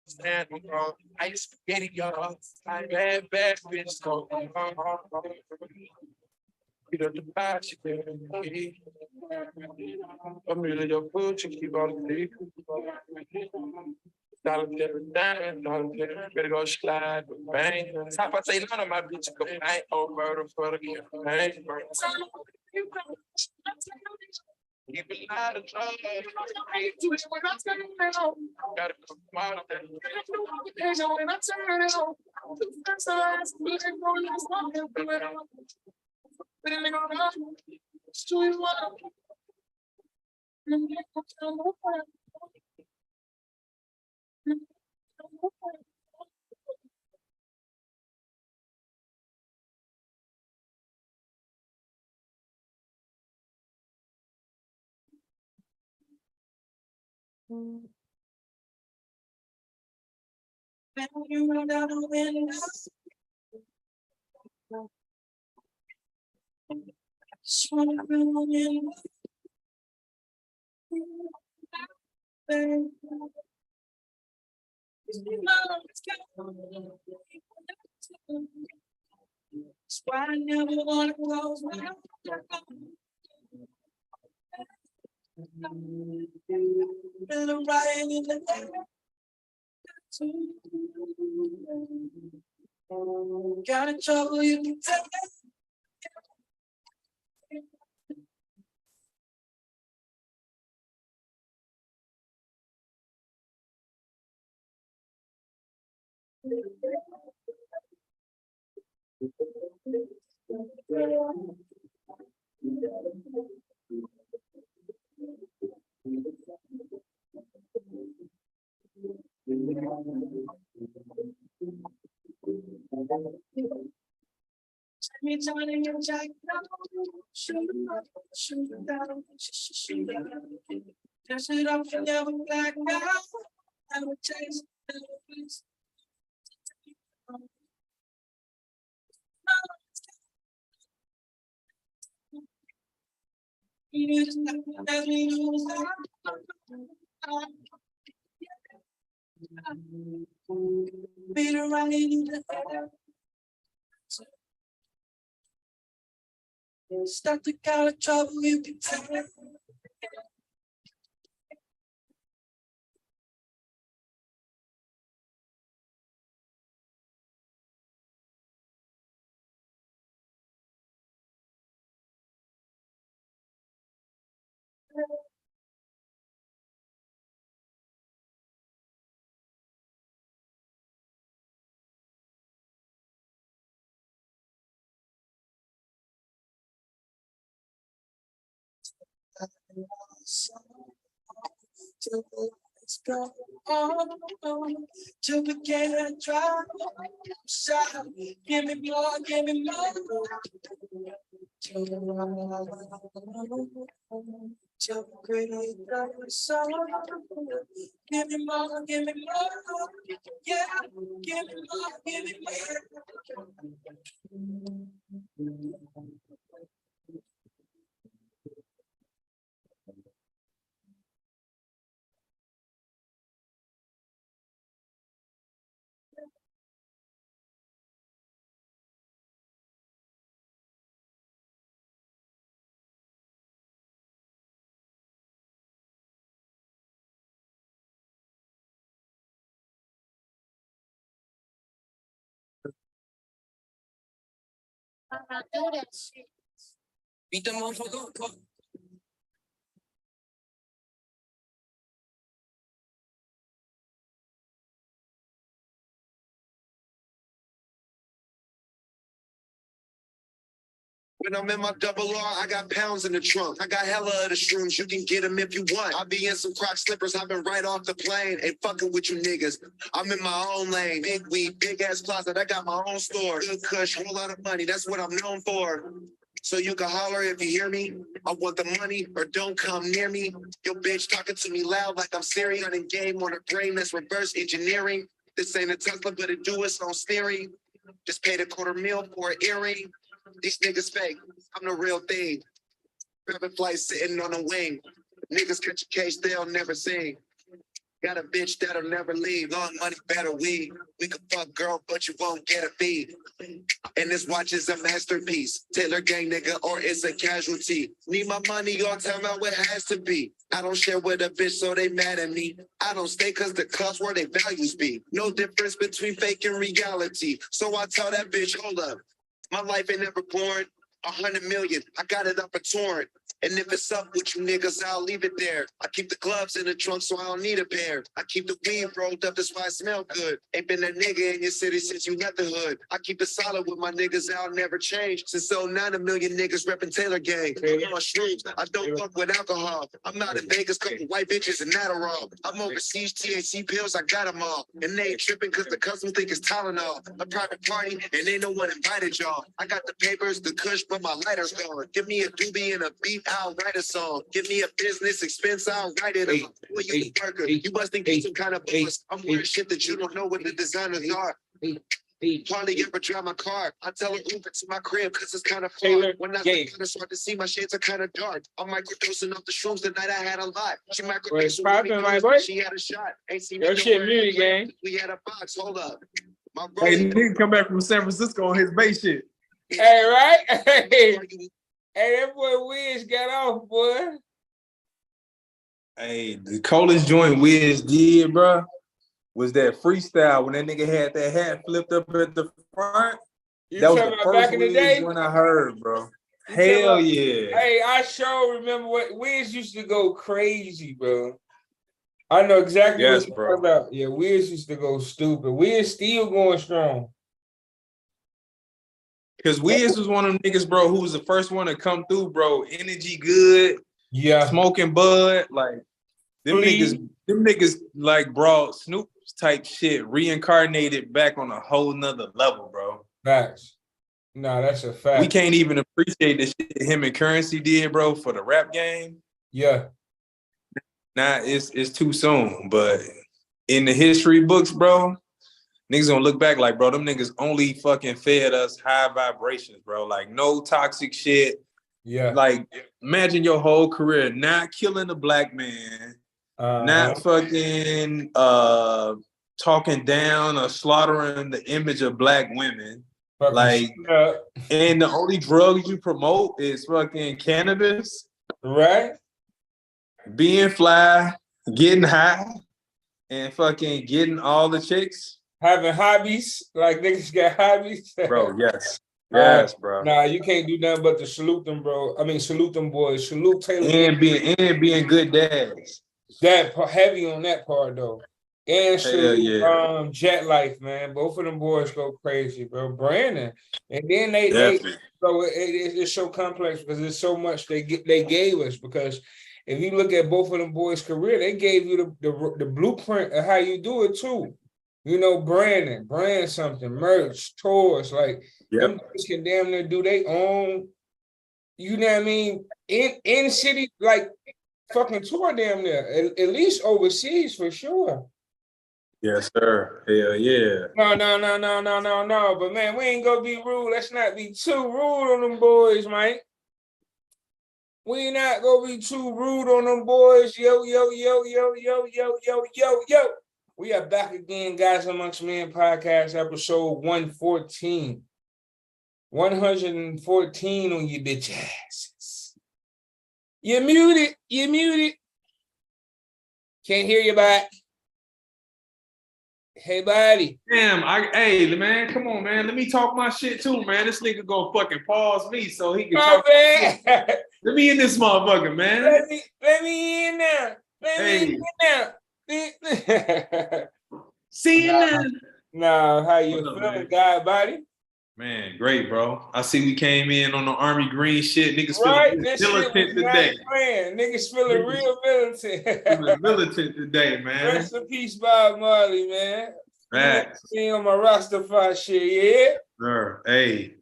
stand on. I used to get it, y'all. I bad bitch go. Get up the box, you can I'm really your food, you keep all the dick. Better go slide, bang. Top I say none of my bitch go bang over the for the bang. Keep it out of trouble. Gotta come out of that. You run down the window. Just wanna go in. That's why I never wanna close my eyes. Feel right in the air. Got in trouble, you can tell. Me turning your jacket down, shoot up, shoot down, shoot down. Dress it up, you never black out. I would chase the place. You just let me lose beat her right in the air. Stuck the kind of trouble you can tell. To let's go on to begin and try. Give me more, give me more. To create a song. Give me more, give me more. Yeah, give me more, give me more. Beat the motherfucker up. When I'm in my double R, I got pounds in the trunk. I got hella of the shrooms, you can get them if you want. I be in some Croc slippers, hopping right off the plane. Ain't fucking with you niggas. I'm in my own lane. Big weed, big ass closet, I got my own store. Good kush, whole lot of money, that's what I'm known for. So you can holler if you hear me. I want the money or don't come near me. Your bitch talking to me loud like I'm Siri on a game on a brain that's reverse engineering. This ain't a Tesla, but it do its own steering. Just paid $250,000 for an earring. These niggas fake. I'm the real thing. Private flight sitting on a wing. Niggas catch a case they'll never sing. Got a bitch that'll never leave. Long money, better weed. We can fuck, girl, but you won't get a fee. And this watch is a masterpiece. Taylor gang nigga, or it's a casualty. Need my money all time out, it has to be. I don't share with a bitch, so they mad at me. I don't stay cause the club's where they values be. No difference between fake and reality. So I tell that bitch, hold up. My life ain't never boring. 100 million, I got it up a torrent. And if it's up with you niggas, I'll leave it there. I keep the gloves in the trunk so I don't need a pair. I keep the weed rolled up, that's why I smell good. Ain't been that nigga in your city since you left the hood. I keep it solid with my niggas, I'll never change. Since 09, a million niggas repping Taylor gang. I'm on shrooms, I don't fuck with alcohol. I'm out in Vegas, couple white bitches and Adderall. I'm overseas, THC pills, I got them all. And they ain't tripping cause the custom think it's Tylenol. A private party and ain't no one invited y'all. I got the papers, the kush, but my lighter's gone. Give me a doobie and a beat, I'll write a song. Give me a business expense, I'll write it up. Boy, you a worker. You must think you some kind of boss. I'm wearing shit that you don't know what the designers are. Hardly ever drive my car. I tell her Uber to my crib because it's kind of far. When I start to see my shades are kind of dark. I'm microdosing off the shrooms the night I had a lot. She microdosing, she had a shot. Ain't seen me shit music gang. We had a box. Hold up. My brother. Hey, nigga come back from San Francisco on his bass shit. Hey, right? Hey, that boy Wiz got off, boy. Hey, the coldest joint Wiz did, bro, was that freestyle when that nigga had that hat flipped up at the front. You that was talking the about first back in the Wiz day? when I heard, bro. You Hell about, yeah. Hey, I sure remember what Wiz used to go crazy, bro. I know exactly what you're talking about. Yeah, Wiz used to go stupid. Wiz still going strong. Because Wiz was one of them niggas, bro, who was the first one to come through, bro. Energy good. Yeah. Smoking bud. Like, them niggas like brought Snoop type shit reincarnated back on a whole nother level, bro. Facts. No, that's a fact. We can't even appreciate the shit him and Currency did, bro, for the rap game. Yeah. Nah, it's too soon. But in the history books, bro, niggas gonna look back like, bro, them niggas only fucking fed us high vibrations, bro. Like, no toxic shit. Yeah. Like, imagine your whole career not killing a black man, not fucking talking down or slaughtering the image of black women. Fucking like, and the only drugs you promote is fucking cannabis. Right. Being fly, getting high, and fucking getting all the chicks. Having hobbies, like niggas got hobbies. Bro, yes. Yes, bro. Nah, you can't do nothing but to salute them, bro. I mean, salute them boys. Salute Taylor. And being good dads. That heavy on that part though. And salute Jet Life, man. Both of them boys go crazy, bro. Brandon. And then they so it's so complex because there's so much they gave us. Because if you look at both of them boys' career, they gave you the blueprint of how you do it too. You know, brand something, merch, tours, like them guys can damn near do their own, you know what I mean, in city, like fucking tour damn near, at least overseas for sure. Yes, sir. Hell yeah. No. But man, we ain't gonna be rude. Let's not be too rude on them boys, Mike. We not gonna be too rude on them boys. Yo. We are back again, Guys Amongst Men podcast, episode 114. 114 on you bitch asses. You muted. Can't hear you back. Hey, buddy. Damn, hey, man, come on, man. Let me talk my shit too, man. This nigga gonna fucking pause me so he can talk. Let me in this motherfucker, man. Let me in now. Let me in now. See you now. Nah, how you feeling, guy, buddy? Man, great, bro. I see we came in on the Army Green shit. Niggas feeling militant today. Niggas feeling real militant. Feeling militant today, man. Rest in peace, Bob Marley, man. Facts. Me on my Rastafari shit, yeah? Sure. Hey.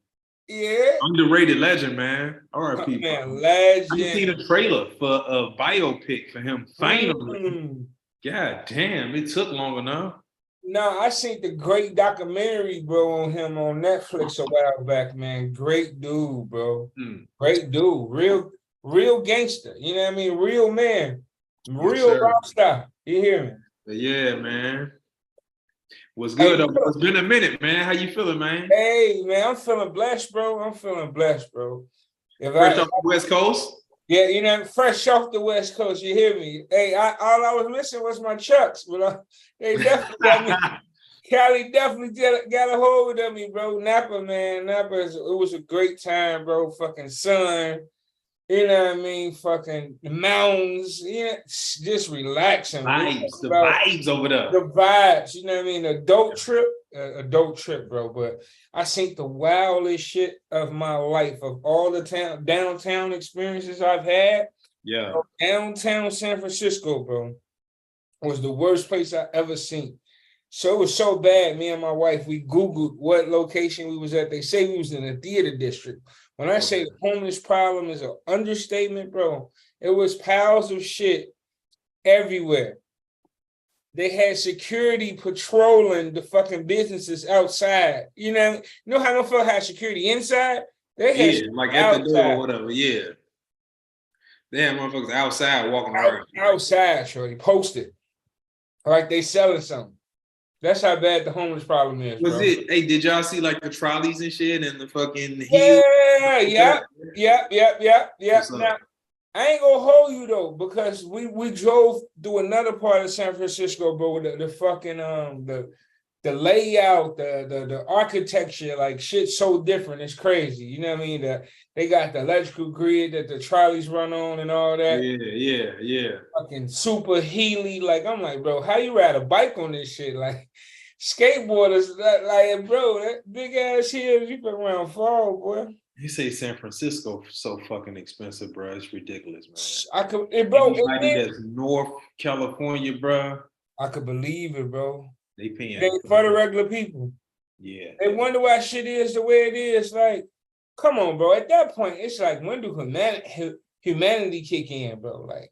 Yeah. Underrated legend, man. R.I.P. Man, legend. I seen a trailer for a biopic for him finally. God damn, it took long enough. No, I seen the great documentary, bro, on him on Netflix a while back, man. Great dude, bro. Great dude. Real gangster. You know what I mean? Real man. Real rock star. You hear me? Yeah, man. What's good? Hey, It's been a minute, man. How you feeling, man? hey, man, I'm feeling blessed, bro. I'm feeling blessed, bro. Fresh off the West Coast? Yeah, you know, fresh off the West Coast, you hear me? Hey, all I was missing was my Chucks, but they definitely got me. Cali definitely got a hold of me, bro. Napa, man, it was a great time, bro. Fucking sun, you know what I mean? Fucking the mountains, yeah, just relaxing. Vibes, the vibes over there. The vibes, you know what I mean? Adult trip, bro. But I seen the wildest shit of my life, of all the downtown experiences I've had. Yeah. Downtown San Francisco, bro, was the worst place I ever seen. So it was so bad. Me and my wife, we Googled what location we was at. They say we was in the theater district. When I say the homeless problem is an understatement, bro, it was piles of shit everywhere. They had security patrolling the fucking businesses outside. You know how no had security inside? They had like at the door or whatever. Yeah. They had motherfuckers outside walking around. Outside, shorty, posted. Like they selling something. That's how bad the homeless problem is. Was it? Hey, did y'all see like the trolleys and shit and the fucking Yeah. Now, I ain't gonna hold you though, because we drove through another part of San Francisco, bro. The fucking the layout, the architecture, like shit's so different. It's crazy. You know what I mean? They got the electrical grid that the trolleys run on and all that. Yeah. Fucking super Healy. Like, I'm like, bro, how you ride a bike on this shit? Like skateboarders, like, bro, that big ass hill, you fucking around fall, boy. You say San Francisco so fucking expensive, bro. It's ridiculous, man. I could, bro. Anybody that's North California, bro. I could believe it, bro. They paying for the regular people. Yeah. They wonder why shit is the way it is. Like, come on, bro. At that point, it's like, when do humanity kick in, bro? Like,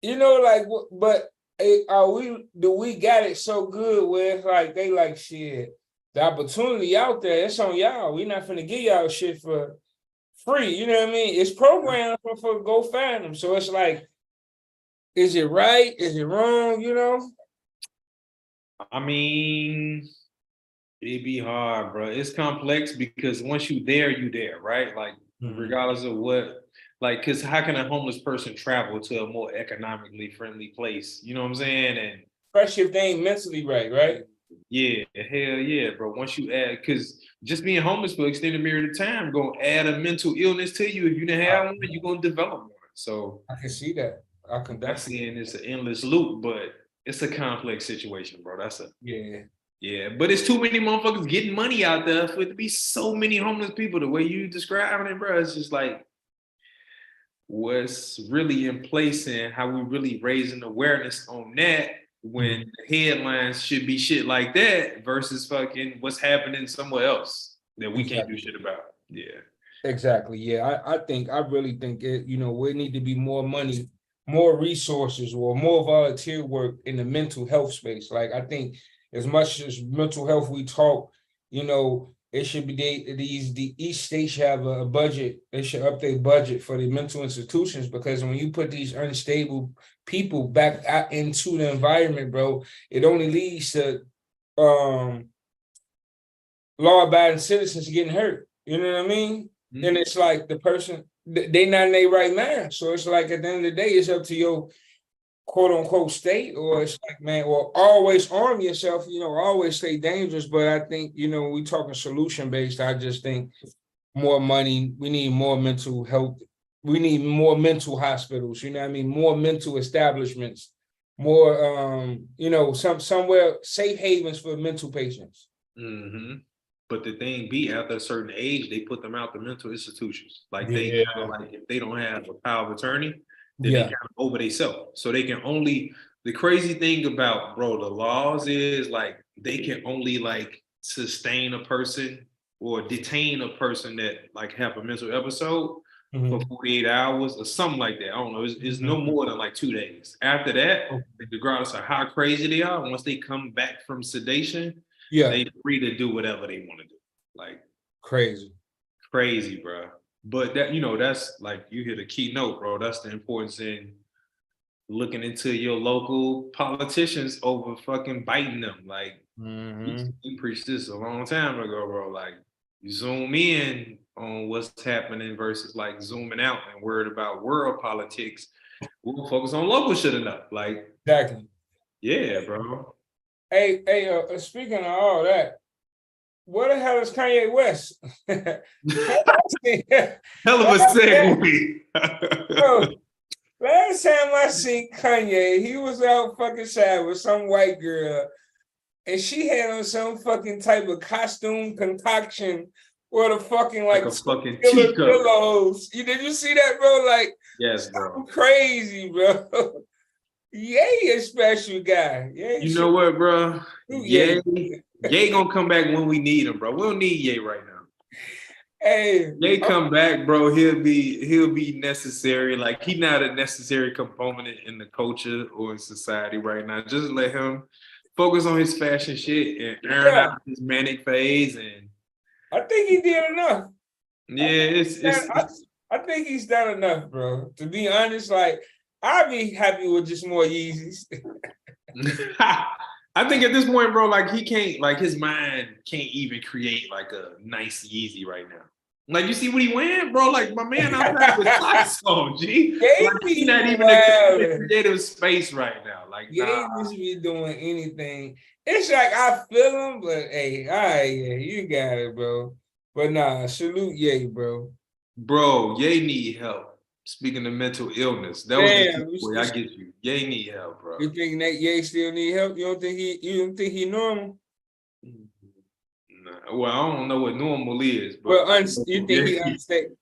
you know, like, but do we got it so good where it's like they like shit? The opportunity out there, it's on y'all. We not finna give y'all shit for free. You know what I mean? It's programmed for go find them. So it's like, is it right? Is it wrong? You know? I mean, it'd be hard, bro. It's complex because once you there, right? Like, regardless of what, like, because how can a homeless person travel to a more economically friendly place? You know what I'm saying? And especially if they ain't mentally right? Yeah, hell yeah, bro. Once you add, because just being homeless for extended period of time gonna add a mental illness to you. If you didn't have one, you're gonna develop one. So I can see that. I'm saying it's an endless loop, but it's a complex situation, bro. Yeah, but it's too many motherfuckers getting money out there for it to be so many homeless people. The way you describing it, bro, it's just like what's really in place and how we really raising awareness on that when the headlines should be shit like that versus fucking what's happening somewhere else that we can't do shit about. Yeah. Exactly. Yeah. I really think it, you know, we need to be more money, more resources, or more volunteer work in the mental health space. Like, I think as much as mental health we talk, you know, it should be each state should have a budget. They should up their budget for the mental institutions, because when you put these unstable people back out into the environment, bro, it only leads to law-abiding citizens getting hurt. You know what I mean? Mm-hmm. And it's like the person, they not in their right mind. So it's like at the end of the day, it's up to your quote unquote state, or it's like, man, or always arm yourself, you know, always stay dangerous. But I think, you know, we talking solution based. I just think more money, we need more mental health, we need more mental hospitals, you know what I mean? More mental establishments, more you know, somewhere safe havens for mental patients. Mm-hmm. But the thing be, after a certain age, they put them out the mental institutions. Like they kind of like, if they don't have a power of attorney, then they kind of over themselves. So they can only, the crazy thing about, bro, the laws is like they can only like sustain a person or detain a person that like have a mental episode for 48 hours or something like that. I don't know. It's no more than like 2 days. After that, regardless of how crazy they are, once they come back from sedation, they free to do whatever they want to do. Like crazy, bro. But that, you know, that's like, you hit a key note, bro. That's the importance in looking into your local politicians over fucking biting them. Like, we preached this a long time ago, bro. Like, you zoom in on what's happening versus like zooming out and worried about world politics. We'll focus on local shit enough. Like, Exactly. yeah, bro. Hey, speaking of all that, where the hell is Kanye West? Hell of a segue. Bro, last time I seen Kanye, he was out fucking side with some white girl, and she had on some fucking type of costume concoction with a fucking like a fucking killer teacup. pillows. Did you see that, bro? Like, yes, bro. Crazy, bro. Ye a special guy. Yeah, you know what, bro? Ye gonna come back when we need him, bro. We don't need Ye right now. Hey, Ye come back, bro. He'll be necessary. Like, he's not a necessary component in the culture or in society right now. Just let him focus on his fashion shit and earn out his manic phase. And I think he did enough. Yeah, I think he's done enough, bro. To be honest, like, I'd be happy with just more Yeezys. I think at this point, bro, like, he can't, like, his mind can't even create like a nice Yeezy right now. Like, you see what he wearing, bro? Like, my man outside with socks on, G. Like, he's not even in a creative space right now. Like, Ye just be doing anything. It's like I feel him, but hey, all right, yeah, you got it, bro. But nah, salute Ye, bro. Bro, Ye need help. Speaking of mental illness, that was the way I get you. Ye need help, bro. You think that Ye still need help? You don't think he normal? Nah, well, I don't know what normal is, but well, you think he unstable?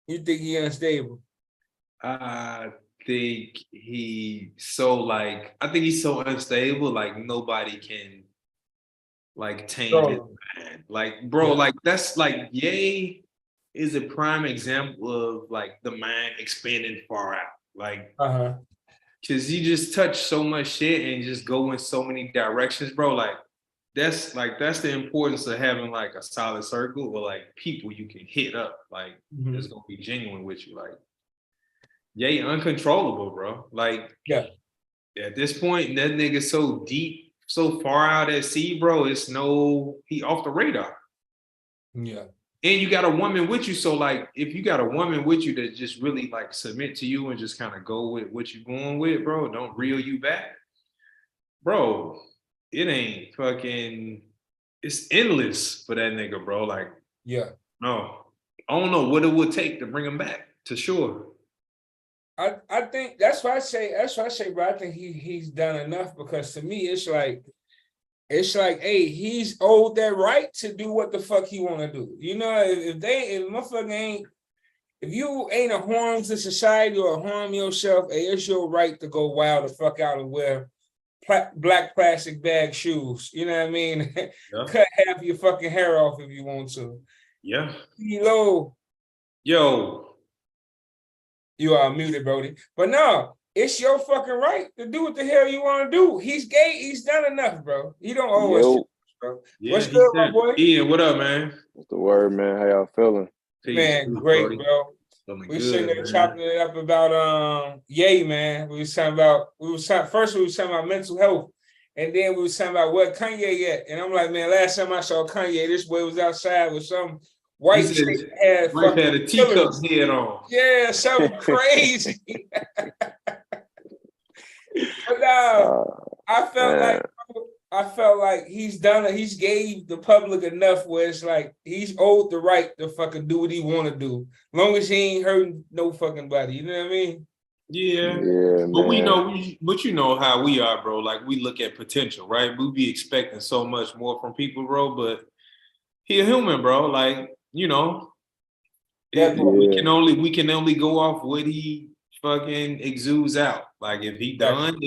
You think he unstable? I think he's so unstable, like nobody can like tame his mind. Like, bro, like that's like Ye is a prime example of like the mind expanding far out. Like, cause he just touch so much shit and just go in so many directions, bro. Like that's the importance of having like a solid circle or like people you can hit up, like it's gonna be genuine with you. Like, Ye uncontrollable, bro. Like, at this point, that nigga so deep, so far out at sea, bro. He off the radar. Yeah. And you got a woman with you, so like, if you got a woman with you that just really like submit to you and just kind of go with what you going with, bro, don't reel you back, bro. It ain't fucking. It's endless for that nigga, bro. Like, no, I don't know what it would take to bring him back to shore. I think that's why I say, bro. I think he's done enough, because to me it's like, hey, he's owed that right to do what the fuck he want to do. You know, if you ain't a harm to society or harm yourself, hey, it's your right to go wild the fuck out and wear black plastic bag shoes. You know what I mean? Cut half your fucking hair off if you want to. Yeah. Yo. You are muted, Brody. But no, it's your fucking right to do what the hell you want to do. He's gay. He's done enough, bro. He don't owe us shit, bro. Yeah, what's good, my boy? Ian, what up, man? What's the word, man? How y'all feeling? Man, great, bro. We sitting there chopping it up about Ye, man. We was talking about mental health, and then we was talking about what Kanye at. And I'm like, man, last time I saw Kanye, this boy was outside with some white chick had a teacup head on. Yeah, something crazy. But I felt like he's gave the public enough where it's like he's owed the right to fucking do what he want to do, long as he ain't hurting no fucking body. You know what I mean? Yeah, but but you know how we are, bro. Like, we look at potential, right? We be expecting so much more from people, bro. But he a human, bro. Like, you know, we can only go off what he fucking exudes out. Like, if he done,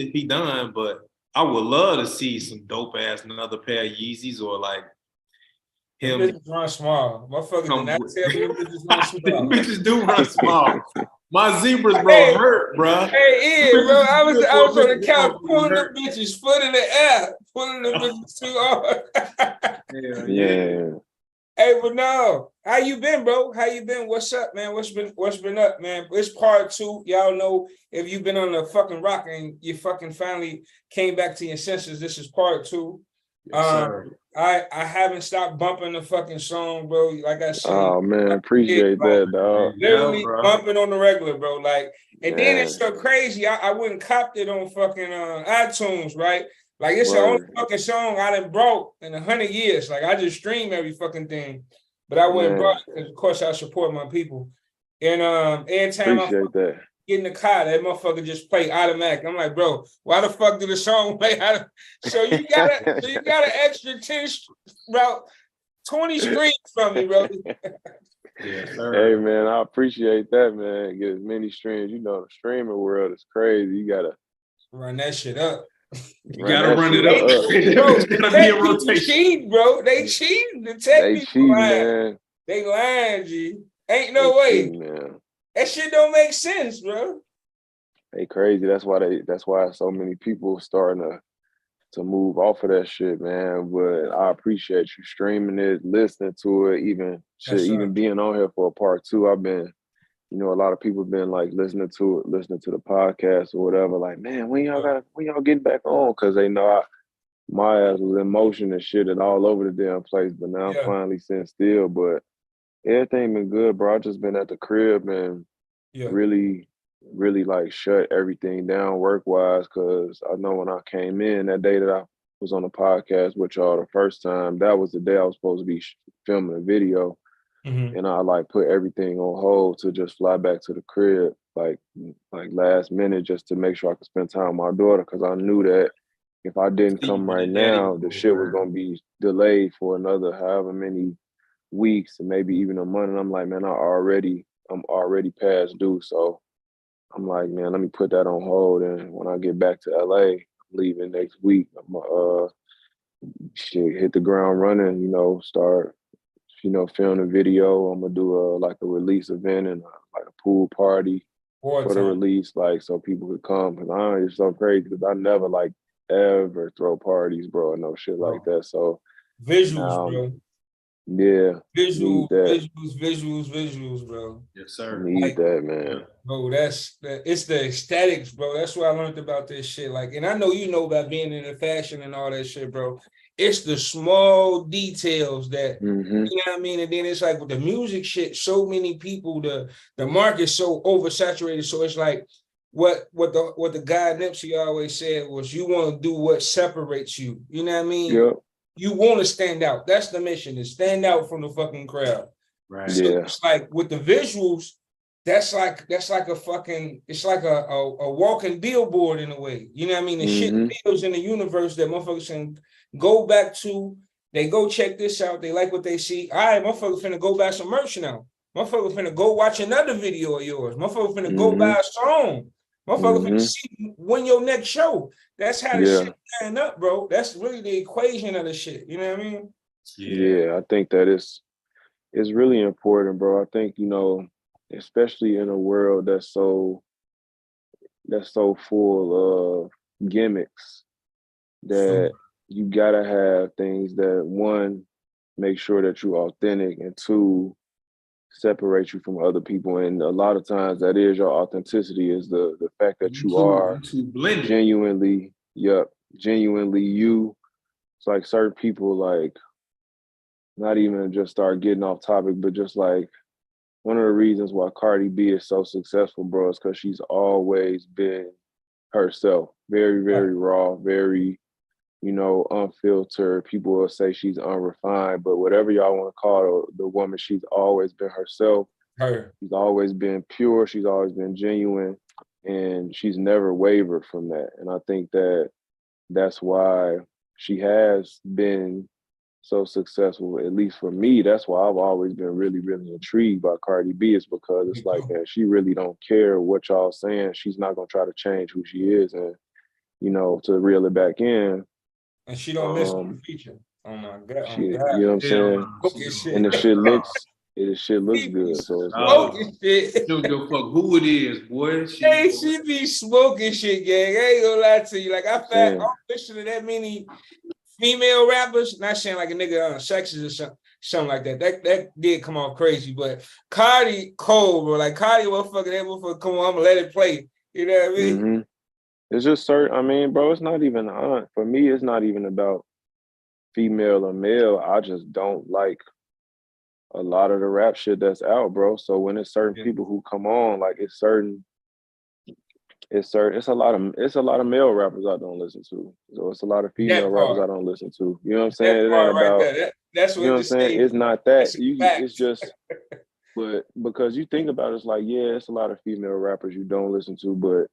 but I would love to see some dope ass another pair of Yeezys, or like him. Bitches run small. Motherfucker did not tell me them bitches run small. Bitches do run small. My zebras, bro, hurt, bro. Hey, Ian, bro, I was on the couch pulling the bitches foot in the air, pulling the bitches too hard. Yeah. Hey, but no, how you been, bro? How you been? What's up, man? What's been up, man? It's part 2. Y'all know if you've been on the fucking rock and you fucking finally came back to your senses, this is part 2. I haven't stopped bumping the fucking song, bro. Like I said, Oh man, appreciate that, dog. literally bro. bumping on the regular, bro. Like, and then Man. it's so crazy. I wouldn't copped it on fucking iTunes, right? Like it's the only Word. fucking song I done brought in 100 years. Like I just stream every fucking thing, but I wouldn't Man. brought it because of course I support my people. And every time I Appreciate that. get in the car, that motherfucker just play automatic. I'm like, bro, why the fuck did the song play? So you got an extra 10, about 20 streams from me, bro. Yeah, Hey man, I appreciate that, man. Get as many streams. You know, the streaming world is crazy. You gotta Run that shit up. You gotta run it Bro, up. It's gotta be a rotation. Cheat, bro. They cheating. The tech They people cheating, lying. man. They lying, G. Ain't no They way. cheating, man. That shit don't make sense, bro. They crazy. That's why so many people starting to move off of that shit, man. But I appreciate you streaming it, listening to it, even being on here for a part 2. I've been, you know, a lot of people been like listening to the podcast or whatever. Like, man, when y'all getting back on? Because they know my ass was in motion and shit and all over the damn place. But now I'm finally sitting still. But everything been good, bro. I just been at the crib and really like shut everything down work-wise, because I know when I came in that day that I was on the podcast with y'all the first time, that was the day I was supposed to be filming a video. And I like put everything on hold to just fly back to the crib like last minute just to make sure I could spend time with my daughter, because I knew that if I didn't come right now, the shit was gonna be delayed for another however many weeks and maybe even a month. And I'm like, man, I'm already past due. So I'm like, man, let me put that on hold. And when I get back to LA, I'm leaving next week. I'm hit the ground running, you know, start, you know, film a video. I'm gonna do a release event and like a pool party for the release, like so people could come. Cause it's so crazy because I never like ever throw parties, bro, and no shit like that. So visuals, bro. Yeah. Visuals, bro. Yes, sir. Need that, man. Bro, it's the aesthetics, bro. That's what I learned about this shit. Like, and I know you know about being in the fashion and all that shit, bro. It's the small details that you know what I mean. And then it's like with the music shit, so many people, the market's so oversaturated. So it's like what the guy Nipsey always said was, you want to do what separates you. You know what I mean? Yep. You want to stand out. That's the mission, is stand out from the fucking crowd. Right. So it's like with the visuals, that's like a fucking, it's like a walking billboard in a way. You know what I mean? The shit lives in the universe that motherfuckers can go back to. They go check this out. They like what they see. All right, motherfuckers finna go buy some merch now. Motherfuckers finna go watch another video of yours. Motherfuckers finna go buy a song. Motherfuckers finna see when your next show. That's how the shit stand up, bro. That's really the equation of the shit. You know what I mean? Yeah, I think that it's really important, bro. I think, you know, especially in a world that's so full of gimmicks, that you gotta have things that, one, make sure that you're authentic, and two, separate you from other people. And a lot of times that is your authenticity, is the fact that you are genuinely you. It's like certain people, like, not even just start getting off topic, but just like one of the reasons why Cardi B is so successful, bro, is because she's always been herself. Very, very raw, very, you know, unfiltered. People will say she's unrefined, but whatever y'all want to call the woman, she's always been herself. She's always been pure. She's always been genuine, and she's never wavered from that. And I think that's why she has been so successful, at least for me. That's why I've always been really, really intrigued by Cardi B, is because it's like, man, she really don't care what y'all saying. She's not gonna try to change who she is. And, you know, to reel it back in, and she don't miss the feature. Oh my god! You know what I'm saying? And the shit looks good. So it's smoking shit. Don't give a fuck who it is, boy. She be smoking shit, gang. I ain't gonna lie to you. Like I'm listening to that many female rappers. Not saying like a nigga sexist or something. something like that. That did come off crazy, but Cardi cold, bro. Like Cardi, motherfucker, that motherfucker come on, I'm gonna let it play. You know what I mean? Mm-hmm. It's just certain. I mean, bro, it's not even for me. It's not even about female or male. I just don't like a lot of the rap shit that's out, bro. So when it's certain people who come on, like it's a lot of male rappers I don't listen to. So it's a lot of female rappers I don't listen to. You know what I'm saying? That It ain't part right about there. That's you know what what the I'm saying? stage. It's not that. It's Facts. just but because you think about it, it's like, yeah, it's a lot of female rappers you don't listen to, but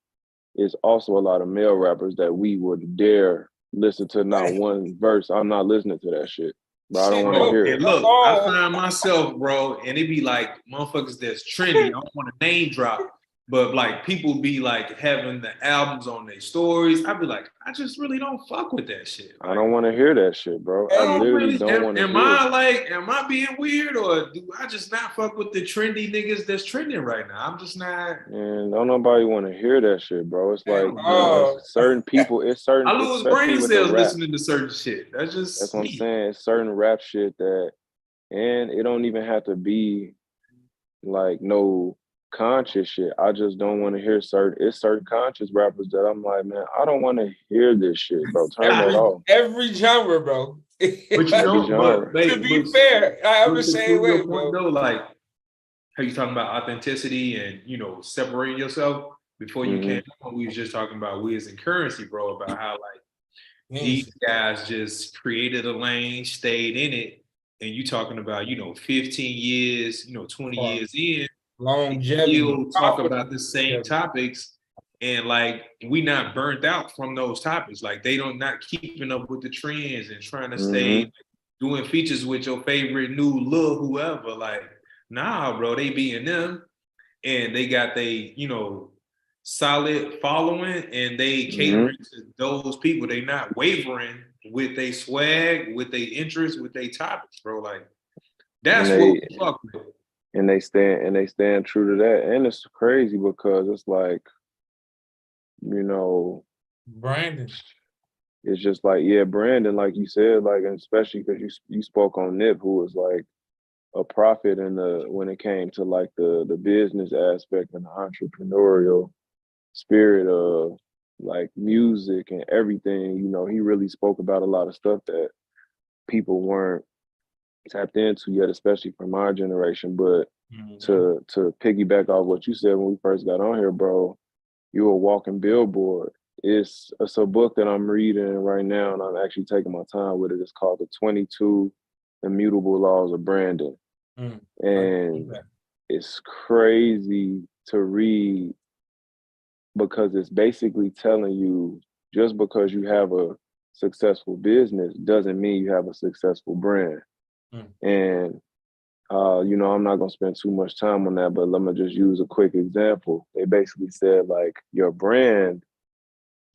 it's also a lot of male rappers that we would dare listen to not one verse. I'm not listening to that shit. But I don't want to hear it. And look, I find myself, bro, and it be like motherfuckers that's trendy. I don't want to name drop, but like people be like having the albums on their stories. I be like, I just really don't fuck with that shit. Like, I don't want to hear that shit, bro. I literally don't want to hear it. Am I being weird, or do I just not fuck with the trendy niggas that's trending right now? I'm just not. And don't nobody want to hear that shit, bro. It's like certain people. It's certain. I lose brain cells listening to certain shit. That's what I'm saying. It's certain rap shit that, and it don't even have to be like no conscious shit. I just don't want to hear certain conscious rappers that I'm like, man, I don't want to hear this shit, bro. Turn that off. Every genre, bro. But you know, to be fair, I'm the same way, bro. Though, like, how you talking about authenticity and separating yourself? Before you came on, we was just talking about Wiz and Currency, bro, about how like these guys just created a lane, stayed in it, and you talking about 15 years, 20 years in. Longevity. Still talk about the same topics, and like we not burnt out from those topics. Like they don't not keeping up with the trends and trying to stay doing features with your favorite new Lil whoever. Like, nah, bro, they being them, and they got they solid following, and they catering to those people. They not wavering with their swag, with their interests, with their topics, bro. Like that's what we fuck with. And they stand true to that. And it's crazy because it's like, Brandon. It's just like, yeah, Brandon, like you said, like, and especially because you spoke on Nip, who was like a prophet when it came to like the business aspect and the entrepreneurial spirit of like music and everything. He really spoke about a lot of stuff that people weren't tapped into yet, especially from our generation. But to piggyback off what you said when we first got on here, bro, you a walking billboard. It's a book that I'm reading right now, and I'm actually taking my time with it. It's called The 22 Immutable Laws of Branding. And it's crazy to read because it's basically telling you just because you have a successful business doesn't mean you have a successful brand. And I'm not gonna spend too much time on that, but let me just use a quick example. They basically said like your brand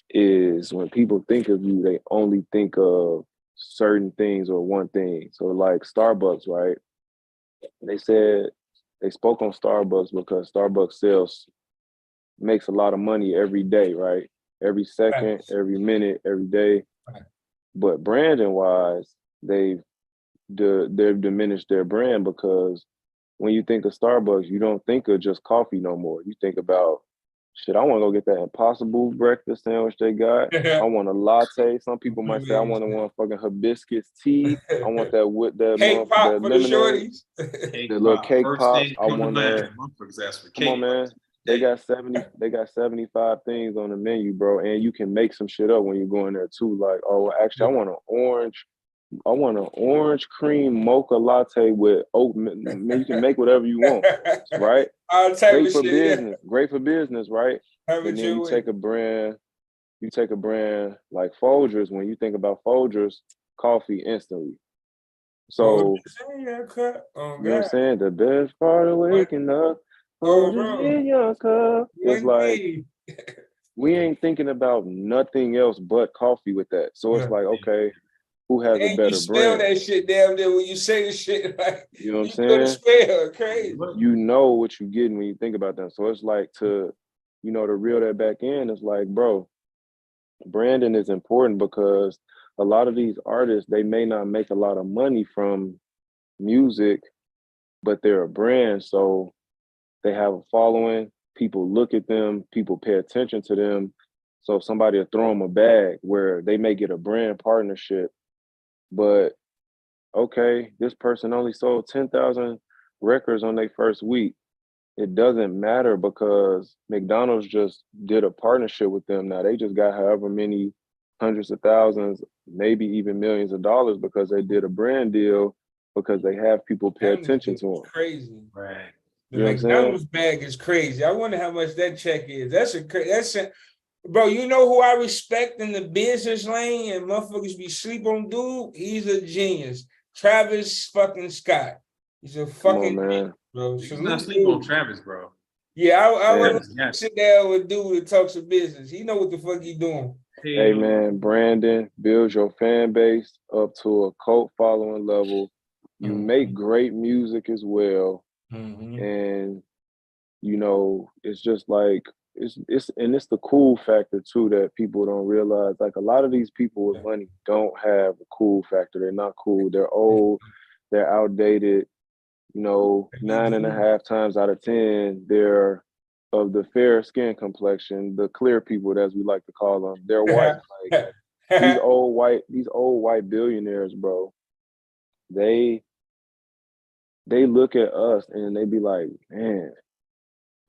is when people think of you, they only think of certain things or one thing. So like Starbucks, right? They said they spoke on Starbucks because Starbucks makes a lot of money every day, right? Every second, every minute, every day. But branding wise, they've diminished their brand because when you think of Starbucks, you don't think of just coffee no more. You think about, shit, I want to go get that Impossible breakfast sandwich they got. I want a latte. Some people might say I want a fucking hibiscus tea. I want that with that cake pop that for lemonade, the little cake pops. I want that. Come on, man. They got 75 things on the menu, bro, and you can make some shit up when you go in there too. Like, oh, actually, I want an orange cream mocha latte with oat milk. You can make whatever you want, right? Great for business, right? And then you take a brand like Folgers. When you think about Folgers, coffee instantly. So, you know what I'm saying? The best part of waking up, Folgers in your cup. It's like, we ain't thinking about nothing else but coffee with that. So it's like, okay, who has a better you brand? That shit down there when you say the shit. Like, you know what I'm saying? Spell, crazy. You know what you're getting when you think about that. So it's like to reel that back in, it's like, bro, branding is important because a lot of these artists, they may not make a lot of money from music, but they're a brand, so they have a following. People look at them. People pay attention to them. So if somebody will throw them a bag where they may get a brand partnership, but okay, this person only sold 10,000 records on their first week. It doesn't matter because McDonald's just did a partnership with them. Now they just got however many hundreds of thousands, maybe even millions of dollars because they did a brand deal because they have people pay attention to them. Crazy. Right. The McDonald's bag is crazy. I wonder how much that check is. Bro, you know who I respect in the business lane and motherfuckers be sleep on dude? He's a genius. Travis fucking Scott. He's a fucking man. Bro. He's not sleeping on Travis, bro. Yeah, I want to sit down with dude that talks some business. He know what the fuck he doing. Hey man, Brandon, build your fan base up to a cult following level. You make great music as well. And you know, it's just like it's the cool factor too that people don't realize. Like a lot of these people with money don't have a cool factor. They're not cool. They're old. They're outdated. You know, 9.5 times out of 10, they're of the fair skin complexion, the clear people, as we like to call them. They're white. Like these old white billionaires, bro. They look at us and they be like, man,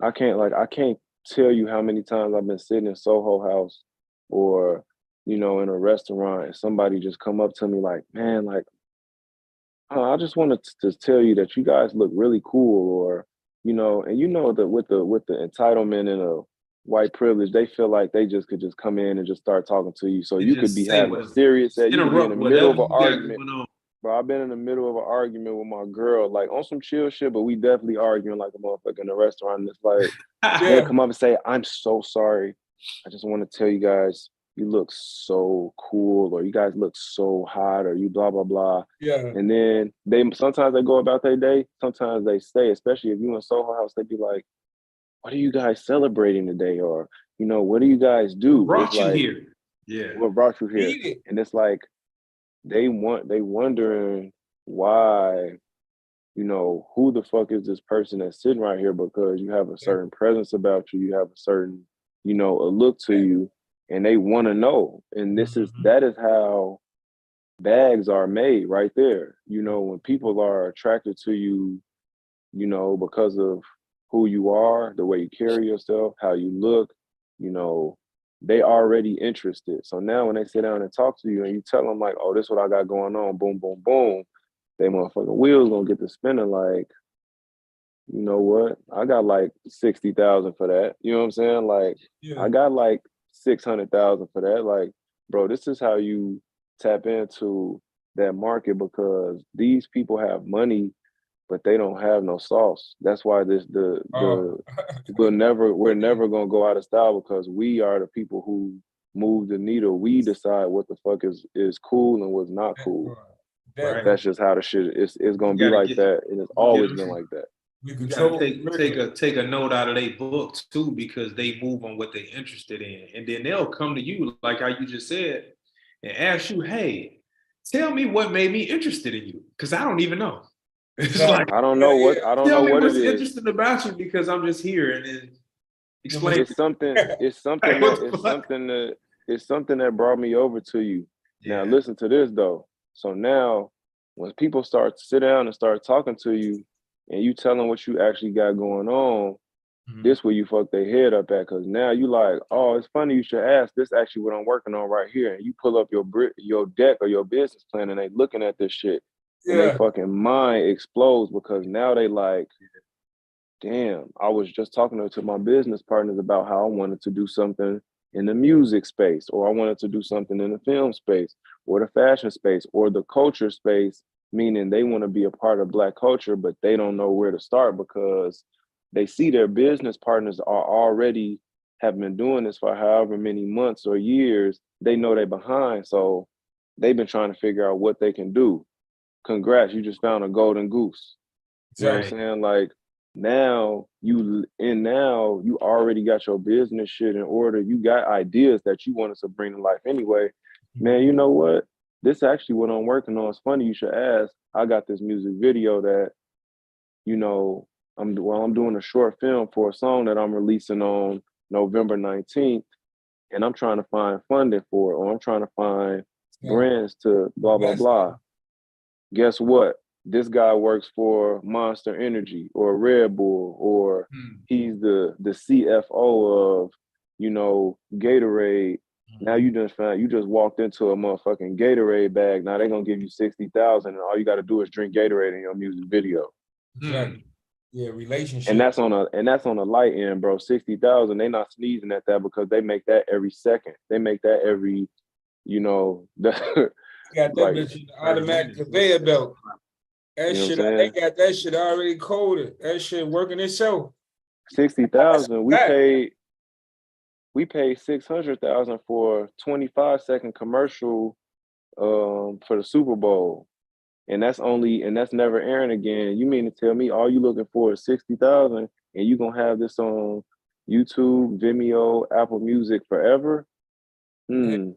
I can't tell you how many times I've been sitting in Soho House or, you know, in a restaurant and somebody just come up to me like, man, like, I just wanted to tell you that you guys look really cool, or, you know, and you know that with the entitlement and the white privilege, they feel like they just could just come in and just start talking to you. So you could be having a serious that you could be in the middle of an argument. Bro, I've been in the middle of an argument with my girl, like on some chill shit, but we definitely arguing like a motherfucker in a restaurant. And it's like, they come up and say, I'm so sorry. I just want to tell you guys, you look so cool, or you guys look so hot, or you blah, blah, blah. Yeah. And then sometimes they go about their day, sometimes they stay, especially if you in Soho House, they be like, what are you guys celebrating today? Or, you know, what do you guys do? What brought you here? Yeah. What brought you here? And it's like, they wondering why, you know, who the fuck is this person that's sitting right here, because you have a certain presence about you, you have a certain, you know, a look to you, and they want to know. And that is how bags are made right there. You know, when people are attracted to you, you know, because of who you are, the way you carry yourself, how you look, you know, they already interested. So now when they sit down and talk to you and you tell them like, oh, this is what I got going on, boom, boom, boom, they motherfucking wheels gonna get to spinning like, you know what? I got like 60,000 for that. You know what I'm saying? Like, I got like 600,000 for that. Like, bro, this is how you tap into that market, because these people have money, but they don't have no sauce. That's why we're never gonna go out of style, because we are the people who move the needle. We decide what the fuck is cool and what's not cool. That's just how the shit is. It's gonna be like that, and it's always been like that. You gotta take a note out of their book too, because they move on what they're interested in, and then they'll come to you like how you just said and ask you, "Hey, tell me what made me interested in you," because I don't even know. It's like, I don't know what what's it is. interesting about you, because I'm just here, and then explain. It's something that brought me over to you. Yeah. Now listen to this though. So now when people start to sit down and start talking to you, and you tell them what you actually got going on, this where you fuck their head up at, because now you like, oh, it's funny you should ask. This actually what I'm working on right here. And you pull up your deck or your business plan, and they looking at this shit. And they fucking mind explodes, because now they like, damn, I was just talking to my business partners about how I wanted to do something in the music space, or I wanted to do something in the film space, or the fashion space, or the culture space, meaning they want to be a part of Black culture, but they don't know where to start, because they see their business partners are already have been doing this for however many months or years. They know they're behind, so they've been trying to figure out what they can do. Congrats, you just found a golden goose. You know what I'm saying? Like, now you already got your business shit in order. You got ideas that you wanted to bring to life anyway. Man, you know what? this actually what I'm working on. It's funny you should ask. I got this music video that, you know, I'm doing a short film for a song that I'm releasing on November 19th, and I'm trying to find funding for it, or I'm trying to find brands to blah, blah, blah. Guess what? This guy works for Monster Energy or Red Bull, or he's the CFO of, you know, Gatorade. Now you just walked into a motherfucking Gatorade bag. Now they're gonna give you 60,000, and all you got to do is drink Gatorade in your music video. Exactly. Yeah, relationship. And that's on a light end, bro. 60,000. They not sneezing at that because they make that every second. They make that every, you know, got that like, bitch in the automatic conveyor belt. That shit, they got that shit already coded. That shit working itself. 60,000. We paid 600,000 for a 25-second commercial for the Super Bowl. And that's never airing again. You mean to tell me all you looking for is 60,000 and you gonna have this on YouTube, Vimeo, Apple Music forever? Yeah.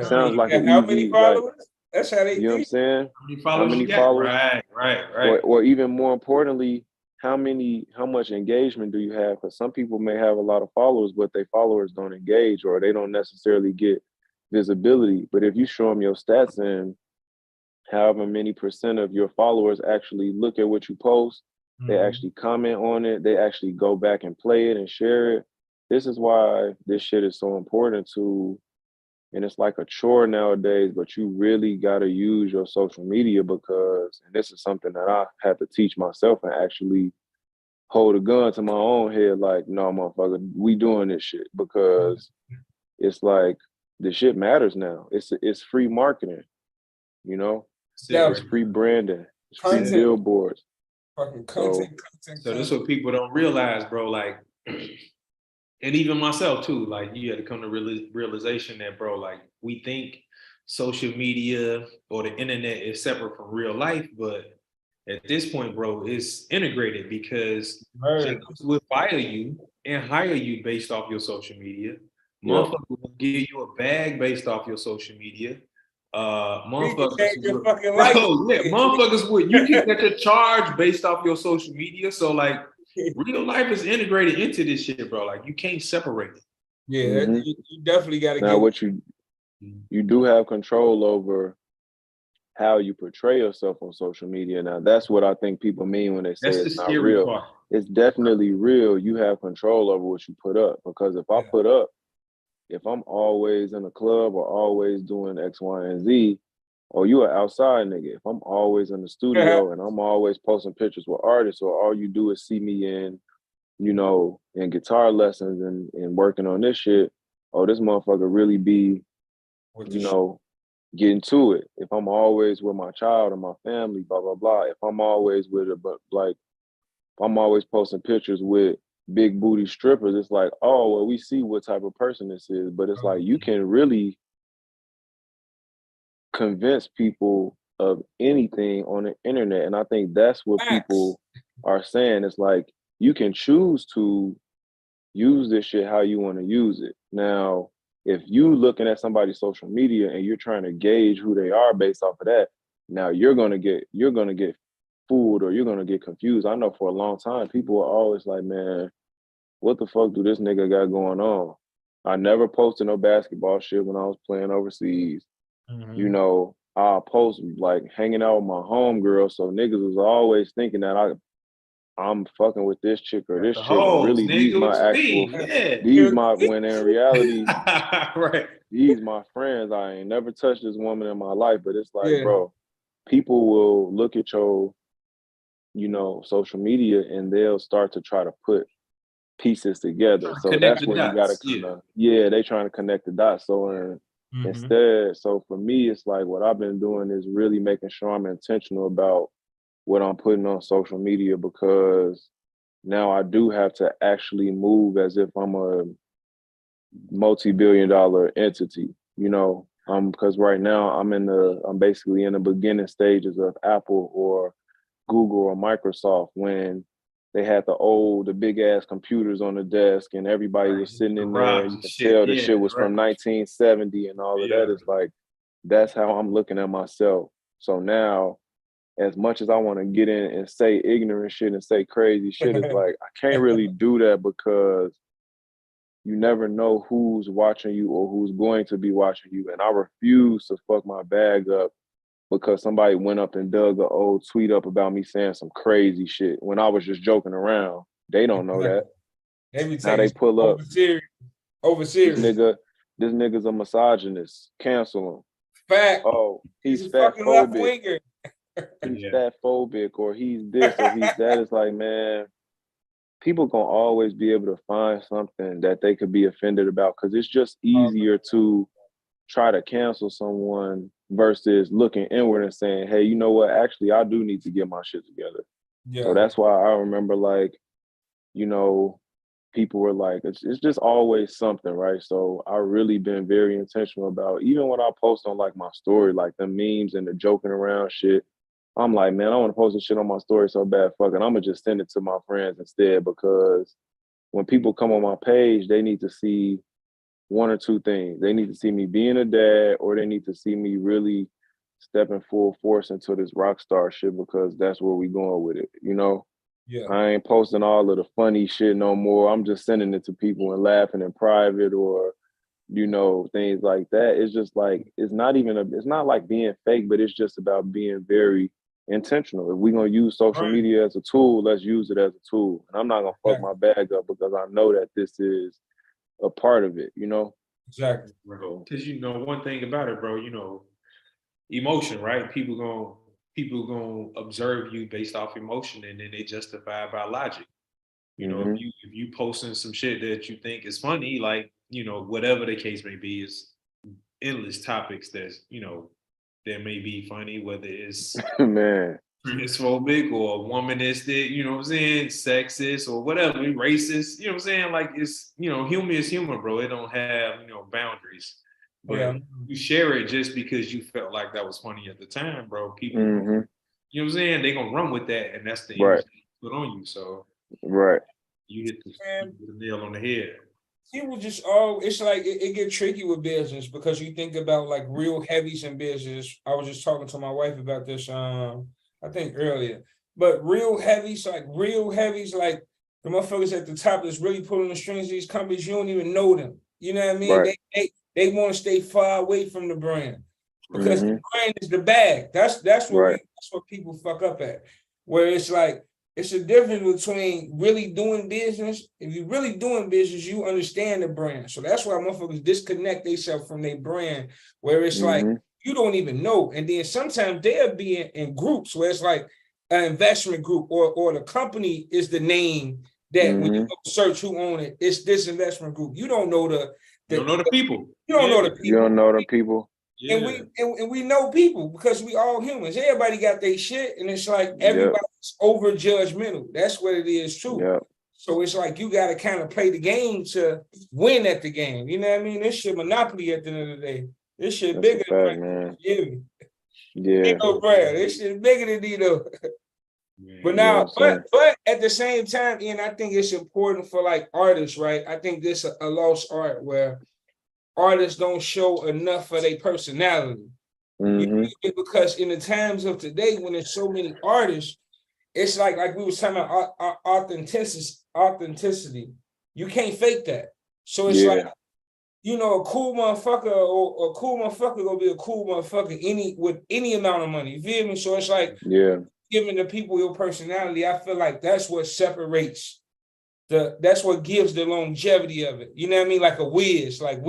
Sounds like an how easy, many followers? like, that's how they you know what I'm saying? How many followers? Right. Or even more importantly, how much engagement do you have? Because some people may have a lot of followers, but their followers don't engage or they don't necessarily get visibility. But if you show them your stats and however many percent of your followers actually look at what you post, they actually comment on it, they actually go back and play it and share it. This is why this shit is so important to, and it's like a chore nowadays, but you really got to use your social media because, and this is something that I had to teach myself and actually hold a gun to my own head, like, no, motherfucker, we doing this shit because it's like the shit matters now. It's free marketing, you know? It's free branding, it's free billboards. Fucking content. So this is what people don't realize, bro. Like, and even myself too, like you had to come to realization that, bro, like we think social media or the internet is separate from real life, but at this point, bro, it's integrated because shakers will fire you and hire you based off your social media. Motherfuckers will give you a bag based off your social media. Motherfuckers would you can get your charge based off your social media. So like real life is integrated into this shit, bro. Like you can't separate it. Yeah, you definitely got to now what you do have control over how you portray yourself on social media. Now that's what I think people mean when they say it's not real. Part. It's definitely real. You have control over what you put up because if I'm always in a club or always doing X, Y, and Z, or you an outside nigga, if I'm always in the studio and I'm always posting pictures with artists, or all you do is see me in, you know, in guitar lessons and working on this shit, oh, this motherfucker really be, you know, getting to it. If I'm always with my child and my family, blah, blah, blah. If I'm always with it, but like, if I'm always posting pictures with big booty strippers, it's like, oh, well, we see what type of person this is. But it's like, you can really convince people of anything on the internet. And I think that's what people are saying. It's like, you can choose to use this shit how you want to use it. Now, if you looking at somebody's social media and you're trying to gauge who they are based off of that, now you're gonna get fooled or you're gonna get confused. I know for a long time, people were always like, man, what the fuck do this nigga got going on? I never posted no basketball shit when I was playing overseas. You know, I post like hanging out with my homegirl, so niggas was always thinking that I'm fucking with this chick or this chick. Really, these when in reality, these my friends. I ain't never touched this woman in my life, but it's like, bro, people will look at your, you know, social media and they'll start to try to put pieces together. So that's where you gotta kind of, they trying to connect the dots. So instead, so for me, it's like what I've been doing is really making sure I'm intentional about what I'm putting on social media, because now I do have to actually move as if I'm a multi-billion-dollar entity, you know, because right now I'm basically in the beginning stages of Apple or Google or Microsoft when they had the big ass computers on the desk and everybody was sitting in there. You can tell the shit was from 1970 and all of that. Is like, that's how I'm looking at myself. So now, as much as I want to get in and say ignorant shit and say crazy shit, it's like I can't really do that because you never know who's watching you or who's going to be watching you. And I refuse to fuck my bag up because somebody went up and dug an old tweet up about me saying some crazy shit when I was just joking around. They don't know that. Now they pull up. Over serious. This nigga's a misogynist. Cancel him. Fact. Oh, he's fat phobic. He's fat phobic, or he's this, or he's that. It's like, man, people gonna always be able to find something that they could be offended about because it's just easier to try to cancel someone versus looking inward and saying, hey, you know what? Actually, I do need to get my shit together. Yeah. So that's why I remember, like, you know, people were like, it's just always something, right? So I really been very intentional about, even when I post on like my story, like the memes and the joking around shit, I'm like, man, I want to post this shit on my story so bad, fucking, I'm gonna just send it to my friends instead, because when people come on my page, they need to see one or two things. They need to see me being a dad, or they need to see me really stepping full force into this rock star shit, because that's where we going with it, you know? Yeah. I ain't posting all of the funny shit no more. I'm just sending it to people and laughing in private, or, you know, things like that. It's just like, it's not like being fake, but it's just about being very intentional. If we're gonna use social media as a tool, let's use it as a tool. And I'm not gonna fuck my bag up because I know that this is a part of it, you know? Exactly. Because, you know, one thing about it, bro, you know, emotion, right? People gonna observe you based off emotion, and then they justify it by logic. You know, if you posting some shit that you think is funny, like, you know, whatever the case may be, is endless topics that, you know, that may be funny, whether it's man, transphobic or womanistic, you know what I'm saying, sexist or whatever, racist, you know what I'm saying? Like, it's, you know, humor is humor, bro. It don't have, you know, boundaries. But you share it just because you felt like that was funny at the time, bro. People, you know what I'm saying? They gonna run with that, and that's the image they put on you. So you hit the nail on the head. People just it's like it get tricky with business, because you think about like real heavies in business. I was just talking to my wife about this I think earlier. But real heavies, like the motherfuckers at the top that's really pulling the strings of these companies, you don't even know them. You know what I mean? They want to stay far away from the brand, because the brand is the bag. That's what that's what people fuck up at. Where it's like, it's a difference between really doing business. If you're really doing business, you understand the brand. So that's why motherfuckers disconnect themselves from their brand, where it's like, you don't even know. And then sometimes they'll be in groups where it's like an investment group, or the company is the name that when you go search who own it, it's this investment group. You don't know you don't know the people. You don't know the people. You don't know the people. Yeah. And we know people because we all humans. Everybody got their shit, and it's like everybody's over judgmental. That's what it is too. Yep. So it's like you got to kind of play the game to win at the game. You know what I mean? This shit monopoly at the end of the day. This shit bigger than man. Yeah. Nino Brad. This shit bigger than Nino. But now, but at the same time, Ian, I think it's important for like artists, right? I think this is a lost art where artists don't show enough of their personality. Because in the times of today, when there's so many artists, it's like we were talking about authenticity. You can't fake that. So it's like, you know, a cool motherfucker gonna be a cool motherfucker with any amount of money. You feel me? So it's like, giving the people your personality, I feel like that's what separates that's what gives the longevity of it. You know what I mean? Like a Wiz, of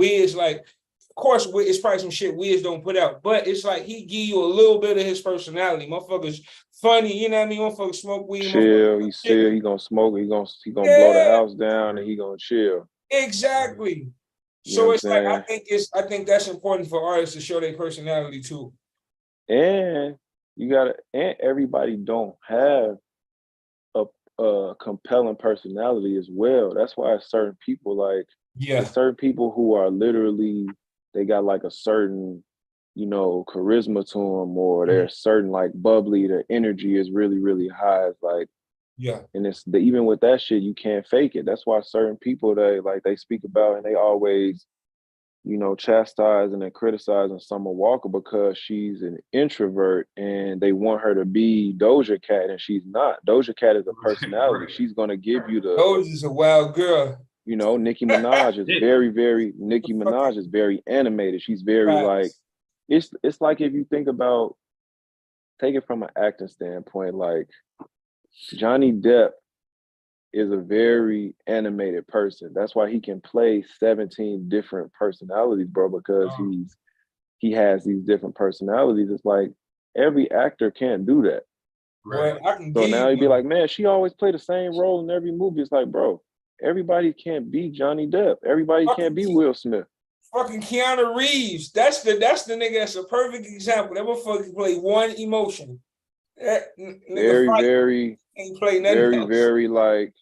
course, it's probably some shit Wiz don't put out, but it's like he give you a little bit of his personality. Motherfuckers funny, you know what I mean? Motherfuckers smoke weed. Chill, he gonna smoke, he gonna blow the house down, and he gonna chill. Exactly. So it's like, I think that's important for artists to show their personality too. And and everybody don't have a compelling personality as well. That's why certain people there's certain people who are literally, they got like a certain, you know, charisma to them, or they're certain like bubbly, their energy is really, really high. It's like, and it's even with that shit, you can't fake it. That's why certain people they speak about, and they always chastising and criticizing Summer Walker because she's an introvert and they want her to be Doja Cat and she's not. Doja Cat is a personality. She's gonna give you the Doja's a wild girl. Nicki Minaj is Nicki Minaj is very animated. She's very like it's like if you think about take it from an acting standpoint, like Johnny Depp is a very animated person. That's why he can play 17 different personalities, bro, because he has these different personalities. It's like every actor can't do that. Right. So now you'd be like, man, she always play the same role in every movie. It's like, bro, everybody can't be Johnny Depp. Everybody can't be Will Smith. Fucking Keanu Reeves. That's the nigga that's a perfect example. That motherfucker play one emotion. Very ain't play nothing else. Very like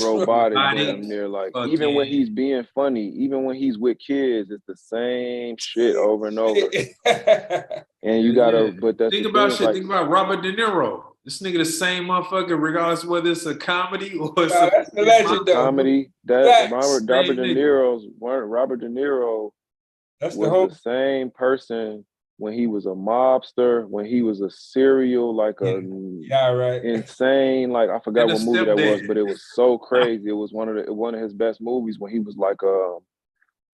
robotic, bro. damn near like even when he's being funny, even when he's with kids, it's the same shit over and over. And you gotta, but that's think about shit. Like, think about Robert De Niro. This nigga the same motherfucker, regardless whether it's a comedy or that's the legend, though. Comedy. That Robert De Niro that's was the same person when he was a mobster, when he was a serial, like insane, like I forgot what movie that was, but it was so crazy. It was one of his best movies when he was like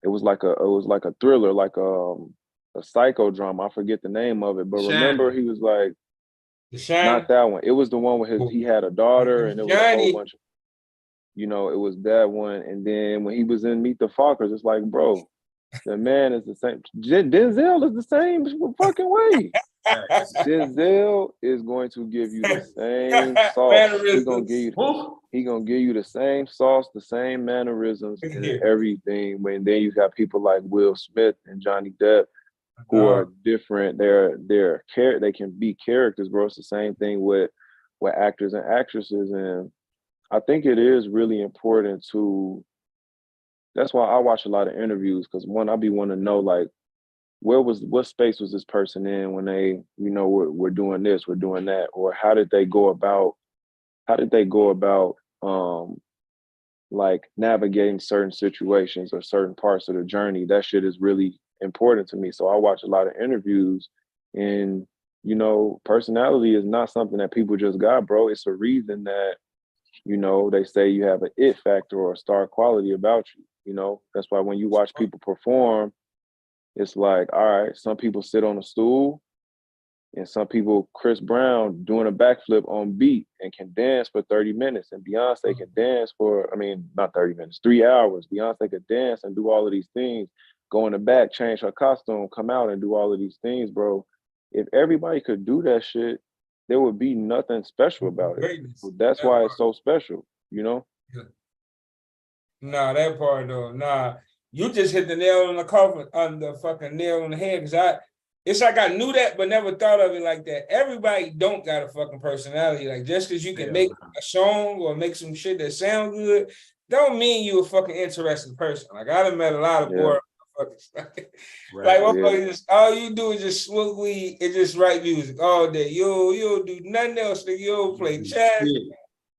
it was like a thriller, like a psychodrama. I forget the name of it, but remember he was like not that one. It was the one with he had a daughter and it was a whole bunch of, it was that one. And then when he was in Meet the Fockers, it's like, bro, the man is the same. Denzel is the same fucking way. Denzel is going to give you the same sauce. He's gonna give you the same sauce, the same mannerisms, and everything. When then you got people like Will Smith and Johnny Depp who are different. They can be characters, bro. It's the same thing with actors and actresses, and I think it is really important to. That's why I watch a lot of interviews because I be wanting to know like what space was this person in when they we're doing this, we're doing that, or how did they go about like navigating certain situations or certain parts of the journey. That shit is really important to me. So I watch a lot of interviews and personality is not something that people just got, bro. It's a reason that they say you have an it factor or a star quality about you. That's why when you watch people perform, it's like, all right, some people sit on a stool and some people, Chris Brown doing a backflip on beat and can dance for 30 minutes. And Beyonce can dance for, not 30 minutes, 3 hours. Beyonce could dance and do all of these things, go in the back, change her costume, come out and do all of these things, bro. If everybody could do that shit, there would be nothing special about it. So that's why it's so special, Yeah. Nah, that part though. Nah, you just hit the nail on the coffin, on the fucking nail on the head. Cause it's like I knew that, but never thought of it like that. Everybody don't got a fucking personality. Like just cause you can make a song or make some shit that sound good, don't mean you a fucking interesting person. Like I done met a lot of boring motherfuckers. Like all you do is just smoke weed and just write music all day. You'll do nothing else. You'll play jazz.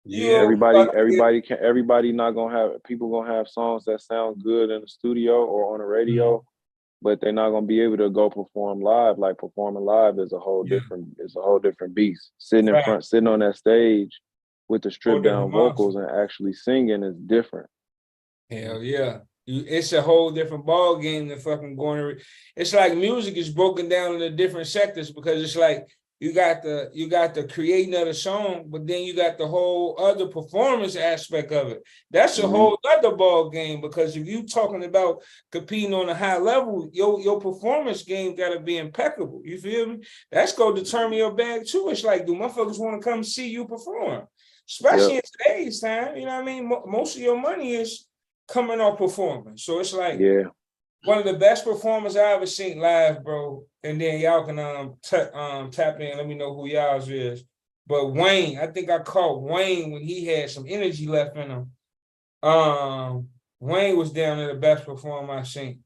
Yeah, everybody not gonna have people gonna have songs that sound good in the studio or on the radio, but they're not gonna be able to go perform live. Like performing live is a whole different beast. Sitting in front, sitting on that stage with the stripped down vocals and actually singing is different. Hell yeah. It's a whole different ball game than fucking going. It's like music is broken down into different sectors because it's like you got the creating of the song, but then you got the whole other performance aspect of it. That's a whole other ball game because if you talking about competing on a high level, your performance game got to be impeccable. You feel me? That's gonna determine your bag too. It's like, do motherfuckers want to come see you perform? Especially in today's time, you know what I mean? Most of your money is coming off performance. So it's like one of the best performers I ever seen live, bro. And then y'all can tap in, let me know who y'all's is. But Wayne, I think I caught Wayne when he had some energy left in him. Wayne was down there the best performer I seen.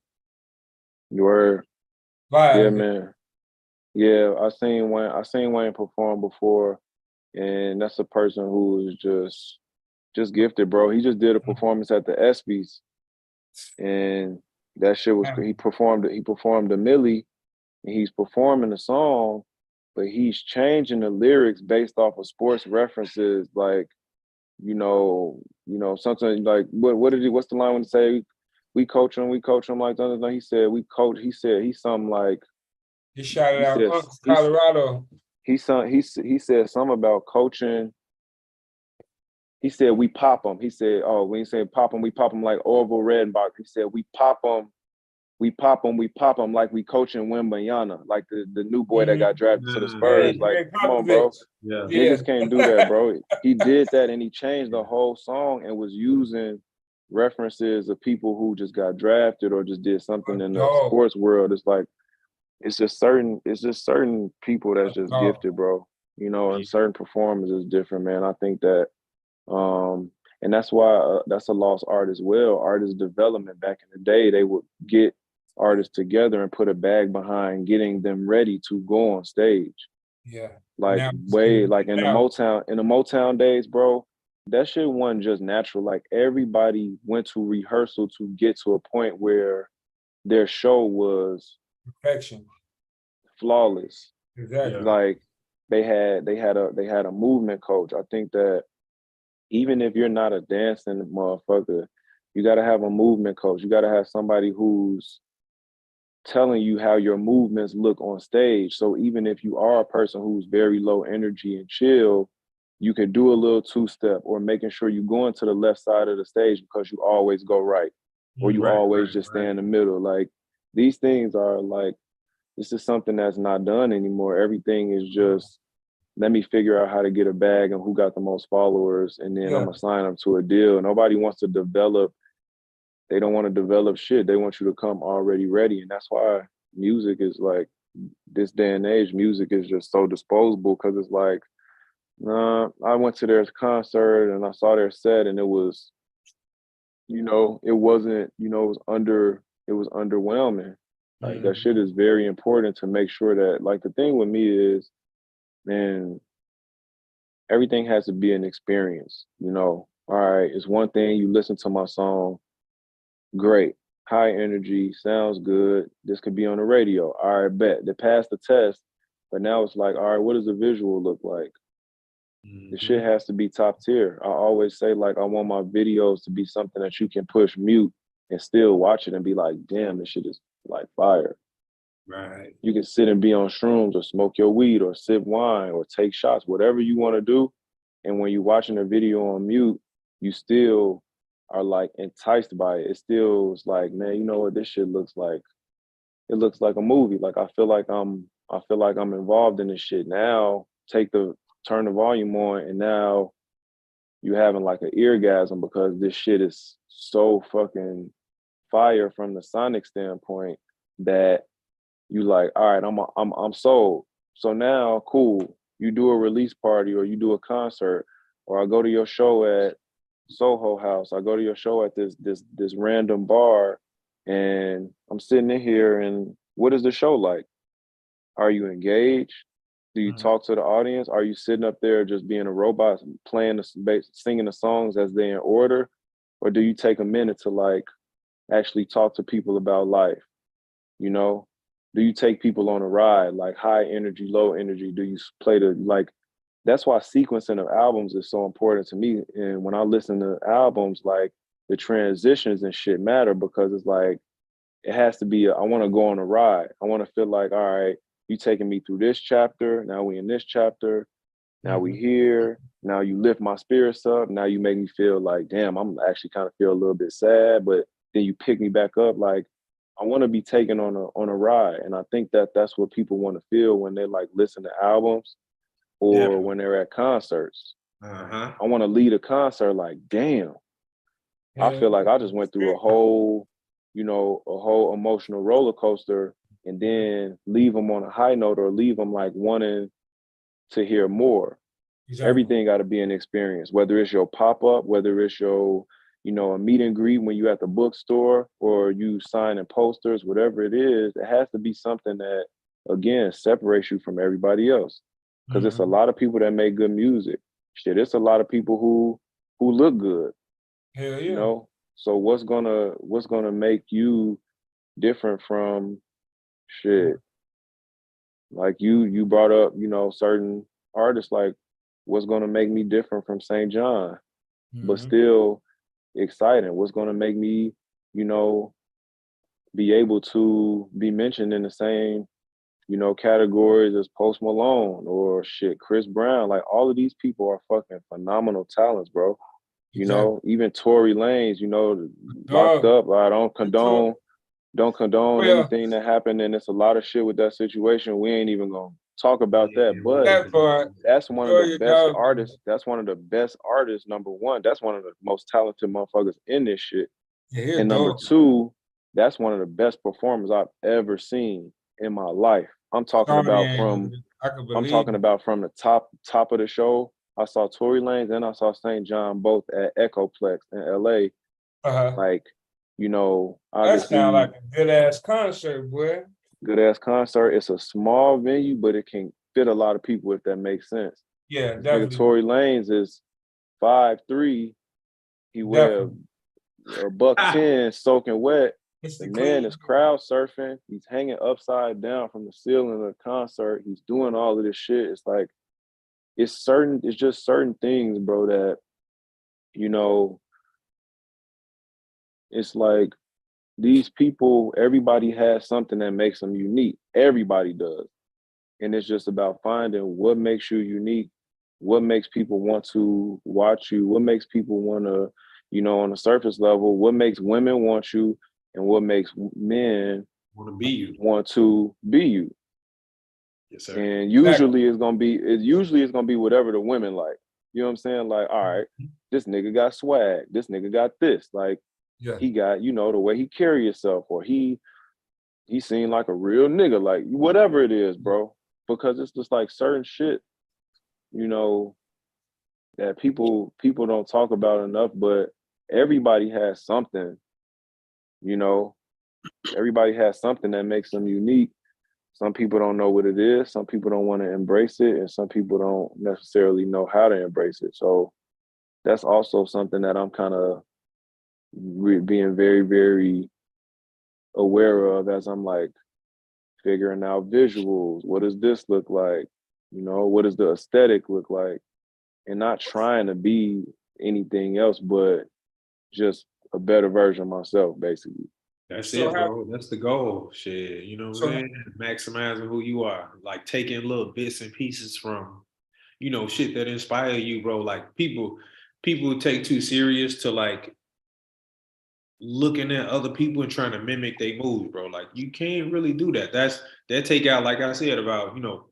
You were. Yeah, man. Yeah, I seen Wayne perform before, and that's a person who is just gifted, bro. He just did a performance at the ESPYs, and That shit was he performed a Millie, and he's performing the song, but he's changing the lyrics based off of sports references, like something like what's the line when he say we coach him like that? He said we coach. He said he's something like He shouted out said Uncle Colorado. he said something about coaching. He said we pop them. He said, oh, when he said pop them, we pop them like Orville Redenbach. He said we pop them like we coaching Wembanyama, like the new boy that got drafted to the Spurs. Like, come on, bro. Yeah. Niggas can't do that, bro. He did that and he changed the whole song and was using references of people who just got drafted or just did something in the sports world. It's like it's just certain people that's just gifted, bro. And certain performers is different, man. I think that and that's why that's a lost art as well. Artist development back in the day, they would get artists together and put a bag behind getting them ready to go on stage. Yeah. Like in the Motown days, bro, that shit wasn't just natural. Like everybody went to rehearsal to get to a point where their show was perfection, flawless. Exactly. Like they had a movement coach. I think that even if you're not a dancing motherfucker, you got to have a movement coach. You got to have somebody who's telling you how your movements look on stage. So even if you are a person who's very low energy and chill, you can do a little two-step or making sure you go into the left side of the stage because you always go right or you always just stay in the middle. Like these things are like, this is something that's not done anymore. Everything is just, let me figure out how to get a bag and who got the most followers, and then I'm gonna sign them to a deal. Nobody wants to develop. They don't want to develop shit. They want you to come already ready, and that's why music is like this day and age. Music is just so disposable because it's like, I went to their concert and I saw their set, and it was, it wasn't, it was underwhelming. Like that shit is very important to make sure that, like, the thing with me is, man, everything has to be an experience, All right, it's one thing you listen to my song, great, high energy, sounds good. This could be on the radio. All right, bet. They passed the test, but now it's like, all right, what does the visual look like? The shit has to be top tier. I always say, like, I want my videos to be something that you can push mute and still watch it and be like, damn, this shit is like fire. Right. You can sit and be on shrooms or smoke your weed or sip wine or take shots, whatever you want to do. And when you're watching a video on mute, you still are like enticed by it. It still is like, man, you know what this shit looks like? It looks like a movie. Like I feel like I'm involved in this shit. Now turn the volume on and now you having like an eargasm because this shit is so fucking fire from the sonic standpoint that you like, all right, I'm sold. So now, cool, you do a release party or you do a concert, or I go to your show at Soho House. I go to your show at this random bar, and I'm sitting in here. And what is the show like? Are you engaged? Do you talk to the audience? Are you sitting up there just being a robot, singing the songs as they're in order, or do you take a minute to like actually talk to people about life? Do you take people on a ride, like high energy, low energy? Do you play that's why sequencing of albums is so important to me. And when I listen to albums, like the transitions and shit matter because it's like, it has to be, I want to go on a ride. I want to feel like, all right, you taking me through this chapter. Now we in this chapter. Now we here. Now you lift my spirits up. Now you make me feel like, damn, I'm actually kind of feel a little bit sad, but then you pick me back up. Like, I want to be taken on a ride. And I think that that's what people want to feel when they like listen to albums or when they're at concerts. I want to lead a concert like, damn, I feel like I just went through a whole emotional roller coaster, and then leave them on a high note or leave them like wanting to hear more. Exactly. Everything got to be an experience, whether it's your pop-up, whether it's your, a meet and greet when you at the bookstore or you signing posters, whatever it is, it has to be something that, again, separates you from everybody else. Because it's a lot of people that make good music. Shit, it's a lot of people who look good. Hell yeah. So what's gonna make you different from shit. Like you brought up, you know, certain artists, like what's gonna make me different from St. John, but still exciting? What's gonna make me, you know, be able to be mentioned in the same, you know, categories as Post Malone or shit, Chris Brown? Like all of these people are fucking phenomenal talents, bro. You know, even Tory Lanez, you know, locked up. I don't condone anything that happened, and it's a lot of shit with that situation. We ain't even gonna talk about that, but that's one of the best artists. That's one of the best artists. Number one, that's one of the most talented motherfuckers in this shit. And number two, that's one of the best performers I've ever seen in my life. I'm talking about from the top of the show. I saw Tory Lanez and I saw St. John both at Echoplex in LA. Like, you know, obviously, that sounds like a good ass concert, boy. Good ass concert. It's a small venue, but it can fit a lot of people if that makes sense. Yeah, definitely. Tory Lanez is 5'3". He wears a $110 soaking wet. The man is crowd surfing. He's hanging upside down from the ceiling of the concert. He's doing all of this shit. It's like, it's just certain things, bro, that, you know, it's like these people, everybody has something that makes them unique. Everybody does. And it's just about finding what makes you unique, what makes people want to watch you, what makes people want to, you know, on the surface level, what makes women want you, and what makes men want to be you. Yes, sir. And usually it's gonna be whatever the women like. You know what I'm saying? Like, all right, this nigga got swag, this nigga got this. Like, he got, you know, the way he carry himself, or he seemed like a real nigga, like whatever it is, bro. Because it's just like certain shit, you know, that people don't talk about enough, but everybody has something, you know. Everybody has something that makes them unique. Some people don't know what it is, some people don't want to embrace it, and some people don't necessarily know how to embrace it. So that's also something that I'm kind of being very, very aware of as I'm like figuring out visuals. What does this look like? You know, what does the aesthetic look like? And not trying to be anything else, but just a better version of myself, basically. That's it, bro. That's the goal. Shit, you know what I'm saying? Maximizing who you are. Like taking little bits and pieces from, you know, shit that inspire you, bro. Like people take too serious to like looking at other people and trying to mimic their moves, bro. Like you can't really do that. That take out, like I said, about, you know,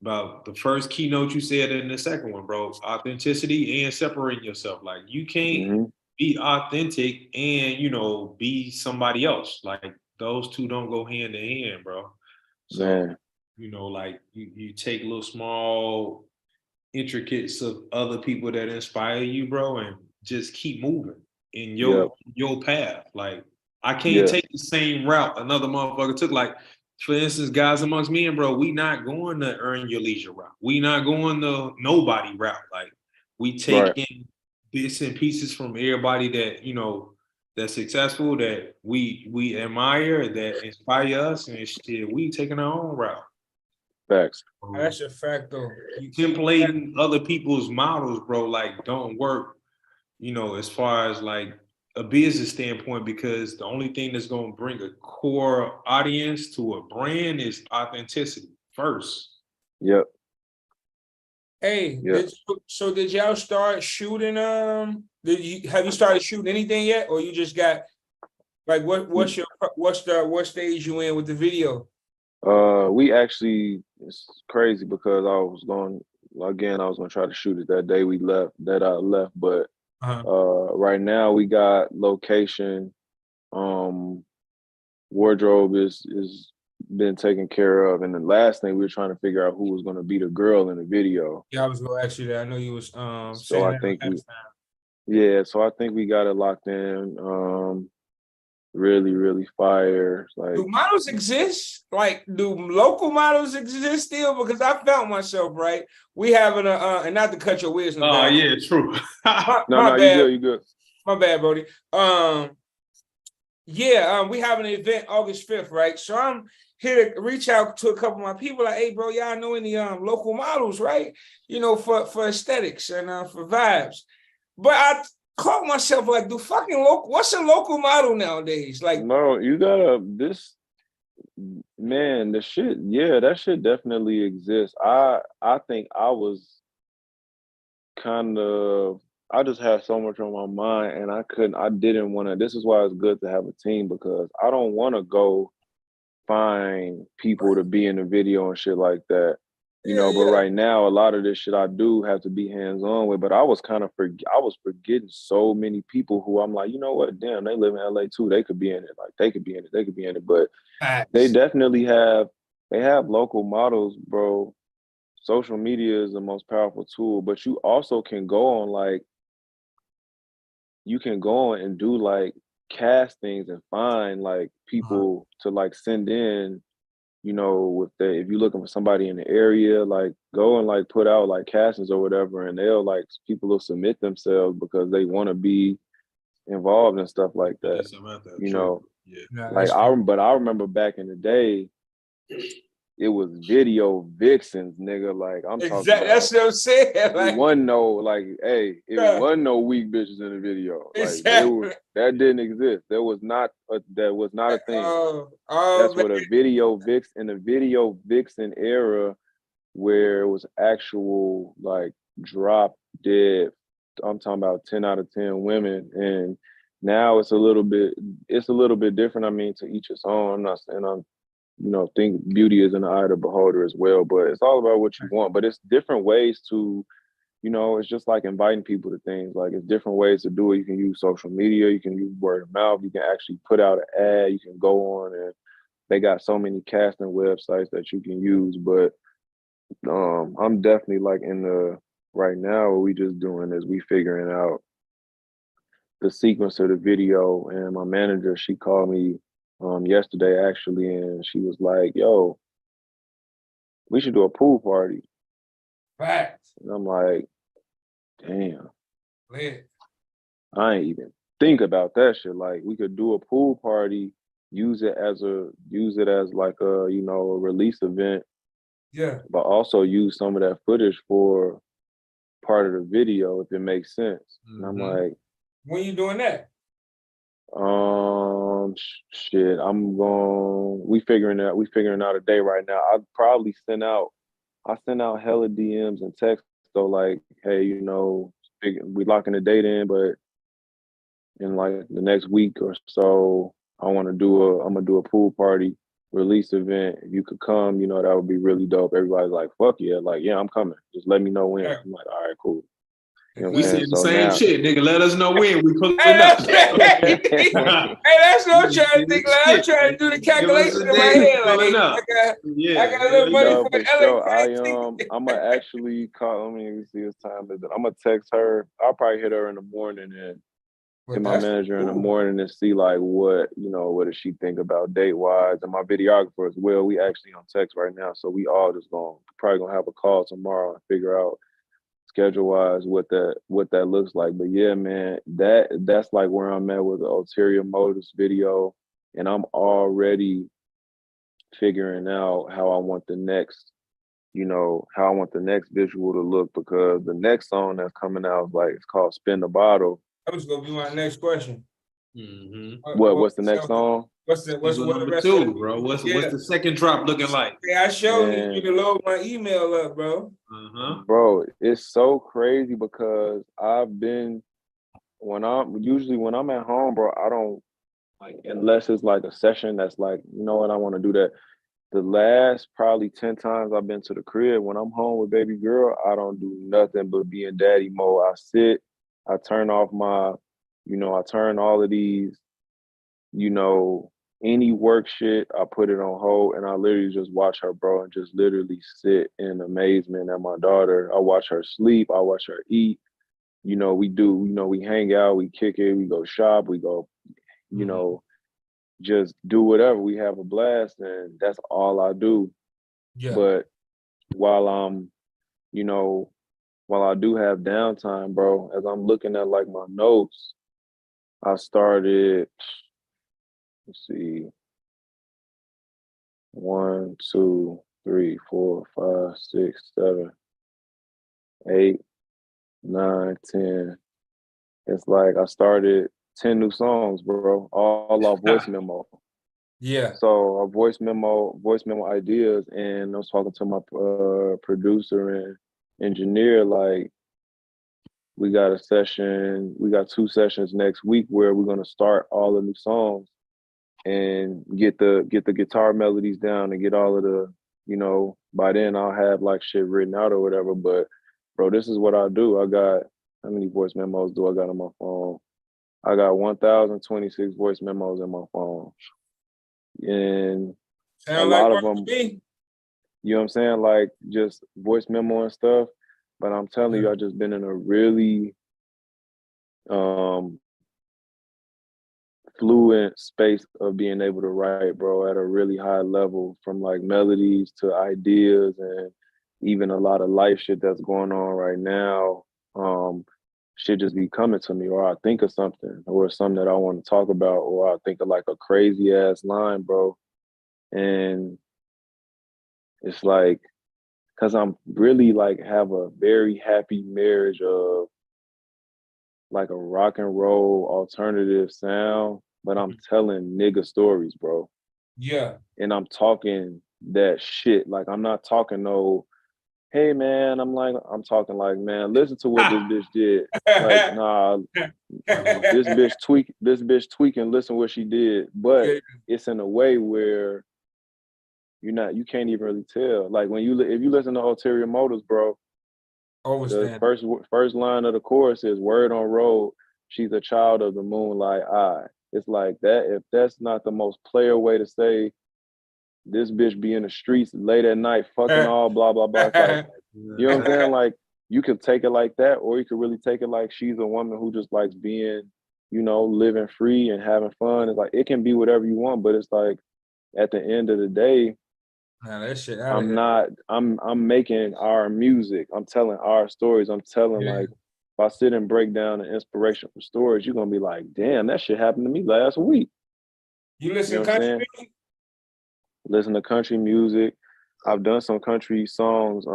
about the first keynote you said in the second one, bro. Authenticity and separating yourself. Like you can't be authentic and, you know, be somebody else. Like those two don't go hand in hand, bro. So, you know, like you take little small intricacies of other people that inspire you, bro, and just keep moving in your path. Like I can't take the same route another motherfucker took. Like, for instance, Guys Amongst Men, bro, we not going to Earn Your Leisure route. We not going the nobody route. Like we taking bits and pieces from everybody that, you know, that's successful, that we admire, that inspire us, and shit, we taking our own route. Facts. That's a fact, though. Templating other people's models, bro, like don't work, you know, as far as like a business standpoint, because the only thing that's going to bring a core audience to a brand is authenticity first. Yep. Hey, did y'all start shooting? Have you started shooting anything yet, or you just got like what stage you in with the video? We actually, it's crazy because I was going to try to shoot it that day I left, but right now we got location, wardrobe is been taken care of, and the last thing we were trying to figure out who was going to be the girl in the video. Yeah, I was going to ask you that. I know you was so I think we got it locked in. Really, really fire. Like, do models exist? Like, do local models exist still? Because I felt myself, right? We having and not to cut your wisdom. Oh, yeah, true. my bad. You good. My bad, Brody. Yeah, we have an event August 5th, right? So I'm here to reach out to a couple of my people, like, hey, bro, y'all know any local models, right? You know, for aesthetics and for vibes. But I caught myself like, do fucking local, what's a local model nowadays? Like, no, you gotta this man, the shit, yeah, that shit definitely exists. I think I was kind of I just had so much on my mind and I didn't want to. This is why it's good to have a team because I don't want to go find people to be in the video and shit like that. You know, but yeah. right now a lot of this shit I do have to be hands-on with. But I was I was forgetting so many people who I'm like, you know what, damn, they live in LA too. They could be in it. Like they could be in it, they could be in it. But they Facts. definitely they have local models, bro. Social media is the most powerful tool, but you also can go on like you can go on and do like castings and find like people to like send in, you know, with the if you're looking for somebody in the area, like go and like put out like castings or whatever, and they'll like people will submit themselves because they want to be involved and stuff like that. You know, Yeah, like I remember back in the day, it was video vixens, nigga. Like I'm talking exactly. about. That's what I'm saying. It Like, wasn't no like, hey, it yeah, wasn't no weak bitches in the video. Like exactly. that didn't exist. That was not a thing. Oh That's man. what a video vixen in the video vixen era where it was actual like drop dead. I'm talking about 10 out of 10 women. And now it's a little bit different. I mean, to each his own. I'm not saying I'm think beauty is in the eye of the beholder as well, but it's all about what you want. But it's different ways to, it's just like inviting people to things. Like it's different ways to do it. You can use social media, you can use word of mouth, you can actually put out an ad, you can go on and they got so many casting websites that you can use. But I'm definitely like in the right now what we just doing is we figuring out the sequence of the video, and my manager, she called me yesterday actually, and she was like, yo, we should do a pool party. Facts. And I'm like, damn, Man. I ain't even think about that shit. Like we could do a pool party, use it as like a, a release event, Yeah. but also use some of that footage for part of the video if it makes sense. And I'm like, When you doing that? shit, we figuring out a day right now. I send out hella DMs and texts so like, hey, we locking the date in, but in like the next week or so, I'm gonna do a pool party release event. If you could come, that would be really dope. Everybody's like, fuck yeah, like yeah, I'm coming. Just let me know when. Yeah. I'm like, all right, cool. You know We what I'm saying? saying the So same now, shit, nigga. Let us know when we pulling Hey, up. hey, that's what I'm trying to think. Like, I'm trying to do the calculation in my head. Like, Pulling up. I got a little money no, for for LA sure. Craig. I'm gonna actually call. Let me see his time. I'm gonna text her. I'll probably hit her in the morning and But hit my that's manager in the cool. morning and see like what does she think about date wise, and my videographer as well. We actually on text right now, so we all just probably gonna have a call tomorrow and figure out schedule wise what that looks like. But yeah, man, that's like where I'm at with the ulterior motives video, and I'm already figuring out how I want the next visual to look, because the next song that's coming out is like, it's called Spin the Bottle. That was gonna be my next question. What's the next song? What's the number rest two, of the, bro? What's yeah. the second drop looking like? Yeah, I sure need Man. you to load my email up, bro. Bro, it's so crazy because when I'm at home, bro, I don't like, unless it's like a session that's like, you know what, I want to do that. The last probably 10 times I've been to the crib, when I'm home with baby girl, I don't do nothing but be in daddy mode. I sit, I turn off I turn all of these, any work shit, I put it on hold and I literally just watch her, bro, and just literally sit in amazement at my daughter. I watch her sleep, I watch her eat. We hang out, we kick it, we go shop, we go, just do whatever. We have a blast, and that's all I do. Yeah. But while while I do have downtime, bro, as I'm looking at like my notes, I started let's see, 1, 2, 3, 4, 5, 6, 7, 8, 9, 10. It's like I started 10 new songs, bro, all off voice memo. Yeah. So a voice memo ideas, and I was talking to my producer and engineer, like, we got 2 sessions next week where we're gonna start all the new songs and get the guitar melodies down and get all of the, by then I'll have like shit written out or whatever. But bro, this is what I do. I got, how many voice memos do I got on my phone? I got 1,026 voice memos in my phone. And Sound a like lot of them, you know what I'm saying? Like just voice memo and stuff. But I'm telling you, I just been in a really fluent space of being able to write, bro, at a really high level, from like melodies to ideas and even a lot of life shit that's going on right now. Shit just be coming to me, or I think of something, or something that I want to talk about, or I think of like a crazy ass line, bro. And it's like, cause I'm really like have a very happy marriage of like a rock and roll alternative sound, but I'm telling nigga stories, bro. Yeah. And I'm talking that shit. Like I'm not talking no, hey man, I'm talking like, man, listen to what this bitch did. Like, nah, this bitch tweaking, listen what she did. But it's in a way where you can't even really tell. Like when if you listen to Ulterior Motives, bro, the first line of the chorus is "Word on road, she's a child of the moonlight eye." It's like that. If that's not the most player way to say this bitch be in the streets late at night, fucking all blah blah blah. It's like, you know what I'm saying? Like you could take it like that, or you could really take it like she's a woman who just likes being, living free and having fun. It's like it can be whatever you want, but it's like at the end of the day, that shit I'm making our music. I'm telling our stories. I'm telling like, if I sit and break down the inspiration for stories, you're gonna be like, damn, that shit happened to me last week. You listen to country music? Listen to country music. I've done some country songs.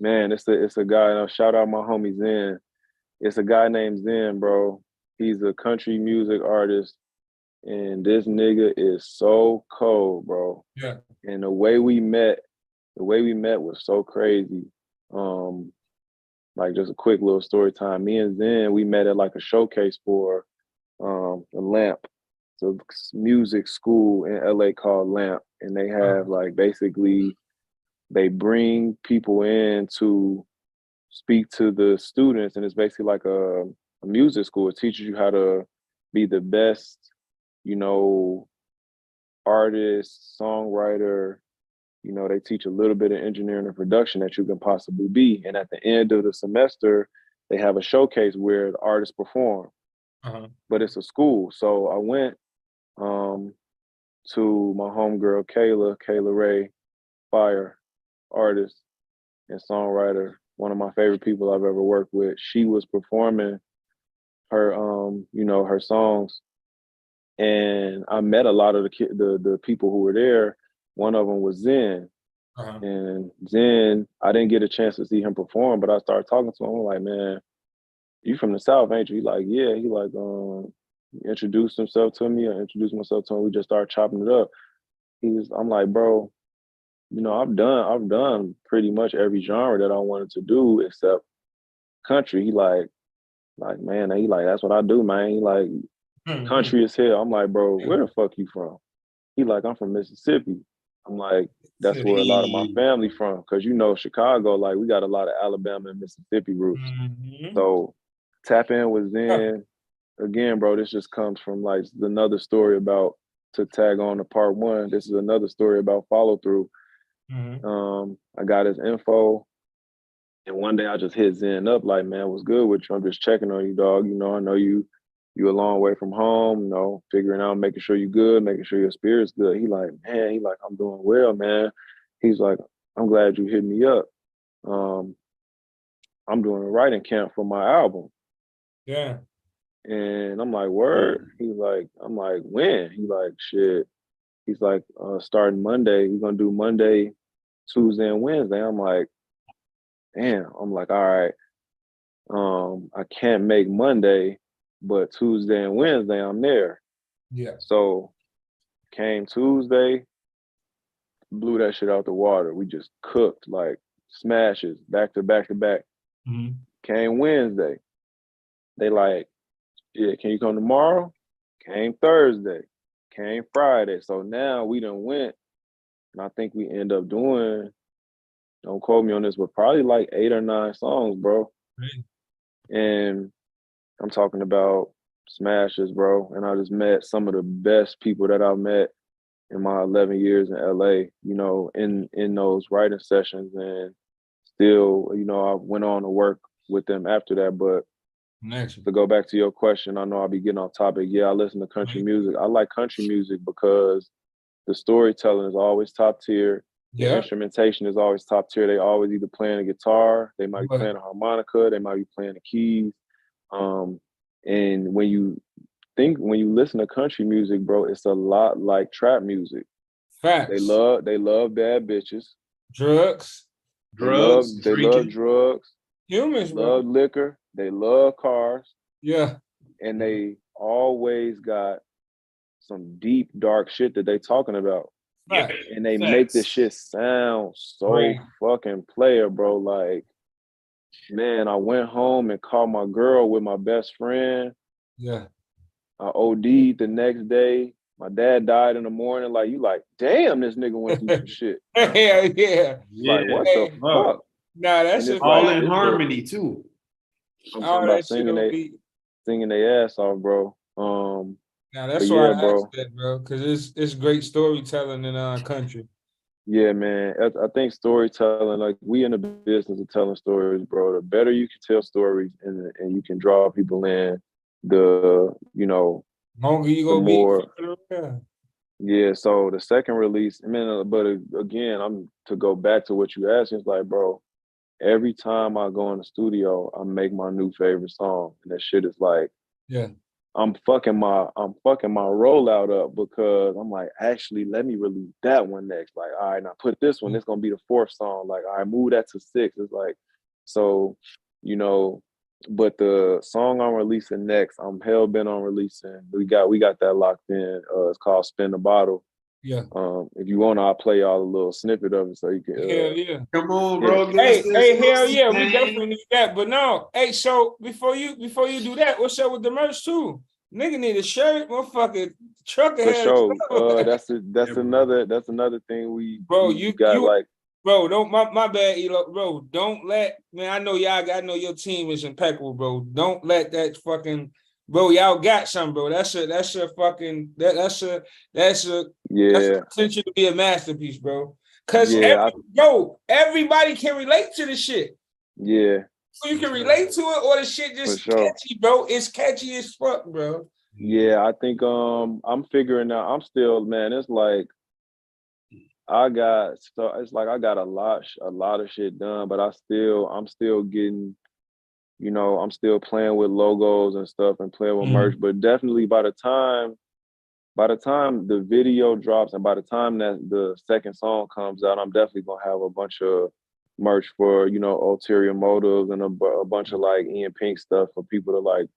Man, it's a guy, and I'll shout out my homie Zen. It's a guy named Zen, bro. He's a country music artist. And this nigga is so cold, bro. Yeah. And the way we met was so crazy. Like just a quick little story time. Me and Zen, we met at like a showcase for the Lamp. It's a music school in LA called Lamp. And they have like basically they bring people in to speak to the students, and it's basically like a music school. It teaches you how to be the best, artist, songwriter. They teach a little bit of engineering and production that you can possibly be. And at the end of the semester, they have a showcase where the artists perform. But it's a school. So I went to my homegirl, Kayla Ray, fire artist and songwriter, one of my favorite people I've ever worked with. She was performing her, her songs. And I met a lot of the people who were there. One of them was Zen. And Zen, I didn't get a chance to see him perform, but I started talking to him. I'm like, man, you from the South, ain't you? He like, yeah. He like, introduced himself to me. I introduced myself to him. We just started chopping it up. I'm like, bro, I've done pretty much every genre that I wanted to do except country. He like, man, he like, that's what I do, man. He like, country as hell. I'm like, bro, where the fuck you from? He like, I'm from Mississippi. I'm like, that's where a lot of my family from. Cause Chicago, like we got a lot of Alabama and Mississippi roots. So tap in with Zen. Again, bro, this just comes from like another story about, to tag on to part one, this is another story about follow through. I got his info. And one day I just hit Zen up like, man, what's good with you? I'm just checking on you, dog. I know you a long way from home, figuring out, making sure you're good, making sure your spirit's good. He like, I'm doing well, man. He's like, I'm glad you hit me up. I'm doing a writing camp for my album. Yeah. And I'm like, word? He's like, I'm like, when? He's like, shit. He's like, starting Monday. We're gonna do Monday, Tuesday, and Wednesday. I'm like, damn. I'm like, all right. I can't make Monday, but Tuesday and Wednesday I'm there. Yeah. So came Tuesday, blew that shit out the water. We just cooked like smashes back to back to back. Mm-hmm. Came Wednesday. They like, yeah, can you come tomorrow? Came Thursday. Came Friday. So now we done went, and I think we end up doing, don't quote me on this, but probably like 8 or 9 songs, bro. Right. And I'm talking about smashes, bro. And I just met some of the best people that I've met in my 11 years in LA, you know, in those writing sessions. And still, you know, I went on to work with them after that. But to go back to your question, I know I'll be getting off topic. Yeah, I listen to country music. I like country music because the storytelling is always top tier. The instrumentation is always top tier. They always either playing a guitar, they might be playing a harmonica, they might be playing the keys. And when you listen to country music, bro, it's a lot like trap music. Facts. They love bad bitches. Drugs. They love drugs. Humans, love bro. liquor. They love cars. Yeah. And they always got some deep, dark shit that they talking about. Right. And they make this shit sound so fucking player, bro. Like, man, I went home and called my girl with my best friend. Yeah. I OD'd the next day. My dad died in the morning. Like, you like, damn, this nigga went through some shit. Hell yeah. Like, what the fuck? Nah, that's all in harmony too. I'm talking about singing their ass off, bro. Now that's why I asked that, bro, because it's great storytelling in our country. Yeah, man. I think storytelling, like we in the business of telling stories, bro. The better you can tell stories and you can draw people in, the longer you gonna more. Be. Yeah. So the second release, I mean, but again, I'm to go back to what you asked. It's like, bro, every time I go in the studio, I make my new favorite song, and that shit is like, yeah. I'm fucking my rollout up because I'm like, actually, let me release that one next. Like, all right, now put this one. It's gonna be the 4th song. Like, all right, move that to 6. It's like, so, but the song I'm releasing next, I'm hell bent on releasing. We got that locked in. It's called "Spin the Bottle." Yeah. If you want, I'll play y'all a little snippet of it so you can. Hell yeah! Come on, bro. Hey, hell yeah! We definitely need that. But no, hey, so before you do that, what's up with the merch too? Nigga need a shirt, motherfucker. Trucker for had sure. That's another thing we got like. Bro, don't my bad, Elo. Bro, don't let I know your team is impeccable, bro. Don't let that fucking bro, y'all got something, bro. That's a fucking that's a potential to be a masterpiece, bro. Cause everybody can relate to the shit. Yeah. So you can relate to it, or the shit just catchy, bro. It's catchy as fuck, bro. Yeah, I think I'm figuring out. I'm still, man. It's like I got a lot of shit done, but I'm still getting, I'm still playing with logos and stuff and playing with merch. But definitely by the time the video drops and by the time that the second song comes out, I'm definitely gonna have a bunch of merch for Ulterior Motives and a bunch of like Ian Pink stuff for people to like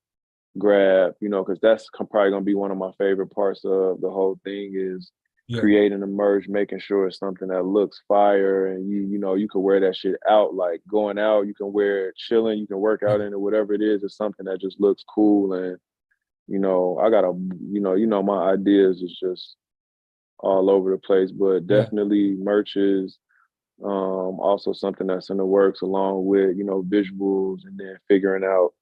grab, because that's probably gonna be one of my favorite parts of the whole thing is creating a merch, making sure it's something that looks fire and you can wear that shit out, like going out, you can wear it chilling, you can work out in it, whatever it is. It's something that just looks cool. And I gotta, my ideas is just all over the place, but definitely merch is also something that's in the works, along with visuals and then figuring out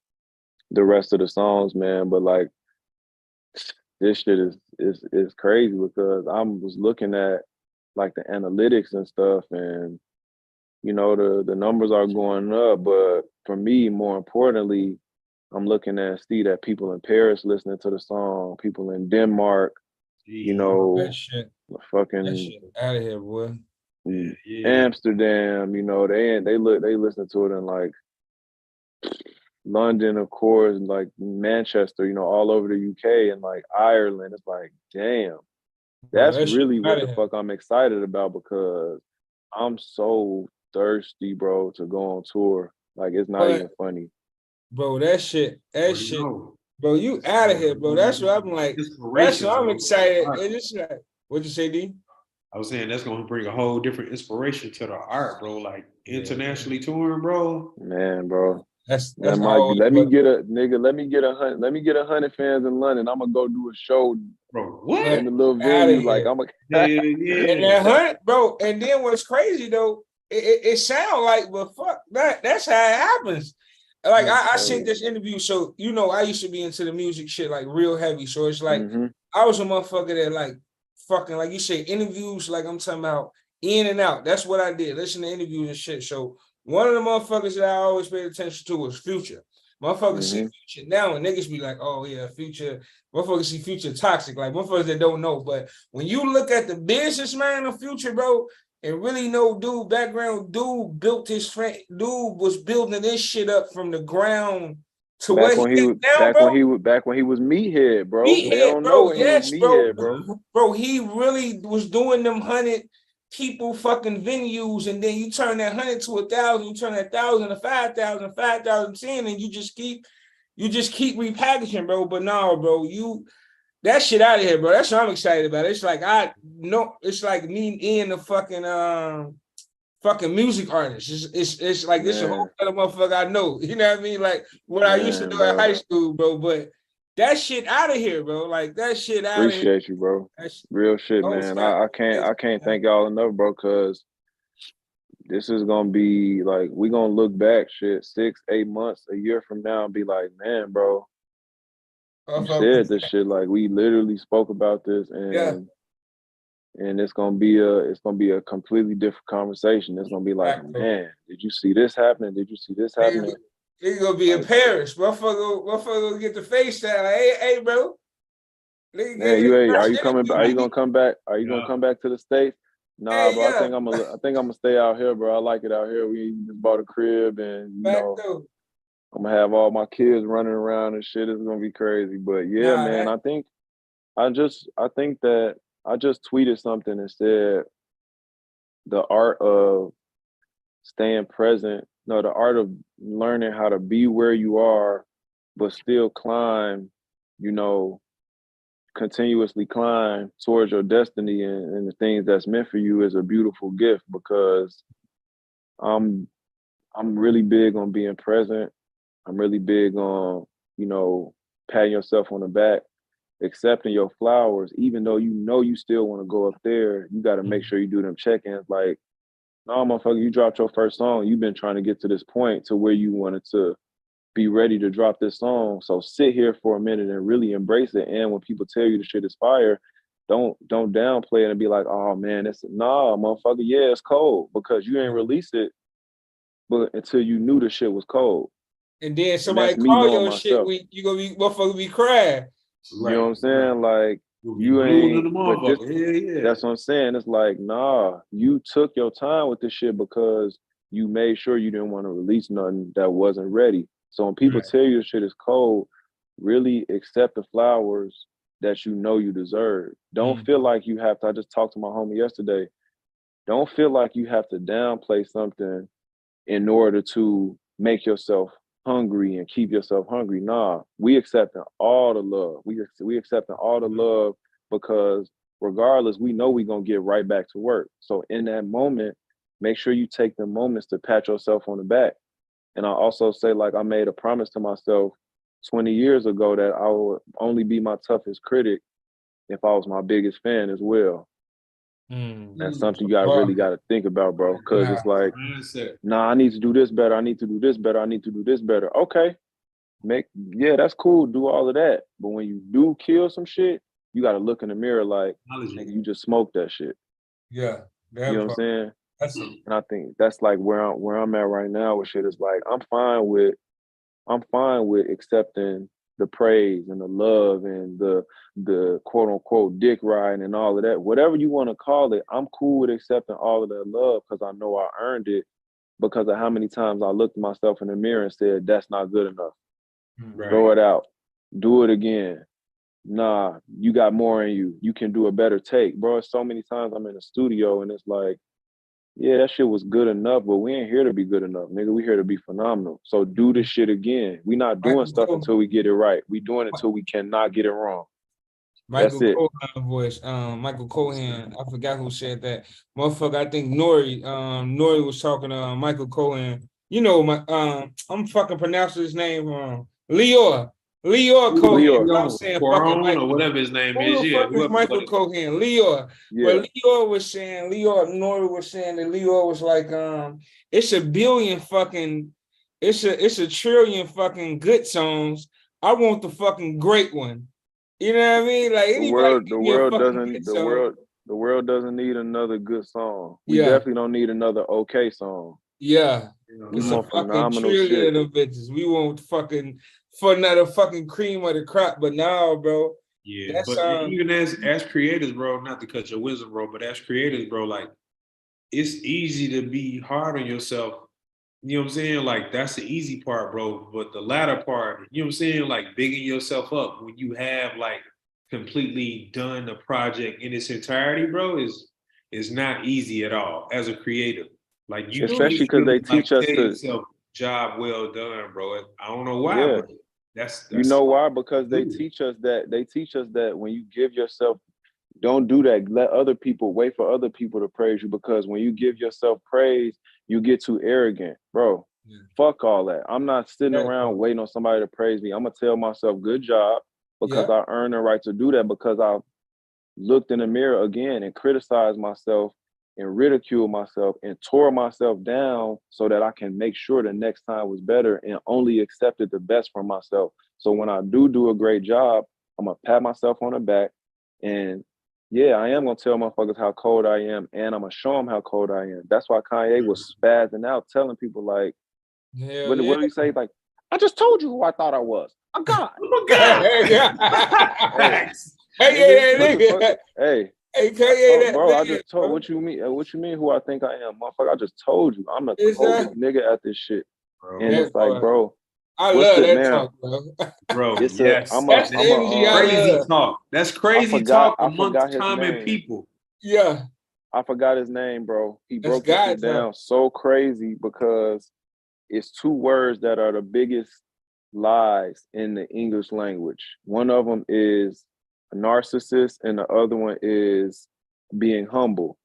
the rest of the songs, man. But like this shit is crazy because I was looking at like the analytics and stuff, and the numbers are going up. But for me, more importantly, I'm looking at that people in Paris listening to the song, people in Denmark, that shit. fucking that shit out of here, boy. Amsterdam, they listen to it in like London, of course, like Manchester, all over the UK and like Ireland. It's like, damn, Bro, that's that shit really what outta the here. fuck I'm excited about because I'm so thirsty, bro, to go on tour. Like, it's not But even funny. bro, that shit, No. bro, you out of here, bro. That's what I'm like. That's Inspiration, what I'm bro. excited. And it's like, what'd you say, D? I was saying that's gonna bring a whole different inspiration to the art, bro. Like Yeah, internationally touring, bro. Man, bro. that's Man, Mike, all. let me get a nigga, let me get 100 fans in London. I'm gonna go do a show Bro, what? But in the little out of venue. Like, here. I'm Yeah, a And yeah. that hunt, bro. And then what's crazy though, it sound like, well, fuck that. That's how it happens. Like I seen this interview, so I used to be into the music shit like real heavy. So it's like mm-hmm. I was a motherfucker that like fucking like you say interviews, like I'm talking about in and out. That's what I did. Listen to interviews and shit. So one of the motherfuckers that I always paid attention to was Future. Motherfuckers see Mm-hmm. Future now, and niggas be like, "Oh yeah, Future." Motherfuckers see Future toxic, like motherfuckers that don't know. But when you look at the businessman of Future, bro, and really know dude background, dude built his friend, dude was building this shit up from the ground to where Back he when he is was now, bro. back when he was meathead, bro. They Meathead, don't know bro. when he was Yes, bro. meathead, bro. Bro, he really was doing them 100 people fucking venues, and then you turn that 100 to 1,000, you turn that 1,000 to 5,000, 5,000 10, and you just keep repackaging, bro. But no, bro, that shit out of here, bro. That's what I'm excited about. It's like it's like me and the fucking music artist. It's like this a whole Man, other motherfucker I know. You know what I mean? Like what I used to man, do in bro. high school, bro. But that shit out of here, bro. Like that shit out of here. Appreciate you, bro. Real shit, Don't man. stop. I can't thank y'all enough, bro, because this is gonna be like we gonna look back shit 6, 8 months, a year from now and be like, man, bro, you said this shit. Like we literally spoke about this Yeah. and it's gonna be a completely different conversation. It's gonna be like, man, did you see this happening? Did you see this happening? Nigga gonna be in Paris. Motherfucker gonna get the FaceTime. Like, hey, bro. Man, are you gonna come back? Are you gonna come back to the States? Nah, Hey, bro. yeah. I think I'm gonna stay out here, bro. I like it out here. We just bought a crib, and I'm gonna have all my kids running around and shit. It's gonna be crazy. But yeah, man, I think that I just tweeted something and said the art of staying present. No, the art of learning how to be where you are, but still climb. Continuously climb towards your destiny and the things that's meant for you is a beautiful gift because I'm really big on being present. I'm really big on, patting yourself on the back, accepting your flowers, even though you still want to go up there, you got to make sure you do them check-ins. Like, no, motherfucker, you dropped your first song. You've been trying to get to this point to where you wanted to be ready to drop this song. So sit here for a minute and really embrace it. And when people tell you the shit is fire, don't downplay it and be like, oh man, motherfucker, yeah, it's cold because you ain't released it, but until you knew the shit was cold. And then And somebody that's me call knowing your shit, myself. you gonna be motherfucker be crying. You know what I'm saying? Like you ain't, but this, that's what I'm saying. It's like, nah, you took your time with this shit because you made sure you didn't want to release nothing that wasn't ready. So when people tell you the shit is cold, really accept the flowers that you know you deserve. Don't feel like you have to. I just talked to my homie yesterday. Don't feel like you have to downplay something in order to make yourself hungry and keep yourself hungry. Nah, we accepting all the love. We accepting all the love because regardless, we know we're gonna get right back to work. So in that moment, make sure you take the moments to pat yourself on the back. And I also say, like, I made a promise to myself 20 years ago that I would only be my toughest critic if I was my biggest fan as well. That's something you really got to think about, bro. Because it's like, nah, I need to do this better. I need to do this better. I need to do this better. Okay, that's cool. Do all of that. But when you do kill some shit, you got to look in the mirror like, nigga, you just smoked that shit. Yeah. You know what I'm saying? And I think that's like where I'm at right now with shit. Is like I'm fine with accepting the praise and the love and the quote unquote dick riding and all of that. Whatever you want to call it, I'm cool with accepting all of that love because I know I earned it because of how many times I looked at myself in the mirror and said, that's not good enough. Right. Throw it out. Do it again. Nah, you got more in you. You can do a better take. Bro, so many times I'm in the studio and it's like, yeah, that shit was good enough, but we ain't here to be good enough, nigga. We here to be phenomenal. So do this shit again. We not doing stuff until we get it right. We doing it till we cannot get it wrong. Michael That's it. Cohen voice. Michael Cohen. I forgot who said that. Motherfucker, I think Nori. Nori was talking to Michael Cohen. You know, I'm fucking pronouncing his name wrong. Leor Cohen. Leor. I'm saying fucking Quaron Michael. or whatever his name Who is. the Yeah, fuck is Michael Cohen? Leor. Yeah. But Nori was saying that Leor was like, it's a billion fucking, it's a trillion fucking good songs. I want the fucking great one. You know what I mean? Like anybody give me a fucking good song. The world doesn't need another good song. We Yeah. definitely don't need another okay song. Yeah. We It's a want fucking phenomenal trillion shit. of them bitches. We want fucking for another fucking cream of the crop. But now, bro. Yeah, That's but even as creators, bro, not to cut your wisdom, bro, but as creators, bro, like it's easy to be hard on yourself. You know what I'm saying? Like that's the easy part, bro. But the latter part, you know what I'm saying? Like bigging yourself up when you have like completely done the project in its entirety, bro, is not easy at all as a creative. Like you Especially can't because they really, like, teach us tell to, yourself, job well done, bro. I don't know why, yeah. but that's You know why? Because they teach us that when you give yourself, don't do that. Let other people wait for other people to praise you, because when you give yourself praise, you get too arrogant, bro. Yeah. Fuck all that. I'm not sitting around waiting on somebody to praise me. I'm gonna tell myself good job, because I earned the right to do that, because I looked in the mirror again and criticized myself and ridiculed myself and tore myself down so that I can make sure the next time was better and only accepted the best from myself. So when I do a great job, I'm gonna pat myself on the back, and yeah, I am gonna tell motherfuckers how cold I am, and I'm gonna show them how cold I am. That's why Kanye was spazzing out, telling people like, what did he say? Like, I just told you who I thought I was. I'm God. Oh my God. Bro, I just told what you mean. What you mean? Who I think I am, motherfucker? I just told you I'm the coldest nigga at this shit. Bro. And it's like, bro, I love that talk, bro. Bro, it's yes. That's the energy I crazy love. talk. That's crazy talk amongst his common name. people. Yeah. I forgot his name, bro. He That's broke this shit down so crazy, because it's two words that are the biggest lies in the English language. One of them is a narcissist, and the other one is being humble.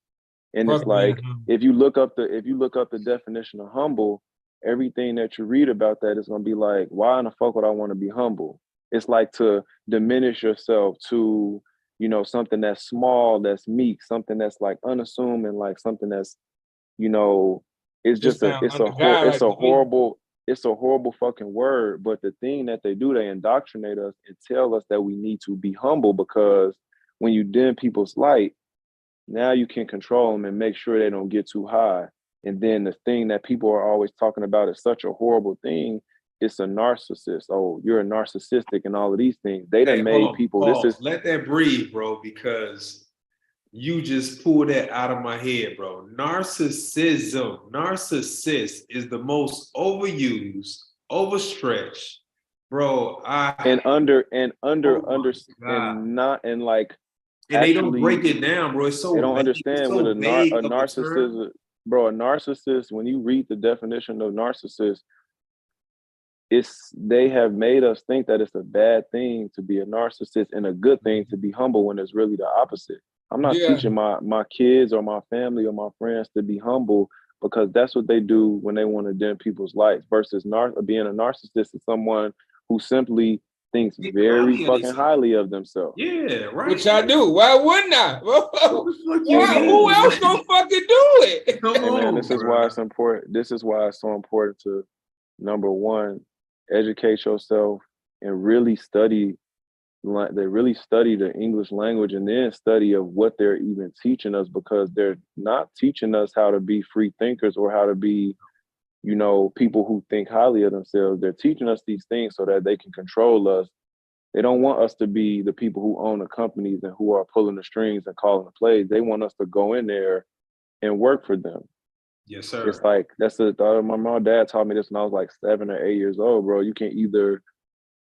And it's like, if you look up the definition of humble, everything that you read about that is gonna be like, why in the fuck would I want to be humble? It's like to diminish yourself to, you know, something that's small, that's meek, something that's like unassuming, like something that's, you know, it's just it's a horrible fucking word. But the thing that they do, they indoctrinate us and tell us that we need to be humble, because when you dim people's light, now you can control them and make sure they don't get too high. And then the thing that people are always talking about is such a horrible thing. It's a narcissist. Oh, you're a narcissistic and all of these things. They done made people. Let that breathe, bro, because you just pulled that out of my head, bro. Narcissism. Narcissist is the most overused, overstretched, bro. And they don't break it down, bro. It's so they don't understand what a narcissist is. Bro, a narcissist, when you read the definition of narcissist, they have made us think that it's a bad thing to be a narcissist and a good thing to be humble, when it's really the opposite. I'm not teaching my kids or my family or my friends to be humble, because that's what they do when they want to dim people's lights, versus being a narcissist is someone who simply thinks very fucking highly of themselves. Yeah, right. Which I do. Why wouldn't I? Who else gonna fucking do it? Come on, man, this is why it's important. This is why it's so important to, number one, educate yourself and really study the English language, and then study of what they're even teaching us, because they're not teaching us how to be free thinkers or how to be, you know, people who think highly of themselves. They're teaching us these things so that they can control us. They don't want us to be the people who own the companies and who are pulling the strings and calling the plays. They want us to go in there and work for them. Yes, sir. It's like my mom and dad taught me this when I was like 7 or 8 years old, bro. You can either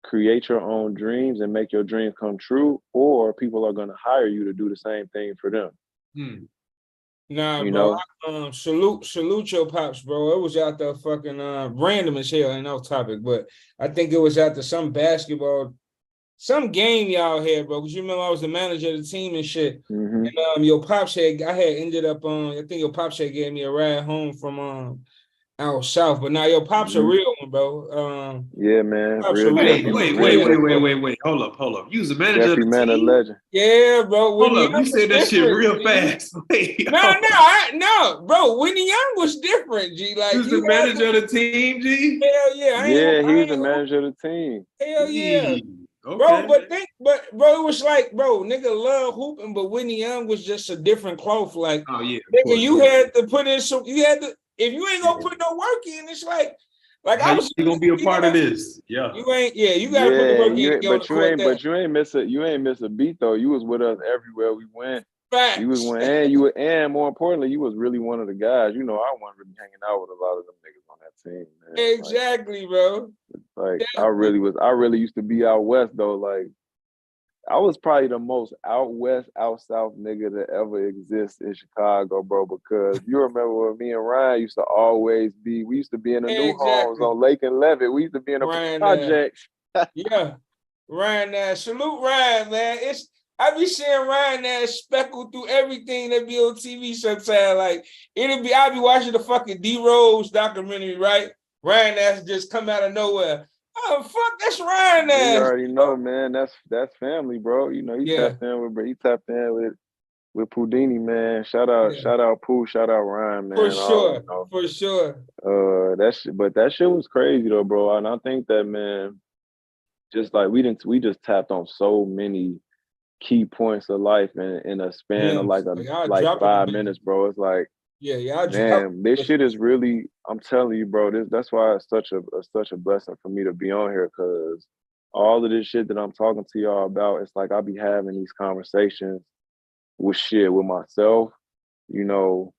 create your own dreams and make your dreams come true, or people are gonna hire you to do the same thing for them. Hmm. Nah, You bro. know? Salute your pops, bro. It was out there fucking random as hell, ain't off topic, but I think it was after some basketball, some game y'all had, bro. Because you remember I was the manager of the team and shit. Mm-hmm. And your pops had I had ended up I think your pops had gave me a ride home from out south. But now your pops a real one, bro. Yeah, man. Pops a Real real Jeffrey. one. Wait. Hold up. You was the manager of Jeffrey, the man, a team? legend. Yeah, bro. Hold Whitney up. You Young was said that shit different, real G. fast. Wait. No, bro. Whitney Young was different, G. You Like was the manager of the team, G? hell yeah. Yeah, he I was ain't the manager of the team. hell yeah. Gee. Bro, Okay. but bro, it was like, bro, nigga love hooping, but Whitney Young was just a different cloth. Like, Oh, yeah. nigga, you had to put in some, you had to, if you ain't gonna put no work in, it's like How I was you gonna be a part of this? Yeah. you ain't, yeah, you gotta put the Yeah, work in to get on the court there. but you ain't miss a beat though. You was with us everywhere we went. You was Facts. one, and you were, and more importantly, you was really one of the guys. You know, I wasn't really hanging out with a lot of them niggas on that team, man. Exactly, bro. Like That, I really used to be out west though. Like I was probably the most out west, out south nigga that ever exists in Chicago, bro. Because you remember when me and Ryan used to always be, we used to be in the new homes exactly. on Lake and Levitt. We used to be in the Ryan, projects. yeah. Ryan, salute Ryan, man. I be seeing Ryan Nash speckled through everything that be on TV sometimes. Like I be watching the fucking D Rose documentary, right? Ryan Nash just come out of nowhere. Oh fuck, that's Ryan You Nash. already know, man. That's family, bro. You know, Yeah, he tapped in with Pudini, man. yeah, Shout out Pooh, shout out Ryan, for man. All you sure, know. for sure. But that shit was crazy though, bro. And I think that, man, just like we just tapped on so many key points of life in a span of Gems. Y'all like dropping them. 5 minutes, bro. It's like, Yeah, y'all dropping. man, this shit is really, I'm telling you, bro, that's why it's such a blessing for me to be on here, because all of this shit that I'm talking to y'all about, it's like I be having these conversations with myself, you know,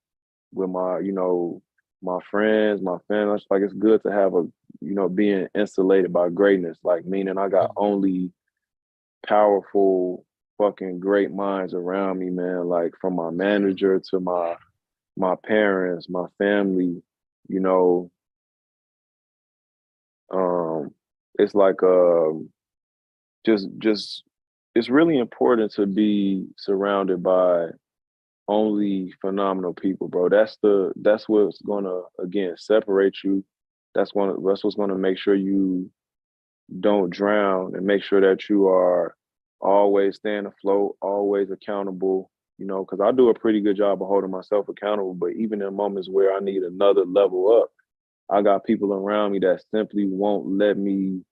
with my friends, my family. It's like it's good to have being insulated by greatness, like meaning I got only powerful fucking great minds around me, man. Like from my manager to my parents, my family, you know. It's like just it's really important to be surrounded by only phenomenal people, bro. That's what's gonna again separate you. That's what's gonna make sure you don't drown, and make sure that you are always staying afloat, always accountable, because I do a pretty good job of holding myself accountable. But even in moments where I need another level up, I got people around me that simply won't let me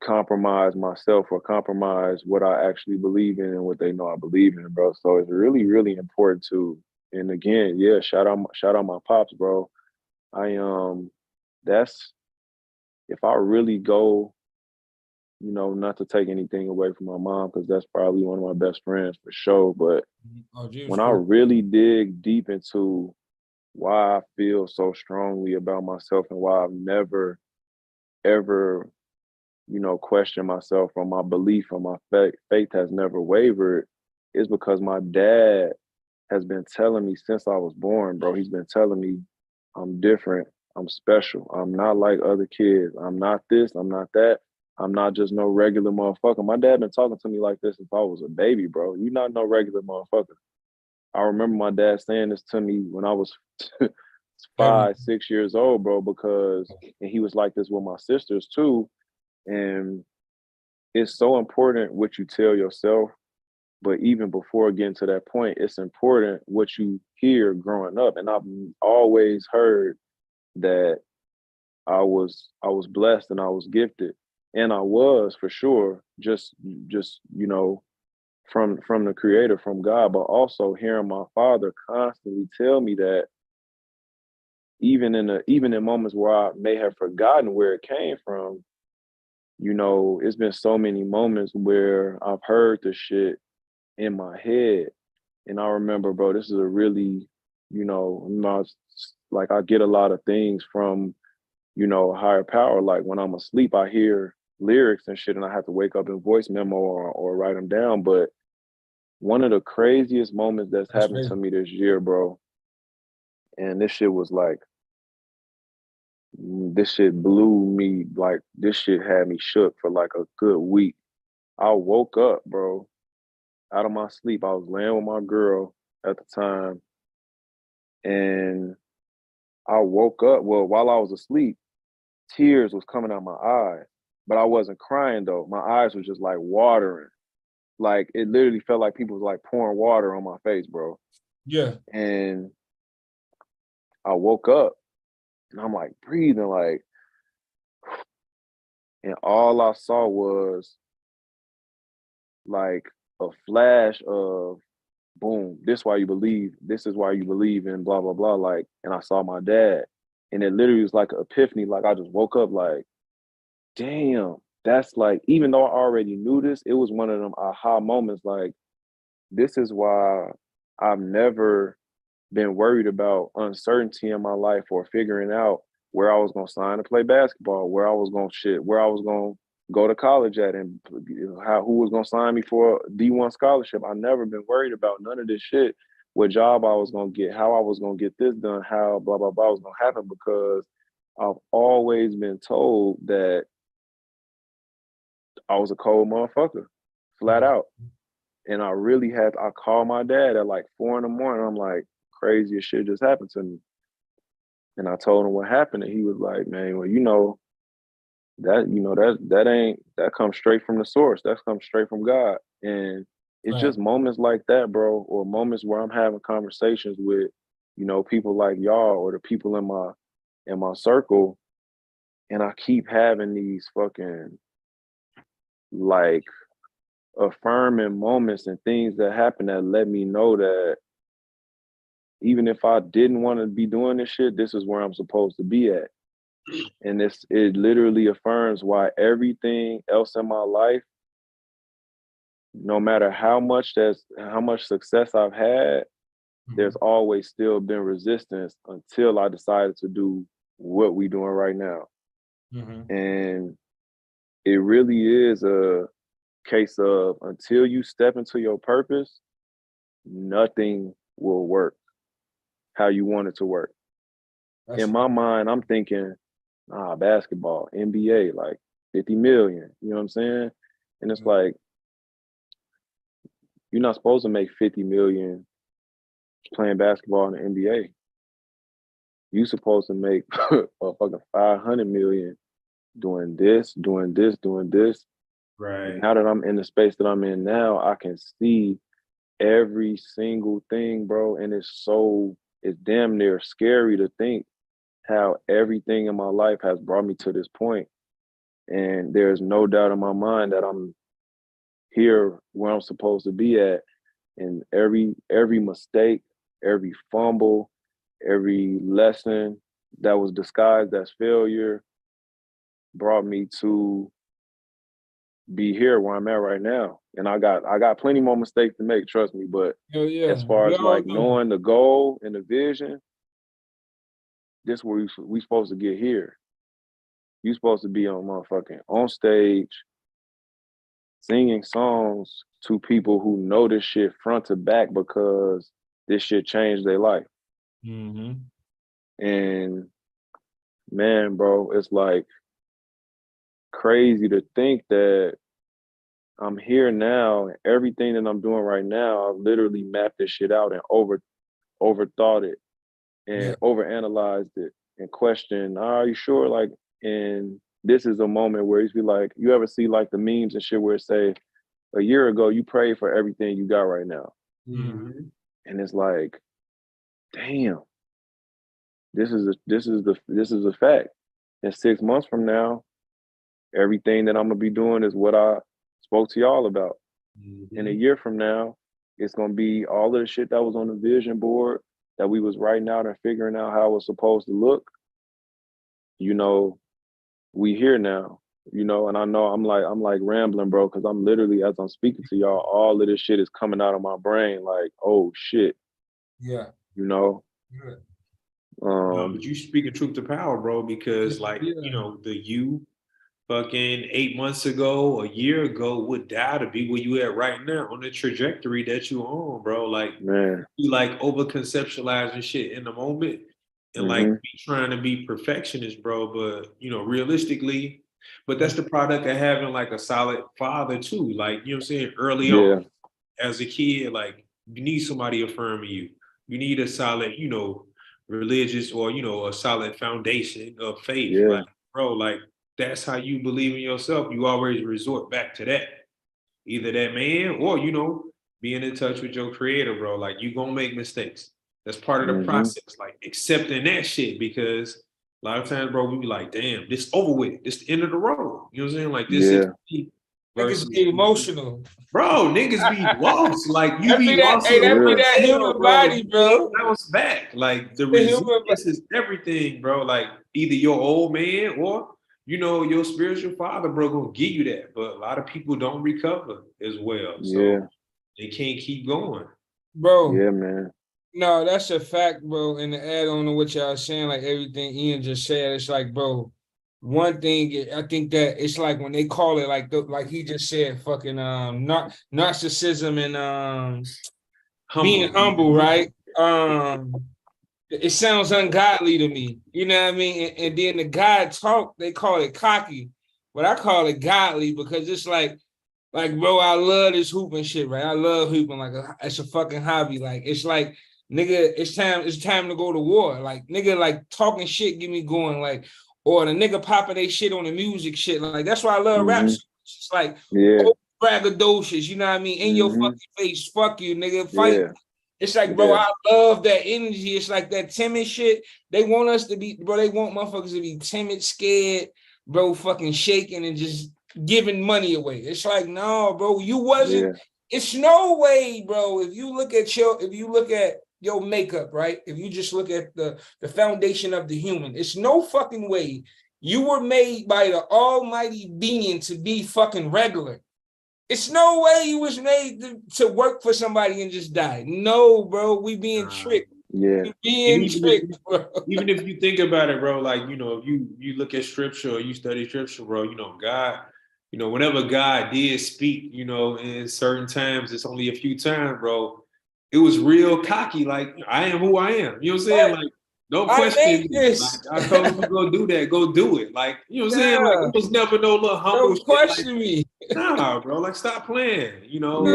compromise myself or compromise what I actually believe in and what they know I believe in, bro. So it's really, really important to, and again, yeah, shout out my pops, bro. I that's if I really go, not to take anything away from my mom, because that's probably one of my best friends for sure. But when I really dig deep into why I feel so strongly about myself and why I've never, ever, questioned myself, or my belief or my faith has never wavered, is because my dad has been telling me since I was born, bro. He's been telling me I'm different. I'm special. I'm not like other kids. I'm not this. I'm not that. I'm not just no regular motherfucker. My dad been talking to me like this since I was a baby, bro. You not no regular motherfucker. I remember my dad saying this to me when I was 5, 6 years old, bro, and he was like this with my sisters too. And it's so important what you tell yourself. But even before getting to that point, it's important what you hear growing up. And I've always heard that I was blessed and I was gifted. And I was, for sure, just from the creator, from God, but also hearing my father constantly tell me that even in moments where I may have forgotten where it came from, it's been so many moments where I've heard the shit in my head. And I remember, bro, this is a really like I get a lot of things from, higher power. Like when I'm asleep, I hear lyrics and shit, and I have to wake up and voice memo or write them down. But one of the craziest moments that's happened to me this year, bro, and this shit was like, this shit blew me, like this shit had me shook for like a good week. I woke up, bro, out of my sleep. I was laying with my girl at the time, and I woke up, well, while I was asleep, tears was coming out my eyes, but I wasn't crying though. My eyes was just like watering. Like it literally felt like people was like pouring water on my face, bro. Yeah. And I woke up and I'm like breathing, like, and all I saw was like a flash of boom, this is why you believe in blah blah blah. Like, and I saw my dad. And it literally was like an epiphany. Like I just woke up like, damn, that's like, even though I already knew this, it was one of them aha moments. Like, this is why I've never been worried about uncertainty in my life or figuring out where I was gonna sign to play basketball, where I was gonna go to college at, and who was gonna sign me for a D1 scholarship. I never been worried about none of this shit. What job I was gonna get, how I was gonna get this done, how blah blah blah was gonna happen, because I've always been told that I was a cold motherfucker, flat out. And I called my dad at like 4 a.m. I'm like, craziest shit just happened to me. And I told him what happened, and he was like, man, well, that comes straight from the source. That comes straight from God. And it's just moments like that, bro, or moments where I'm having conversations with, people like y'all or the people in my circle, and I keep having these fucking like affirming moments and things that happen that let me know that even if I didn't want to be doing this shit, this is where I'm supposed to be at. And it literally affirms why everything else in my life, no matter how much success I've had, there's always still been resistance until I decided to do what we doing right now. And it really is a case of, until you step into your purpose, nothing will work how you want it to work. In my mind, I'm thinking, basketball, NBA, like 50 million, you know what I'm saying? And it's like, you're not supposed to make 50 million playing basketball in the NBA. You're supposed to make a fucking 500 million doing this. Right. Now that I'm in the space that I'm in now, I can see every single thing, bro. And it's damn near scary to think how everything in my life has brought me to this point. And there's no doubt in my mind that I'm here where I'm supposed to be at. And every mistake, every fumble, every lesson that was disguised as failure brought me to be here where I'm at right now. And I got plenty more mistakes to make, trust me. But as far as like knowing the goal and the vision, this is where we supposed to get here. You supposed to be on stage singing songs to people who know this shit front to back, because this shit changed their life. And man, bro, it's like crazy to think that I'm here now, and everything that I'm doing right now, I've literally mapped this shit out and overthought it and overanalyzed it and questioned, are you sure? Like, and this is a moment where you like, you ever see like the memes and shit where it say, a year ago, you prayed for everything you got right now. And it's like, damn, this is a fact. And 6 months from now, everything that I'm gonna be doing is what I spoke to y'all about. In a year from now, it's gonna be all of the shit that was on the vision board that we was writing out and figuring out how it was supposed to look. We here now. And I know I'm like rambling, bro, because I'm literally, as I'm speaking to y'all, all of this shit is coming out of my brain like, oh shit. Yeah. No, but you speaking truth to power, bro, because like, you know, the you fucking 8 months ago, a year ago would die to be where you at right now on the trajectory that you on, bro. Like, Man. you like over conceptualizing shit in the moment and like be trying to be perfectionist, bro. But you know, realistically, but that's the product of having like a solid father too. Like, you know what I'm saying? Early on as a kid, like you need somebody affirming you. You need a solid, you know, religious or, you know, a solid foundation of faith. Yeah. Like, bro, like that's how you believe in yourself. You always resort back to that. Either that man or, you know, being in touch with your creator, bro. Like you gonna make mistakes. That's part of the process. Like accepting that shit because a lot of times, bro, we be like, damn, this over with. This the end of the road. You know what I'm saying? Like this is Niggas be emotional. Bro, niggas be lost. Like you That be be that, lost. hey, that be that human body, bro. Bounce back. Like the resilience is everything, bro. Like either your old man or you know your spiritual father, bro, gonna give you that. But a lot of people don't recover as well, so they can't keep going, bro. Yeah, man. No, that's a fact, bro. And to add on to what y'all saying, like everything Ian just said, it's like, bro. One thing I think that it's like when they call it like he just said, fucking narcissism and being humble, right? It sounds ungodly to me. You know what I mean? And then the God talk, they call it cocky, but I call it godly because it's like, bro, I love this hooping shit, right? I love hooping it's a fucking hobby. Like it's like, nigga, it's time to go to war. Like nigga, like talking shit get me going. Like, or the nigga popping they shit on the music shit. Like that's why I love rap. It's like braggadocious, you know what I mean? In your fucking face, fuck you, nigga. Fight. It's like, bro, I love that energy. It's like that timid shit. They want us to be, bro, they want motherfuckers to be timid, scared, bro, fucking shaking and just giving money away. It's like, no, bro, you wasn't. It's no way, bro. If you look at your makeup, right? If you just look at the foundation of the human, it's no fucking way you were made by the almighty being to be fucking regular. It's no way you was made to work for somebody and just die. No, bro, we being tricked. Yeah. Being tricked, bro. Even if you think about it, bro, like, you know, if you look at scripture or you study scripture, bro, you know, God, you know, whenever God did speak, you know, in certain times, it's only a few times, bro, it was real cocky, like, I am who I am. You know what I'm saying? Like, don't question me. Like, I told you to go do that, go do it. Like, you know what I'm saying? Like, it was never no little humble don't shit. Question me. Nah, bro, like, stop playing. You know,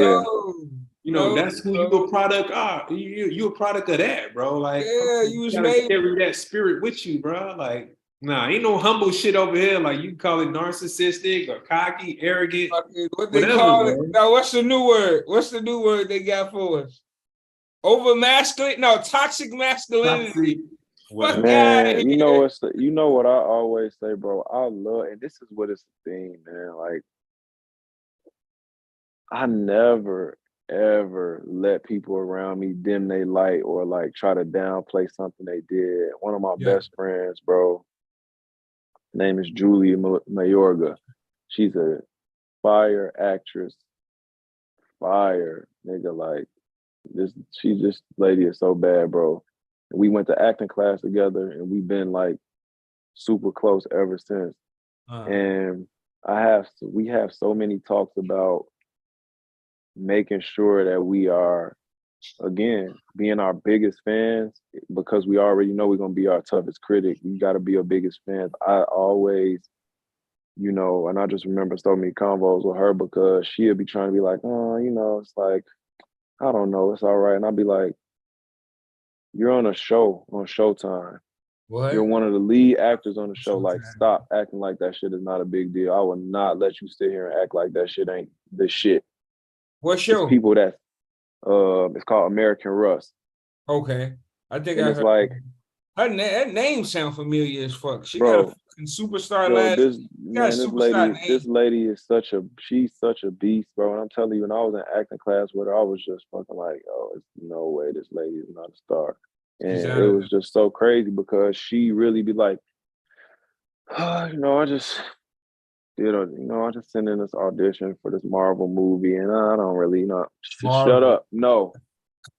you know, that's who you a product are. You a product of that, bro. Like, you was gotta made carry that spirit with you, bro. Like, nah, ain't no humble shit over here. Like, you call it narcissistic or cocky, arrogant. What they call it? Now, what's the new word? What's the new word they got for us? Over masculine? No, toxic masculinity. Man, you know what I always say, bro. I love, and this is what it's the thing, man. Like, I never ever let people around me dim their light or like try to downplay something they did. One of my best friends, bro, name is Julia Mayorga. She's a fire actress, fire nigga. Like this lady is so bad, bro. We went to acting class together, and we've been like super close ever since. And we have so many talks about making sure that we are, again, being our biggest fans, because we already know we're gonna be our toughest critic. We got to be our biggest fans. I always, you know, and I just remember so many convos with her because she'll be trying to be like, oh, you know, it's like, I don't know, it's all right. And I'll be like, you're on a show on Showtime. What? You're one of the lead actors on the show. Like, stop acting like that shit is not a big deal. I will not let you sit here and act like that shit ain't the shit. What show? It's people that it's called American Rust. Okay, I think and I heard. Like her name sound familiar as fuck. She got a fucking superstar This lady is she's such a beast, bro. And I'm telling you, when I was in acting class with her, I was just fucking like, oh, there's no way this lady is not a star. And it was just so crazy because she really be like, oh, you know, I just sent in this audition for this Marvel movie, and I don't really, shut up. No,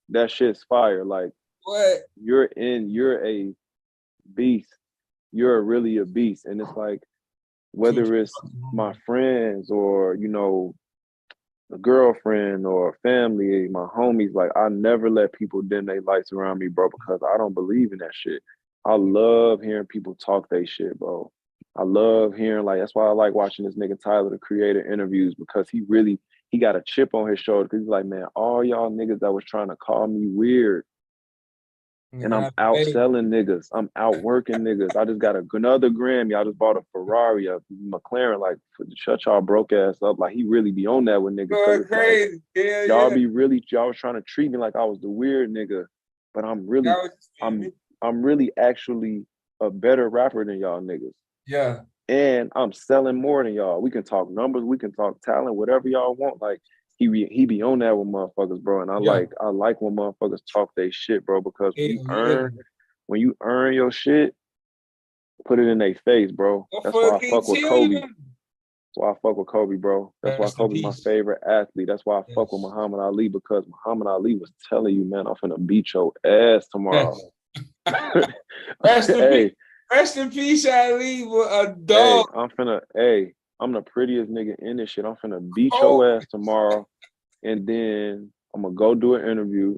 that shit's fire. Like, What? You're a beast. You're really a beast. And it's like, whether it's my friends or, you know, a girlfriend or family, my homies, like I never let people dim their lights around me, bro, because I don't believe in that shit. I love hearing people talk they shit, bro. I love hearing, like, that's why I like watching this nigga Tyler the Creator interviews, because he got a chip on his shoulder, because he's like, man, all y'all niggas that was trying to call me weird, and I'm out selling niggas. I'm out working niggas. I just got another Grammy. I just bought a Ferrari, a McLaren. Like, shut y'all broke ass up. Like, he really be on that with niggas. Going crazy. Like, yeah, y'all be really, y'all was trying to treat me like I was the weird nigga, but I'm really actually a better rapper than y'all niggas. Yeah. And I'm selling more than y'all. We can talk numbers, we can talk talent, whatever y'all want. Like, he be on that with motherfuckers, bro. And I like when motherfuckers talk they shit, bro, because when you earn your shit, put it in their face, bro. That's why I fuck with Kobe. That's why I fuck with Kobe, bro. That's why Kobe's my favorite athlete. That's why I fuck with Muhammad Ali, because Muhammad Ali was telling you, man, I'm finna beat your ass tomorrow. Rest in peace, Ali, a dog. I'm the prettiest nigga in this shit. I'm finna beat your ass tomorrow. And then I'm gonna go do an interview.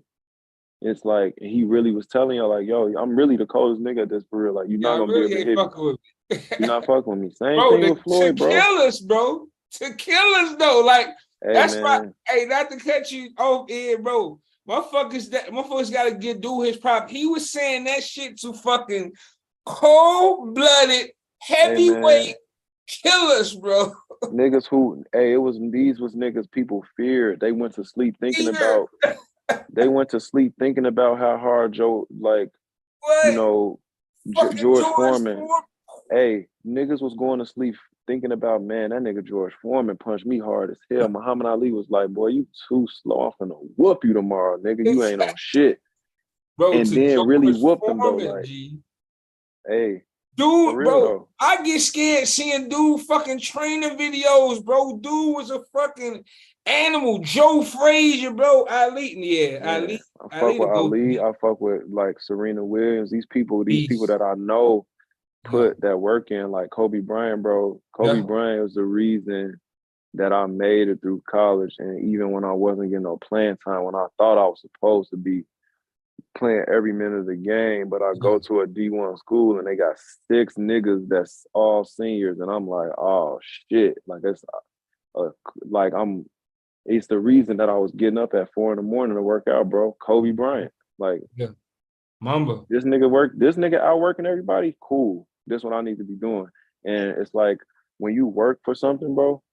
It's like, he really was telling y'all, like, yo, I'm really the coldest nigga at this, for real. Like, you're not gonna be able to hit me. You're not fucking with me. Same thing with Floyd, bro. To kill us, bro. To kill us, though. Like, that's why, not to cut you off here, bro. Motherfuckers gotta do his prop. He was saying that shit to fucking cold-blooded, heavyweight killers, bro. Niggas these was niggas people feared. They went to sleep thinking about how hard Joe, like, you know, George Foreman. Hey, niggas was going to sleep thinking about, man, that nigga George Foreman punched me hard as hell. Muhammad Ali was like, boy, you too slow. I'm finna whoop you tomorrow, nigga. You ain't on shit. Bro, and then really whooped him, though. Like, dude, bro, I get scared seeing dude fucking training videos, bro. Dude was a fucking animal. Joe Frazier, bro. Ali. I fuck with Ali. I fuck with, like, Serena Williams. These people that I know put that work in, like Kobe Bryant, bro. Kobe Bryant was the reason that I made it through college. And even when I wasn't getting no playing time, when I thought I was supposed to be playing every minute of the game, but I go to a D1 school and they got 6 niggas that's all seniors, and I'm like, oh shit, like it's it's the reason that I was getting up at 4 a.m. to work out, bro. Kobe Bryant, like, Mamba. This nigga out working everybody, cool. This is what I need to be doing. And it's like, when you work for something, bro,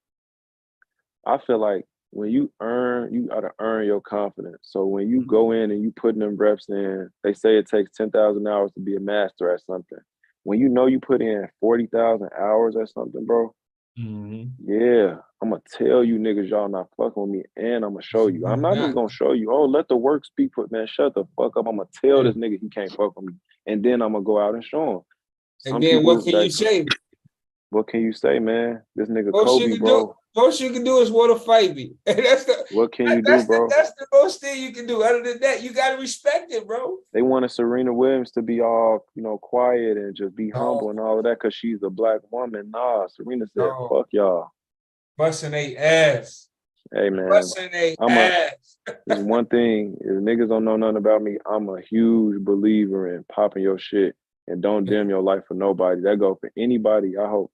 I feel like when you gotta earn your confidence. So when you go in and you putting them reps in, they say it takes 10,000 hours to be a master at something. When you know you put in 40,000 hours at something, bro, yeah, I'm gonna tell you niggas y'all not fucking with me, and I'm gonna show you. I'm not just gonna show you, oh, let the work speak for, man, shut the fuck up. I'm gonna tell this nigga he can't fuck with me, and then I'm gonna go out and show him. And then what can you say? What can you say, man? This nigga Kobe, bro. Most you can do is want to fight me. What can you do, bro? That's the most thing you can do. Other than that, you gotta respect it, bro. They wanted Serena Williams to be all, quiet and just be humble and all of that because she's a black woman. Nah, Serena said, fuck y'all. Busting they ass. Hey, man. Busting they ass. There's one thing, if niggas don't know nothing about me, I'm a huge believer in popping your shit and don't dim your life for nobody. That go for anybody. I hope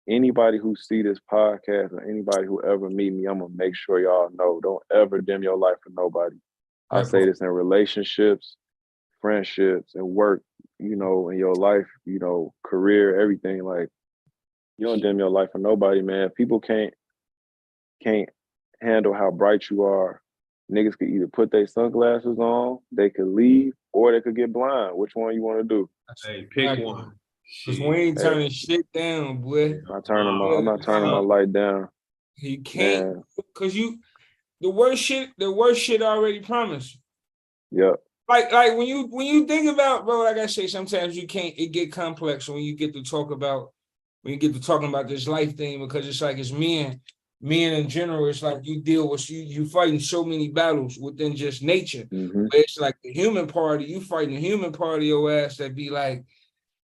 anybody who see this podcast or anybody who ever meet me, I'm gonna make sure y'all know, don't ever dim your life for nobody. I say this in relationships, friendships, and work, in your life, career, everything. Like, you don't dim your life for nobody, man. People can't handle how bright you are. Niggas could either put their sunglasses on, they could leave, or they could get blind. Which one you want to do? Hey, pick one. Cause we ain't turning shit down, boy. I'm not turning my light down. He can't, cause the worst shit already promised. Yep. Like when you think about, bro, like I say, sometimes it get complex when you get to talking about this life thing, because it's like, it's men. men in general, it's like you deal with you fighting so many battles within just nature. Mm-hmm. It's like the human party, you fighting the human part of your ass that be like,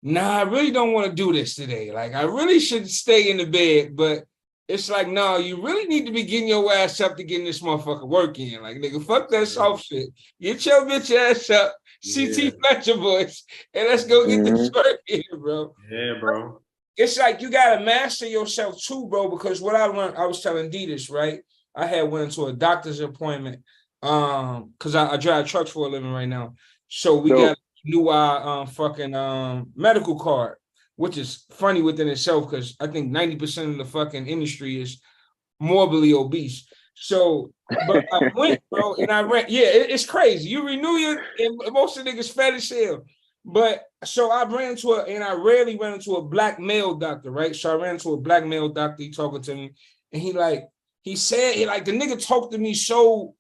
nah, I really don't want to do this today. Like, I really should stay in the bed, but it's like, no, you really need to be getting your ass up to getting this motherfucker work in. Like, nigga, fuck that soft shit. Get your bitch ass up, CT Fletcher voice, and let's go get this work in, bro. Yeah, bro. It's like you gotta master yourself too, bro, because what I learned, I was telling D this, right? I had went into a doctor's appointment, because I drive trucks for a living right now. So we got to renew our fucking medical card, which is funny within itself because I think 90% of the fucking industry is morbidly obese. So, but I went, bro, and I ran. Yeah, it's crazy. You renew your, and most of the niggas fat as hell. But so I ran into and I rarely ran into a black male doctor, right? So I ran into a black male doctor, he talking to me, and he said, the nigga talked to me so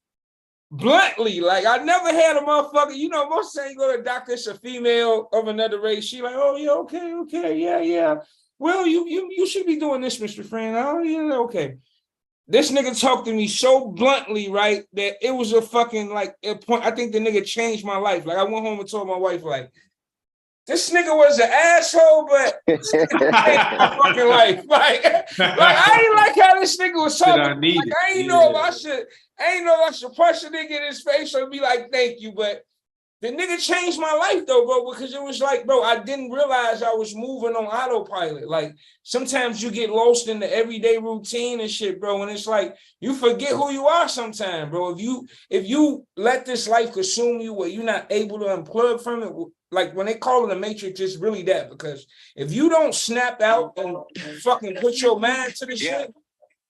bluntly, like I never had a motherfucker, you know, most times you go to a doctor, it's a female of another race, she like, oh yeah, okay, yeah. Well, you should be doing this, Mr. Friend. Oh yeah, okay. This nigga talked to me so bluntly, right, that it was a fucking a point. I think the nigga changed my life. Like I went home and told my wife, like, this nigga was an asshole, but this nigga changed my fucking life. Like I ain't like how this nigga was talking. I ain't know if I should punch a nigga in his face or be like, thank you. But the nigga changed my life though, bro, because it was like, bro, I didn't realize I was moving on autopilot. Like sometimes you get lost in the everyday routine and shit, bro. And it's like you forget who you are sometimes, bro. If you let this life consume you where you're not able to unplug from it, like when they call it a matrix, it's really that. Because if you don't snap out and fucking put your mind to the shit,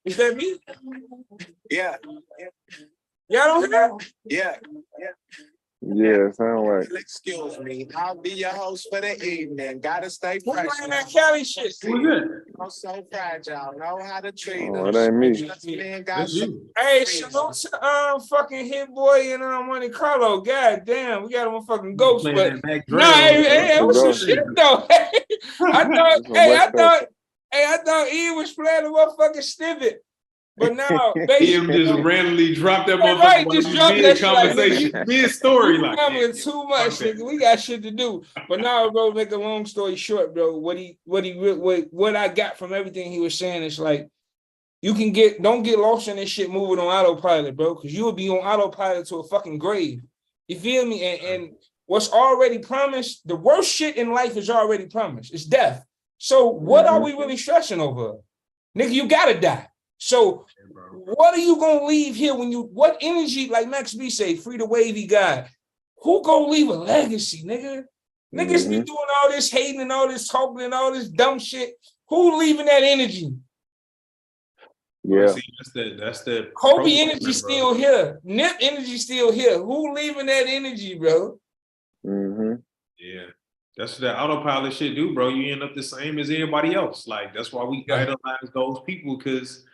is that me? Yeah. Y'all don't know? Yeah. Yeah, sound like. Excuse me, I'll be your host for the evening. Gotta stay Who's fresh. playing that Cali shit? I'm so fragile. Know how to treat Oh, us. it ain't me. Man, That's you. Hey, salute to fucking Hit Boy and Monte Carlo. God damn, we got a motherfucking ghost. Playing But that Mac no, Dre hey, that was some Ghost. shit though. I thought Ian was playing a motherfucking snippet. But now, Him just randomly dropped that motherfucker right, while just he drop mid that shit like, conversation, nigga, mid story. Like, coming too much, nigga. We got shit to do. But now, bro, make a long story short, bro. What I got from everything he was saying is like, don't get lost in this shit moving on autopilot, bro, because you will be on autopilot to a fucking grave. You feel me? And what's already promised, the worst shit in life is already promised. It's death. So what are we really stressing over? Nigga, you gotta die. So what are you gonna leave here what energy, like Max B say, free the wavy guy? Who gonna leave a legacy, nigga? Niggas be doing all this hating and all this talking and all this dumb shit. Who leaving that energy? Yeah. See, that's the Kobe energy still here. Nip energy still here. Who leaving that energy, bro? Yeah. That's what that autopilot shit do, bro. You end up the same as everybody else. Like, that's why we idolize those people, because,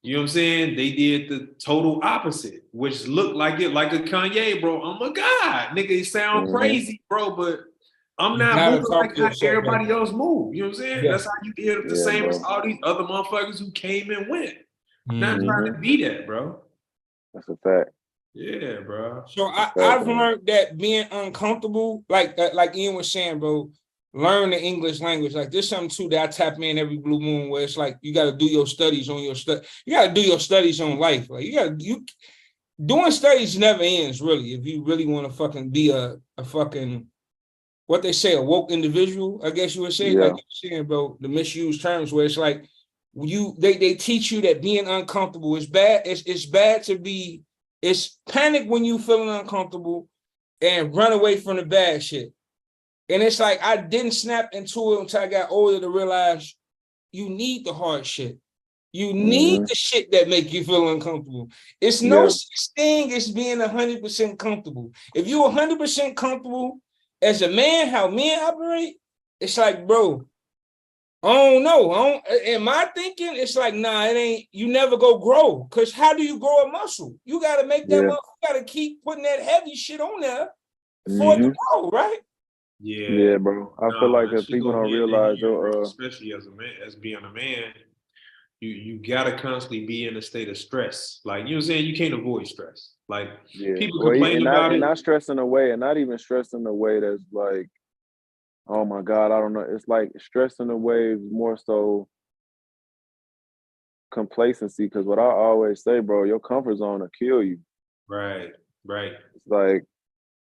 you know what I'm saying, they did the total opposite, which looked like a Kanye, bro. I'm a god. Nigga, it sound crazy, bro, but I'm not moving like how everybody else move. You know what I'm saying? That's how you end up the same as all these other motherfuckers who came and went. Not trying to be that, bro. That's a fact. Yeah, bro. So I've learned that being uncomfortable, like Ian was saying, bro, learn the English language. Like there's something too that I tap in every blue moon where it's like you got to do your studies on your stuff. You got to do your studies on life. Like doing studies never ends, really. If you really want to fucking be a fucking, what they say, a woke individual, I guess you would say. Like you're saying, bro, the misused terms where it's like they teach you that being uncomfortable is bad. It's bad to be. It's panic when you feeling uncomfortable and run away from the bad shit. And it's like I didn't snap into it until I got older to realize you need the hard shit. You need the shit that make you feel uncomfortable. It's no such thing as being 100% comfortable. If you're 100% comfortable as a man, how men operate, it's like, bro, I don't know. In my thinking, it's like, nah, it ain't. You never go grow. Because how do you grow a muscle? You got to make that muscle. You got to keep putting that heavy shit on there for it to grow, right? Yeah, bro. I feel like that people don't realize, especially as a man, as being a man, you gotta constantly be in a state of stress. Like, you know what I'm saying? You can't avoid stress. Like, people complain about it. And not stressing away, and not even stressing away that's like, oh my God, I don't know. It's like stressing away more so complacency. Because what I always say, bro, your comfort zone will kill you. Right. It's like,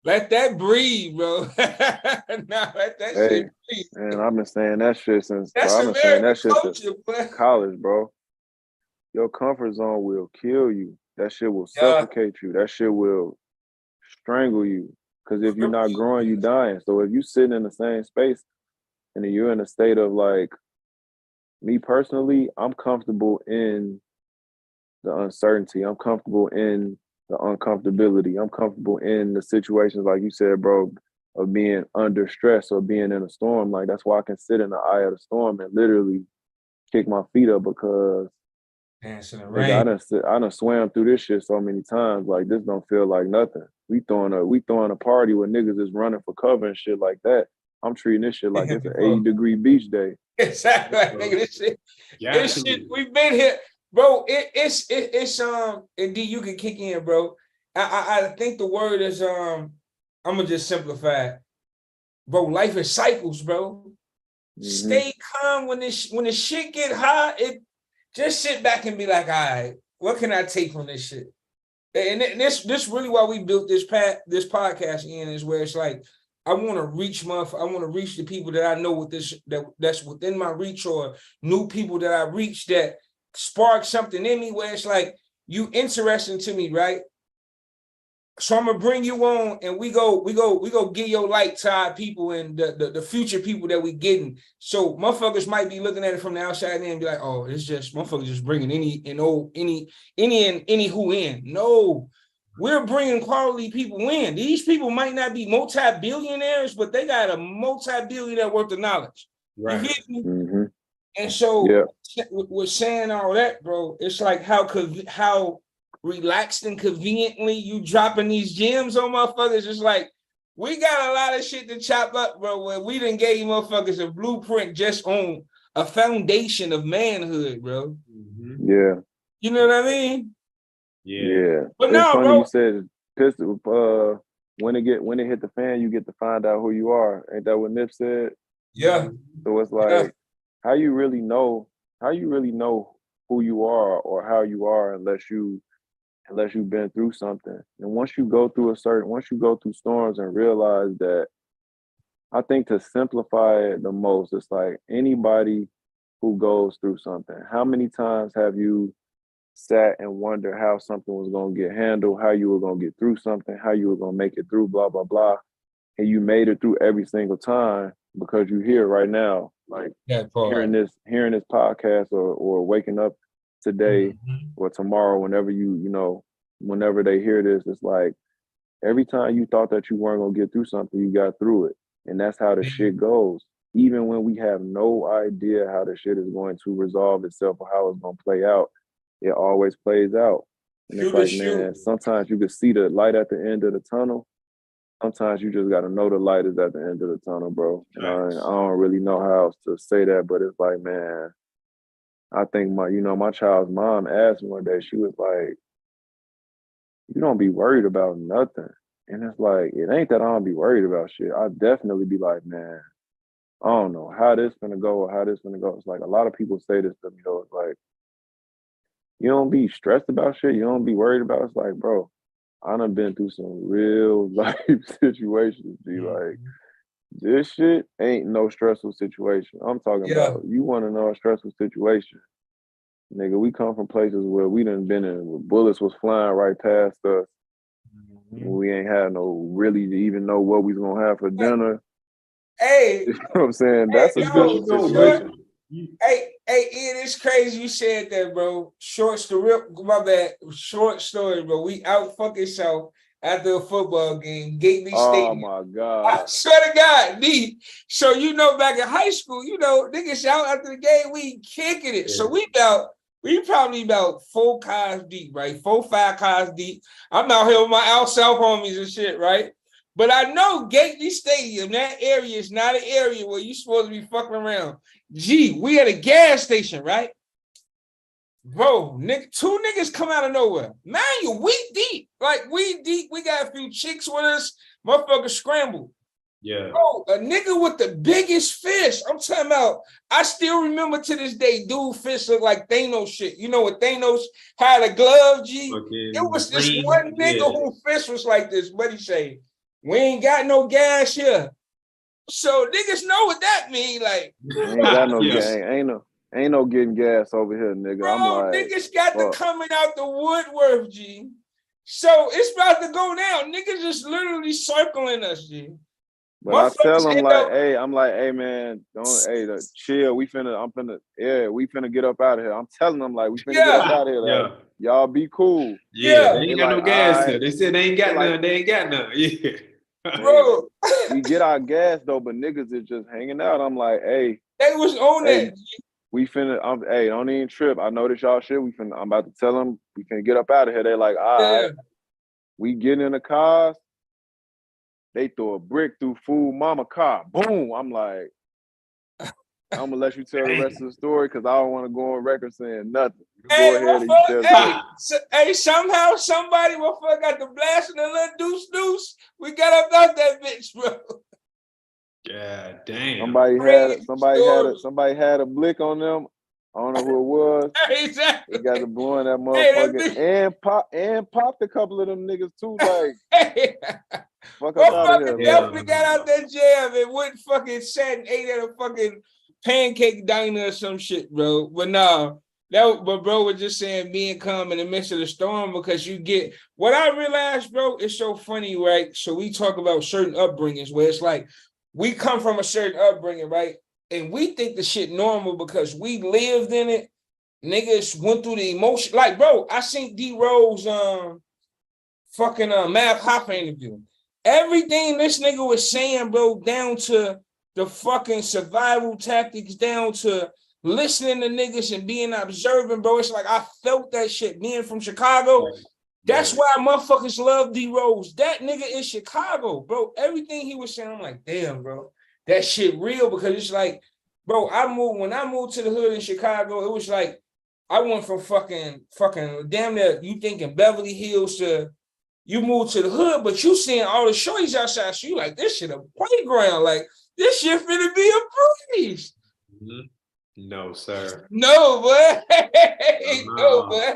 let that breathe, bro. Nah, let that shit breathe. Man, I've been saying that shit since Culture, college, bro. Your comfort zone will kill you. That shit will suffocate you. That shit will strangle you. Because if you're not growing, you dying. So if you sitting in the same space and then you're in a state of like, me personally, I'm comfortable in the uncertainty. I'm comfortable in the uncomfortability. I'm comfortable in the situations, like you said, bro, of being under stress or being in a storm. Like, that's why I can sit in the eye of the storm and literally kick my feet up, because I done swam through this shit so many times. Like, this don't feel like nothing. We throwing a party where niggas is running for cover and shit like that. I'm treating this shit like it's an 80-degree beach day. Exactly, nigga. This shit. We've been here, bro. It's and D, you can kick in, bro. I think the word is I'm gonna just simplify it. Bro, life is cycles, bro. Mm-hmm. Stay calm when the shit get hot. Just sit back and be like, all right, what can I take from this shit? And this really why we built this podcast in, is where it's like, I want to reach the people that I know with this, that's within my reach, or new people that I reach that spark something in me where it's like, you interesting to me, right? So I'm gonna bring you on, and we go give your light to our people and the future people that we getting. So motherfuckers might be looking at it from the outside and be like, oh, it's just motherfuckers just bringing any who in. No, we're bringing quality people in. These people might not be multi-billionaires, but they got a multi-billionaire worth of knowledge. Right. You get me? Mm-hmm. And so with saying all that, bro, it's like how relaxed and conveniently you dropping these gems on motherfuckers. It's like, we got a lot of shit to chop up, bro, where we done gave motherfuckers a blueprint just on a foundation of manhood, bro. Mm-hmm. Yeah. You know what I mean? Yeah. But it's funny, bro, you said pistol, when it hit the fan, you get to find out who you are. Ain't that what Nip said? Yeah. So it's like, how you really know who you are or how you are unless you've been through something. And once you go through storms and realize that, I think to simplify it the most, it's like anybody who goes through something, how many times have you sat and wondered how something was going to get handled, how you were going to get through something, how you were going to make it through, blah, blah, blah. And you made it through every single time because you're here right now, like hearing this podcast or waking up today or tomorrow, whenever they hear this, it's like every time you thought that you weren't going to get through something, you got through it. And that's how the shit goes. Even when we have no idea how the shit is going to resolve itself or how it's going to play out, it always plays out. And it's like, man, sometimes you can see the light at the end of the tunnel. Sometimes you just got to know the light is at the end of the tunnel, bro. Nice. I don't really know how else to say that, but it's like, man, I think my child's mom asked me one day, she was like, you don't be worried about nothing. And it's like, it ain't that I don't be worried about shit. I definitely be like, man, I don't know how this gonna go or how this gonna go. It's like a lot of people say this to me though. It's like, you don't be stressed about shit. You don't be worried about it. It's like, bro, I done been through some real life situations. Be like, this shit ain't no stressful situation. I'm talking about, you want to know a stressful situation. Nigga, we come from places where we done been in, where bullets was flying right past us. We ain't had no really to even know what we was gonna have for dinner. Hey, you know what I'm saying? That's a stressful situation. Hey, Ian, it's crazy you said that, bro. Short story, bro. We out fucking South after a football game, Gately Stadium. Oh my God. I swear to God, D. So back in high school, niggas out after the game, we kicking it. Yeah. So we probably about 4 cars deep, right? 4, 5 cars deep. I'm out here with my out South homies and shit, right? But I know Gately Stadium, that area is not an area where you're supposed to be fucking around. Gee, we at a gas station, right? Bro, two niggas come out of nowhere. Man, we deep. Like, we deep. We got a few chicks with us. Motherfuckers scrambled. Yeah. Bro, a nigga with the biggest fish. I'm talking about, I still remember to this day, dude, fish look like Thanos shit. You know what Thanos had a glove, G? Okay. It was this Green, one nigga who fish was like this. What he say? We ain't got no gas here. So niggas know what that mean. Like, Ain't got no Yes. gang. Ain't no getting gas over here, nigga. bro, I'm like, niggas got fuck. to coming out the woodwork, G. So it's about to go down. Niggas just literally circling us, G. But I tell them like, up, hey, I'm like, hey man, chill. We finna get up out of here. I'm telling them like, we finna get up out of here. Like, y'all be cool. Yeah, they Yeah. ain't They got like, no gas alright. there. They said they ain't got They none. like- They ain't got none. Yeah. Bro, We get our gas though, but niggas is just hanging out. I'm like, hey, they was on Hey, that. we finna. Hey, don't even trip. I know this y'all shit. I'm about to tell them we finna get up out of here. They like, all right. Yeah. We get in the cars. They throw a brick through Fool Mama car. Boom. I'm like, I'm gonna let you tell the rest of the story because I don't want to go on record saying nothing. You Hey, go ahead and you tell hey, somehow somebody motherfucker got the blast and the little deuce. We got up out that bitch, bro. God damn. Somebody had a blick on them. I don't know who it was. Exactly. They got to blowing that motherfucker and popped a couple of them niggas too. Like, hey, fuck up out of here. Definitely got out that jam and went fucking sat and ate at a fucking pancake diner or some shit, bro. But nah, but bro was just saying being calm in the midst of the storm because you get what I realized, bro. It's so funny, right? So we talk about certain upbringings where it's like we come from a certain upbringing, right? And we think the shit normal because we lived in it. Niggas went through the emotion. Like, bro, I seen D Rose fucking Math Hoffa interview. Everything this nigga was saying, bro, down to the fucking survival tactics, down to listening to niggas and being observant, bro. It's like I felt that shit being from Chicago. That's why motherfuckers love D Rose. That nigga is Chicago, bro. Everything he was saying, I'm like, damn, bro. That shit real because it's like, bro, when I moved to the hood in Chicago, it was like I went from fucking damn near you thinking Beverly Hills to you moved to the hood, but you seeing all the shorties outside, so you like this shit a playground. Like this shit finna be a breeze. Mm-hmm. No, sir. No, boy. No, boy.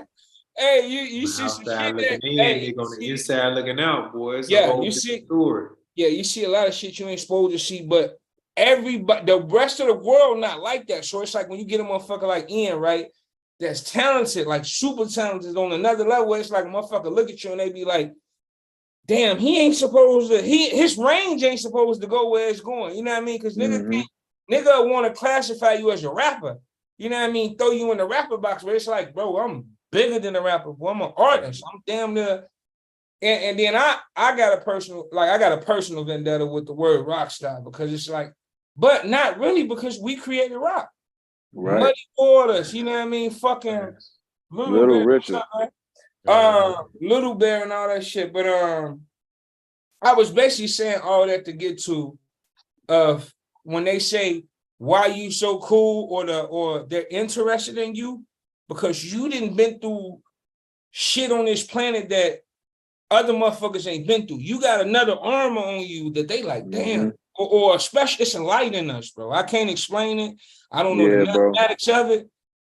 Hey, you see some shit looking in, they on the inside looking out, boys. You see story. Yeah, you see a lot of shit you ain't supposed to see, but everybody, the rest of the world not like that. So it's like when you get a motherfucker like Ian, right? That's talented, like super talented on another level. It's like a motherfucker look at you and they be like, damn, he ain't supposed to, his range ain't supposed to go where it's going. You know what I mean? Because nigga want to classify you as a rapper. You know what I mean? Throw you in the rapper box where it's like, bro, I'm bigger than a rapper. Boy, I'm an artist. I'm damn near. And then I got a personal vendetta with the word rock star because it's like, but not really because we created rock. Right. Muddy Waters, you know what I mean? Fucking Little Richard. Little Bear and all that shit. But I was basically saying all that to get to when they say why you so cool or they're interested in you because you didn't been through shit on this planet that other motherfuckers ain't been through. You got another armor on you that they like, damn. Or especially it's a light in us, bro. I can't explain it. I don't know the mathematics of it,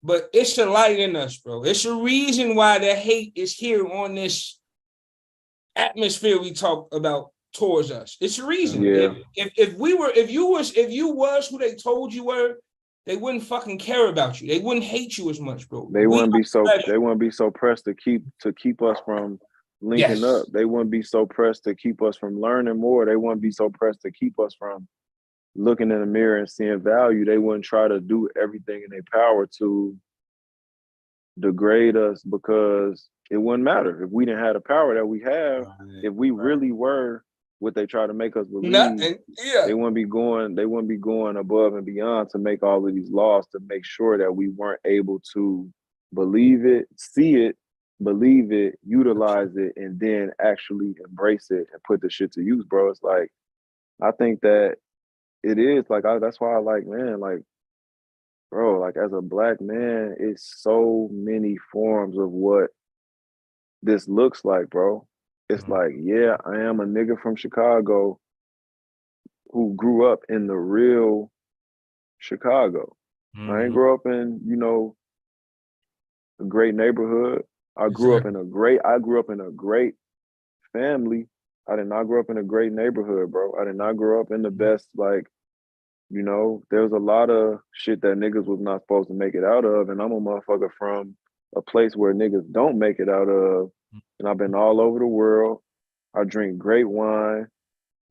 but it's a light in us, bro. It's a reason why the hate is here on this atmosphere we talk about towards us. It's a reason. Yeah. If you was who they told you were, they wouldn't fucking care about you. They wouldn't hate you as much, bro. They wouldn't be so pressed to keep us from linking up. They wouldn't be so pressed to keep us from learning more. They wouldn't be so pressed to keep us from looking in the mirror and seeing value. They wouldn't try to do everything in their power to degrade us because it wouldn't matter if we didn't have the power that we have. If we really were what they try to make us believe, they wouldn't be going above and beyond to make all of these laws to make sure that we weren't able to believe it, see it, believe it, utilize it, and then actually embrace it and put the shit to use, bro. It's like, I think that it is like, that's why I like, man, like bro, like as a black man, it's so many forms of what this looks like, bro. It's like, yeah, I am a nigga from Chicago who grew up in the real Chicago. I ain't grow up in, a great neighborhood. I grew up in a great family. I did not grow up in a great neighborhood, bro. I did not grow up in the best, like, there was a lot of shit that niggas was not supposed to make it out of. And I'm a motherfucker from a place where niggas don't make it out of. And I've been all over the world. I drink great wine.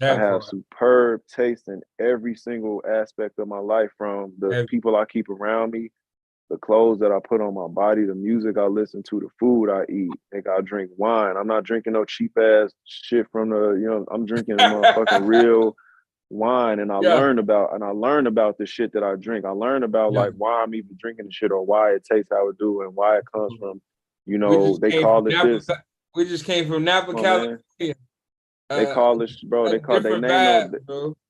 I have superb taste in every single aspect of my life, from the people I keep around me, the clothes that I put on my body, the music I listen to, the food I eat. Nigga, I drink wine. I'm not drinking no cheap ass shit from I'm drinking a motherfucking real wine. And I learned about the shit that I drink. I learned about like why I'm even drinking the shit, or why it tastes how it do, and why it comes from, they call it this. We just came from Napa, California. They call this, bro.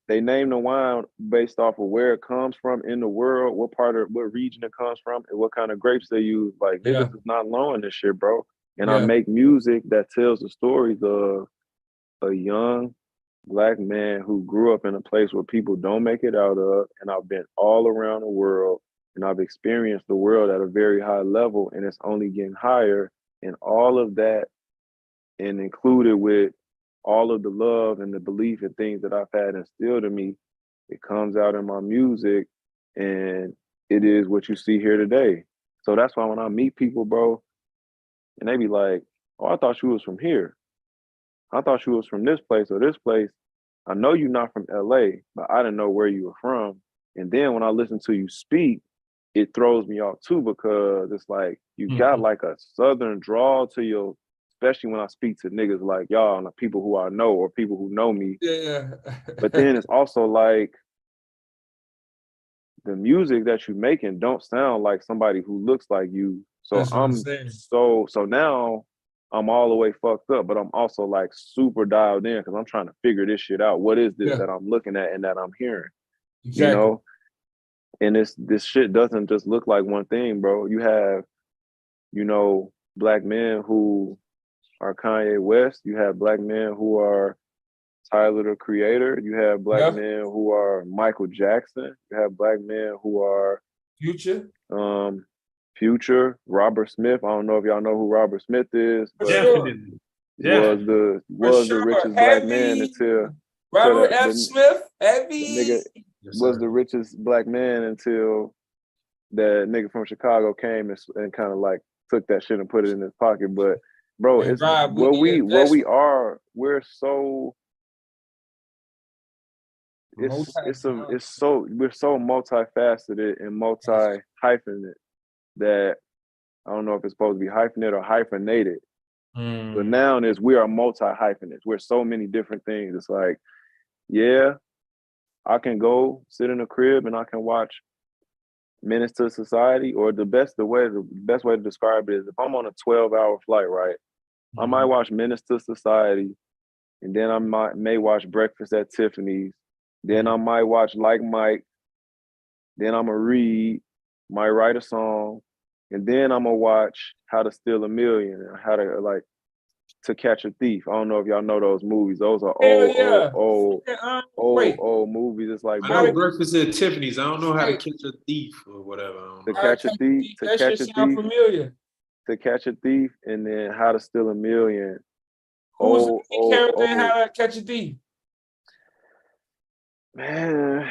They name the wine based off of where it comes from in the world, what region it comes from, and what kind of grapes they use. Like niggas is not knowing this shit, bro. And I make music that tells the stories of a young black man who grew up in a place where people don't make it out of, and I've been all around the world, and I've experienced the world at a very high level, and it's only getting higher. And all of that, and included with all of the love and the belief and things that I've had instilled in me, it comes out in my music, and it is what you see here today. So that's why when I meet people, bro, and they be like, oh, I thought you was from here. I thought you was from this place or this place. I know you're not from LA, but I didn't know where you were from. And then when I listen to you speak, it throws me off too, because it's like you got like a southern drawl to your, especially when I speak to niggas like y'all and the people who I know or people who know me. Yeah. But then it's also like the music that you're making don't sound like somebody who looks like you. So so now I'm all the way fucked up, but I'm also like super dialed in because I'm trying to figure this shit out. What is this that I'm looking at and that I'm hearing? Exactly. And this shit doesn't just look like one thing, bro. You have, black men who are Kanye West. You have black men who are Tyler the Creator. You have black men who are Michael Jackson. You have black men who are Future, Robert Smith. I don't know if y'all know who Robert Smith is, but was the richest black man until Robert F. Smith. Nigga was the richest black man until that nigga from Chicago came and kind of like took that shit and put it in his pocket. But bro, it's we're so we're so multifaceted and multi-hyphenate that I don't know if it's supposed to be hyphenate or hyphenated. The noun is we are multi-hyphenates. We're so many different things. It's like, I can go sit in a crib and I can watch Menace to Society, or the best way to describe it is if I'm on a 12-hour flight, right? I might watch Menace to Society, and then I may watch Breakfast at Tiffany's. Then I might watch Like Mike. Then I'm gonna read, might write a song, and then I'm gonna watch How to Steal a Million and How to To Catch a Thief. I don't know if y'all know those movies. Those are old movies. It's like, I know Breakfast at Tiffany's. I don't know How to Catch a Thief or whatever. To Catch a Thief. To Catch a Thief, and then How to Steal a Million. Who's the character in How to Catch a Thief? Man,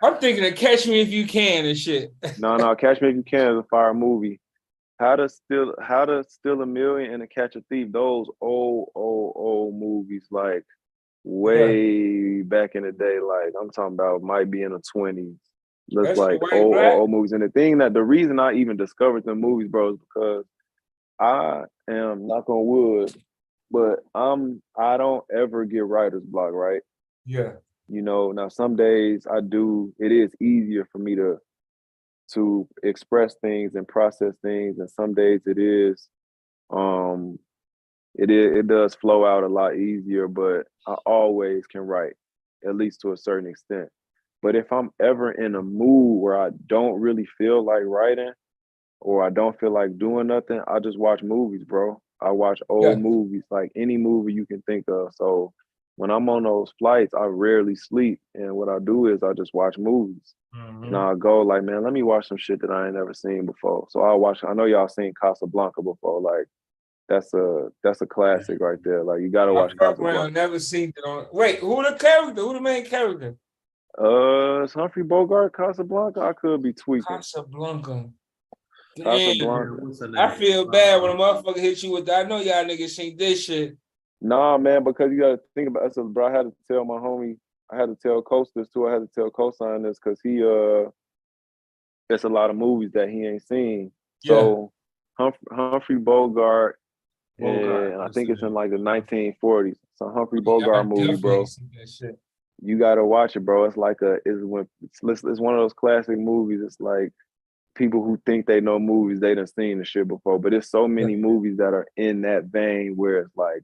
I'm thinking of Catch Me If You Can and shit. No, Catch Me If You Can is a fire movie. How to Steal a Million and To Catch a Thief. Those old movies, like way back in the day. Like I'm talking about, might be in the 20s. Looks like old movies. And the reason I even discovered them movies, bro, is because I am, knock on wood, but I don't ever get writer's block, right? Yeah. Now some days I do. It is easier for me to express things and process things, and some days it does flow out a lot easier. But I always can write, at least to a certain extent. But if I'm ever in a mood where I don't really feel like writing or I don't feel like doing nothing, I just watch movies, bro. I watch old movies, like any movie you can think of. So when I'm on those flights, I rarely sleep. And what I do is I just watch movies. And I'll go like, man, let me watch some shit that I ain't never seen before. So I'll watch, I know y'all seen Casablanca before. Like that's a classic right there. Like you gotta watch Casablanca. Never seen it on. Wait, who the character? Who the main character? It's Humphrey Bogart, Casablanca. I could be tweaking. Casablanca. Casablanca. I feel bad when a motherfucker hit you with that. I know y'all niggas seen this shit. Nah, man, because you gotta think about it. So, bro, I had to tell my homie, I had to tell Coast this too. I had to tell Cosign this because there's a lot of movies that he ain't seen. So Humphrey Bogart, and I think it's in like the 1940s. It's a Humphrey Bogart movie, bro. You gotta watch it, bro. It's like it's one of those classic movies. It's like people who think they know movies, they done seen the shit before. But there's so many movies that are in that vein where it's like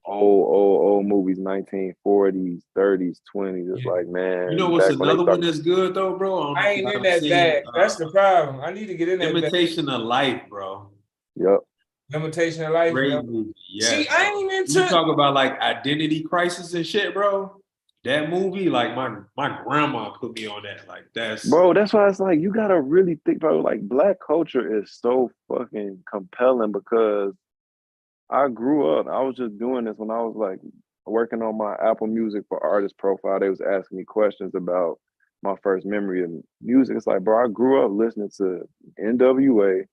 old movies, 1940s, 30s, 20s. It's like, man. You know what's another one that's good though, bro? I ain't in that bag. That's the problem. I need to get in that Imitation of Life, bro. Yep. Imitation of Life. Great movie. Yeah. See, I ain't into. You talk about like identity crisis and shit, bro. That movie, like my grandma put me on that. Like that's why it's like you gotta really think about it. Like Black culture is so fucking compelling because I grew up. I was just doing this when I was like working on my Apple Music for artist profile. They was asking me questions about my first memory of music. It's like, bro, I grew up listening to NWA,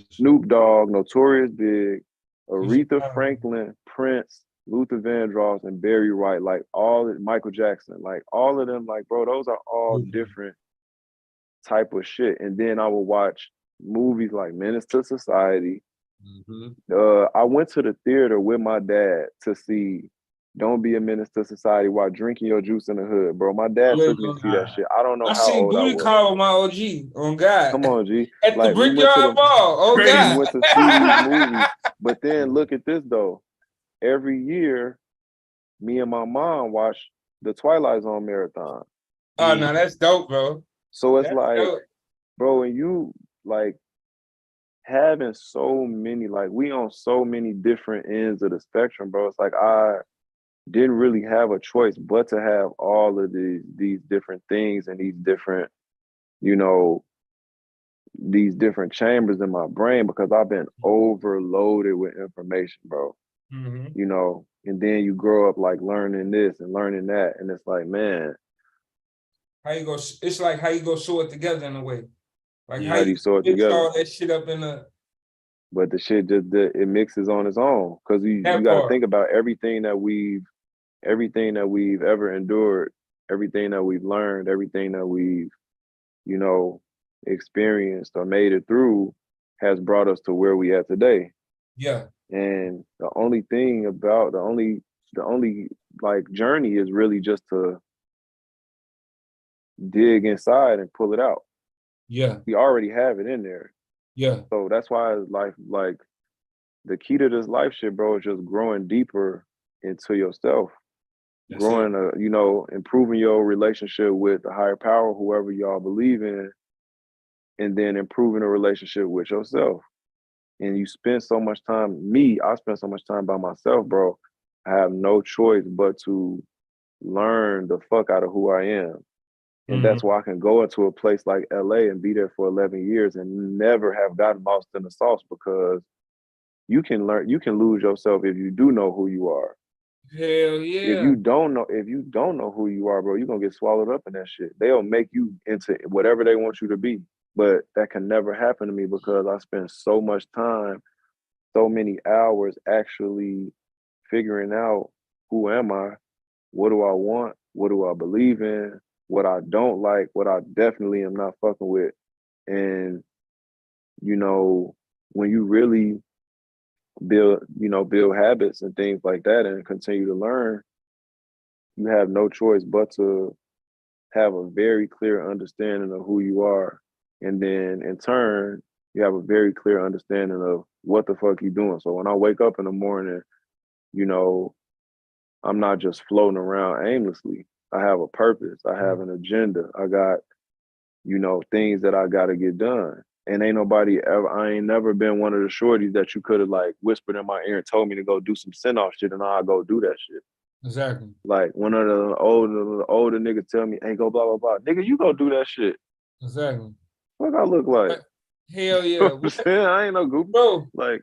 Snoop Dogg, Notorious Big, Aretha Franklin, Prince, Luther Vandross, and Barry White, like Michael Jackson, like all of them, like, bro, those are all different type of shit. And then I would watch movies like Menace to Society. I went to the theater with my dad to see Don't Be a Menace to Society while drinking your juice in the hood, bro. My dad took me to see that shit. I don't know how old I was. I seen Booty Call with my OG. On God. Come on, G. At the Brickyard Ball. Oh, God. We went to see these movies. But then look at this, though. Every year, me and my mom watch the Twilight Zone marathon. Oh, no, that's dope, bro. So it's dope. Bro, and you, like, having so many, like, we on so many different ends of the spectrum, bro. It's like I didn't really have a choice but to have all of these different things and these different, these different chambers in my brain because I've been overloaded with information, bro. And then you grow up like learning this and learning that, and it's like, man, it's like how you go sew it together in a way. Like how do you sew it together? All that shit up in a. But the shit it mixes on its own because you got to think about everything that we've ever endured, everything that we've learned, everything that we've, experienced or made it through has brought us to where we at today. Yeah. And the only like journey is really just to dig inside and pull it out. Yeah. We already have it in there. Yeah. So that's why life, like the key to this life shit, bro, is just growing deeper into yourself. That's growing, improving your relationship with the higher power, whoever y'all believe in, and then improving a relationship with yourself. And you spend so much time, I spend so much time by myself, bro. I have no choice but to learn the fuck out of who I am. And that's why I can go into a place like LA and be there for 11 years and never have gotten lost in the sauce because you can lose yourself if you do know who you are. Hell yeah. If you don't know who you are, bro, you're gonna get swallowed up in that shit. They'll make you into whatever they want you to be. But that can never happen to me because I spend so much time, so many hours actually figuring out who am I, what do I want, what do I believe in, what I don't like, what I definitely am not fucking with. And, when you really build habits and things like that and continue to learn, you have no choice but to have a very clear understanding of who you are. And then in turn, you have a very clear understanding of what the fuck you doing. So when I wake up in the morning, I'm not just floating around aimlessly. I have a purpose. I have an agenda. I got, you know, things that I got to get done. And ain't nobody ever, I ain't never been one of the shorties that you could have like whispered in my ear and told me to go do some send-off shit and I'll go do that shit. Exactly. Like one of the older niggas tell me, hey, go blah, blah, blah. Nigga, you go do that shit. Exactly. What I look like? Hell yeah. You know what I'm saying? I ain't no goofy. Bro. Like,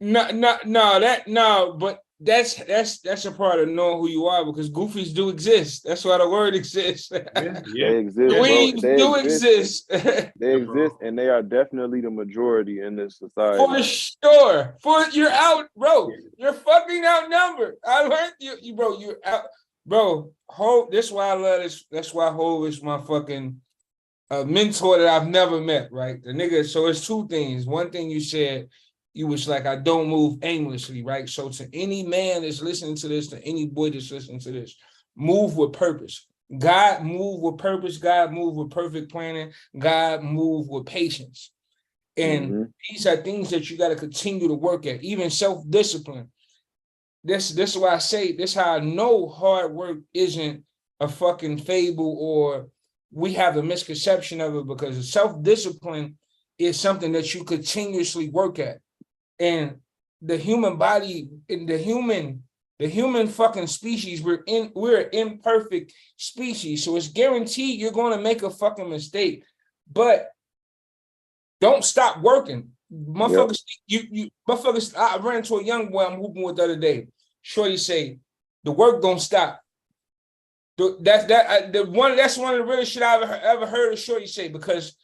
but that's a part of knowing who you are because goofies do exist. That's why the word exists. Yeah. They exist, Dweebs do exist. They exist, and they are definitely the majority in this society. For sure. You're out, bro. You're fucking outnumbered. I learned you bro. You're out, bro. Hov, this is why I love this. That's why Hov is my fucking mentor that I've never met. Right, the nigga. So it's two things. One thing you said. You was like, I don't move aimlessly, right? So to any man that's listening to this, to any boy that's listening to this, move with purpose. God move with purpose. God move with perfect planning. God move with patience. And these are things that you got to continue to work at, even self-discipline. This is why I say, this is how I know hard work isn't a fucking fable or we have a misconception of it because self-discipline is something that you continuously work at. And the human body, in the human fucking species, we're an imperfect species. So it's guaranteed you're going to make a fucking mistake. But don't stop working. Motherfuckers, motherfuckers, I ran into a young boy I'm hooping with the other day. Shorty say, the work don't stop. That's one of the realest shit I've ever heard of Shorty say because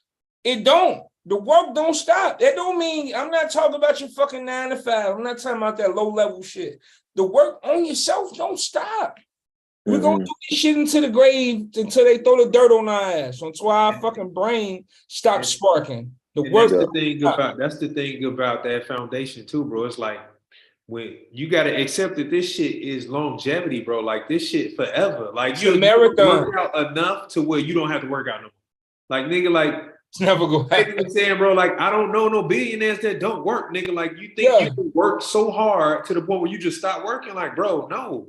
it don't. The work don't stop. That don't mean I'm not talking about your fucking 9 to 5. I'm not talking about that low level shit. The work on yourself don't stop. We're gonna do this shit into the grave until they throw the dirt on our ass, until our fucking brain stops sparking. That's the thing about that foundation too, bro. It's like when you gotta accept that this shit is longevity, bro. Like this shit forever. Like you work out enough to where you don't have to work out no more. Like nigga, like it's never go happen. I'm saying, bro, like I don't know no billionaires that don't work, nigga. Like you think you can work so hard to the point where you just stop working? Like, bro, no.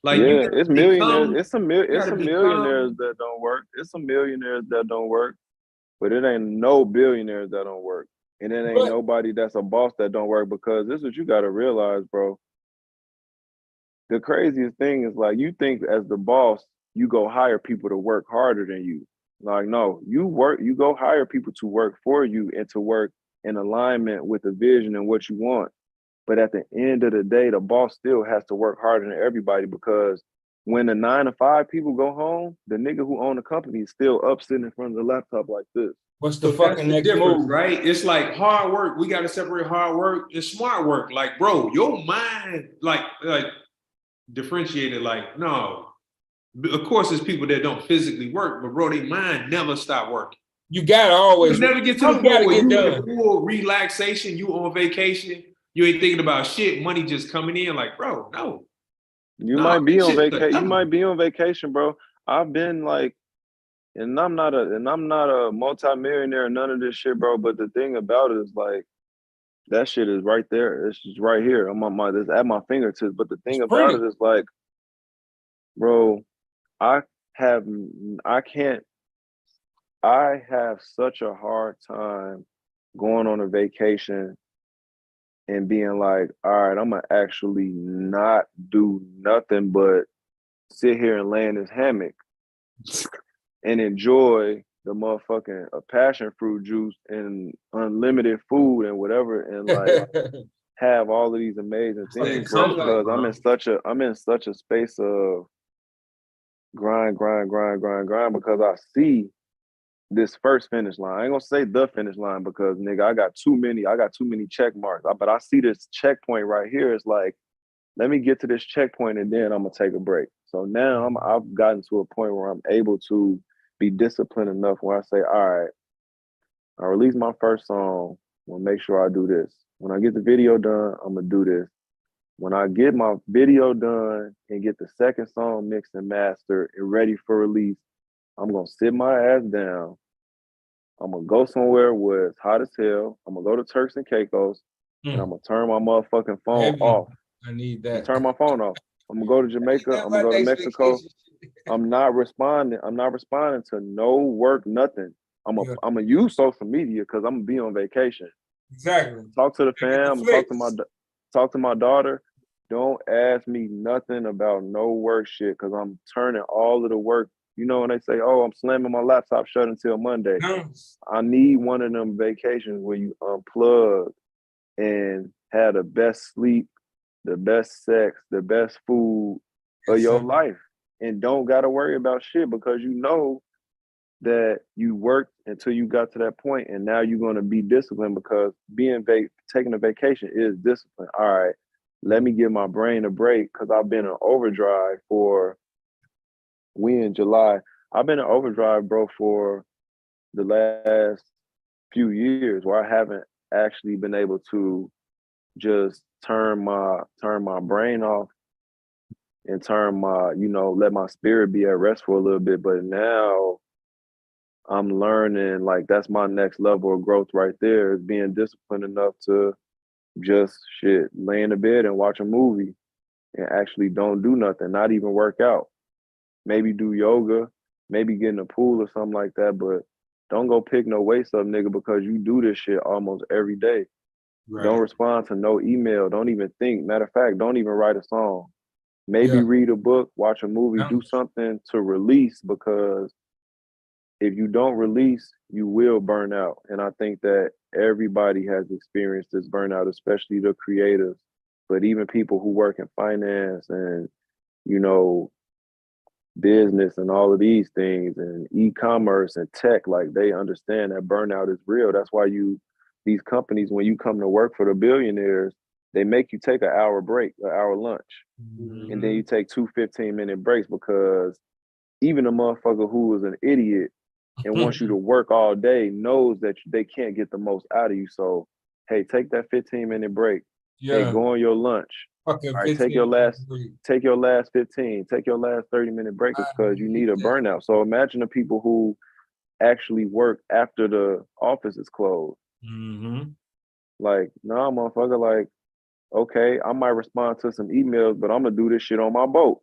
Like it's millionaires. It's some millionaires that don't work. It's some millionaires that don't work, but it ain't no billionaires that don't work. And it ain't nobody that's a boss that don't work because this is what you gotta realize, bro. The craziest thing is like you think as the boss, you go hire people to work harder than you. Like, no, you go hire people to work for you and to work in alignment with the vision and what you want. But at the end of the day, the boss still has to work harder than everybody because when the 9 to 5 people go home, the nigga who own the company is still up sitting in front of the laptop like this. What's the fucking next difference, move? Right? It's like hard work. We got to separate hard work and smart work. Like, bro, your mind, like differentiated, like, no. Of course, there's people that don't physically work, but bro, their mind never stop working. You gotta always never get to the point where you in full relaxation, you on vacation, you ain't thinking about shit, money just coming in. Like, bro, no. You might be on vacation. You might be on vacation, bro. I've been like, and I'm not a multi-millionaire or none of this shit, bro. But the thing about it is like that shit is right there. It's just right here. It's at my fingertips. But the thing about it is like, bro, I have such a hard time going on a vacation and being like, all right, I'm gonna actually not do nothing but sit here and lay in this hammock and enjoy the motherfucking passion fruit juice and unlimited food and whatever and like have all of these amazing things, bro, because I'm in such a space of grind because I see this first finish line. I ain't gonna say the finish line because nigga, I got too many check marks. But I see this checkpoint right here. It's like, let me get to this checkpoint and then I'm gonna take a break. So now I've gotten to a point where I'm able to be disciplined enough where I say, all right, I release my first song, I'm gonna make sure I do this. When I get the video done, I'm gonna do this. When I get my video done and get the second song mixed and mastered and ready for release, I'm gonna sit my ass down. I'm gonna go somewhere where it's hot as hell. I'm gonna go to Turks and Caicos and I'm gonna turn my motherfucking phone off. I need that. Turn my phone off. I'm gonna go to Jamaica. I'm gonna go to Mexico. I'm not responding to no work, nothing. I'm gonna use social media because I'm gonna be on vacation. Exactly. Talk to the fam. Talk to my daughter. Don't ask me nothing about no work shit because I'm turning all of the work. You know when they say, "Oh, I'm slamming my laptop shut until Monday." I need one of them vacations where you unplug and have the best sleep, the best sex, the best food of your life, and don't gotta worry about shit because you know that you worked until you got to that point, and now you're gonna be disciplined because taking a vacation is discipline. All right, let me give my brain a break because I've been in overdrive in July. I've been in overdrive, bro, for the last few years where I haven't actually been able to just turn my brain off and let my spirit be at rest for a little bit. But now I'm learning, like, that's my next level of growth right there, is being disciplined enough to just lay in the bed and watch a movie and actually don't do nothing, not even work out. Maybe do yoga, maybe get in the pool or something like that, but don't go pick no weights up, nigga, because you do this shit almost every day. Right. Don't respond to no email. Don't even think. Matter of fact, don't even write a song. Maybe read a book, watch a movie, do something to release, because if you don't release, you will burn out. And I think that everybody has experienced this burnout, especially the creatives, but even people who work in finance and, business and all of these things and e-commerce and tech, like, they understand that burnout is real. That's why these companies, when you come to work for the billionaires, they make you take an hour break, an hour lunch. Mm-hmm. And then you take 2 15-minute breaks, because even a motherfucker who is an idiot and wants you to work all day knows that they can't get the most out of you. So, hey, take that 15-minute break. Yeah. Hey, go on your lunch. Okay, all right, take your last 15, take your last 30-minute break, because you need a burnout. So imagine the people who actually work after the office is closed. Mm-hmm. Like, nah, motherfucker, like, okay, I might respond to some emails, but I'm gonna do this shit on my boat.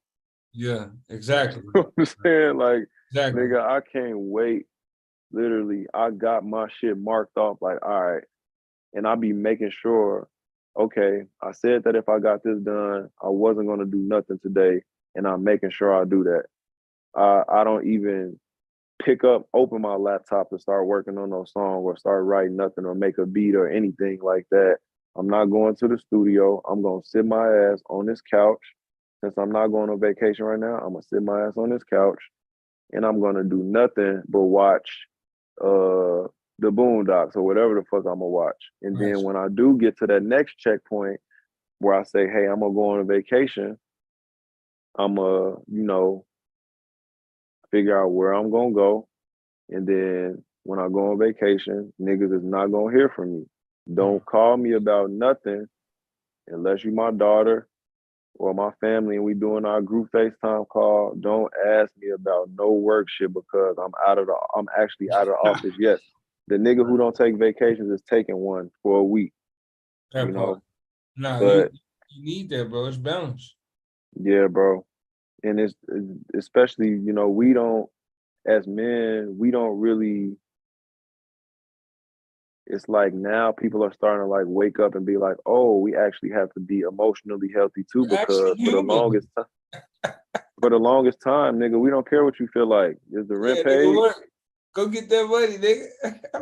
Yeah, exactly. You know what I'm saying? Like, exactly. Nigga, I can't wait. Literally, I got my shit marked off, like, all right. And I'll be making sure, okay, I said that if I got this done, I wasn't gonna do nothing today, and I'm making sure I do that. I don't even open my laptop to start working on no song or start writing nothing or make a beat or anything like that. I'm not going to the studio. I'm gonna sit my ass on this couch. Since I'm not going on vacation right now, I'm gonna sit my ass on this couch, and I'm gonna do nothing but watch the Boondocks or whatever the fuck I'm gonna watch. And then when I do get to that next checkpoint where I say, hey, I'm gonna go on a vacation, I'm gonna, figure out where I'm gonna go. And then when I go on vacation, niggas is not gonna hear from me. Don't call me about nothing unless you my daughter or my family and we doing our group FaceTime call. Don't ask me about no work shit, because I'm actually out of the office. Yes, the nigga who don't take vacations is taking one for a week. No, but you need that, bro. It's balance. Yeah, bro. And it's especially, we don't, as men, we don't really, it's like now people are starting to like wake up and be like, oh, we actually have to be emotionally healthy too, because for the longest time, nigga, we don't care what you feel like. Is the rent paid? Go get that money, nigga.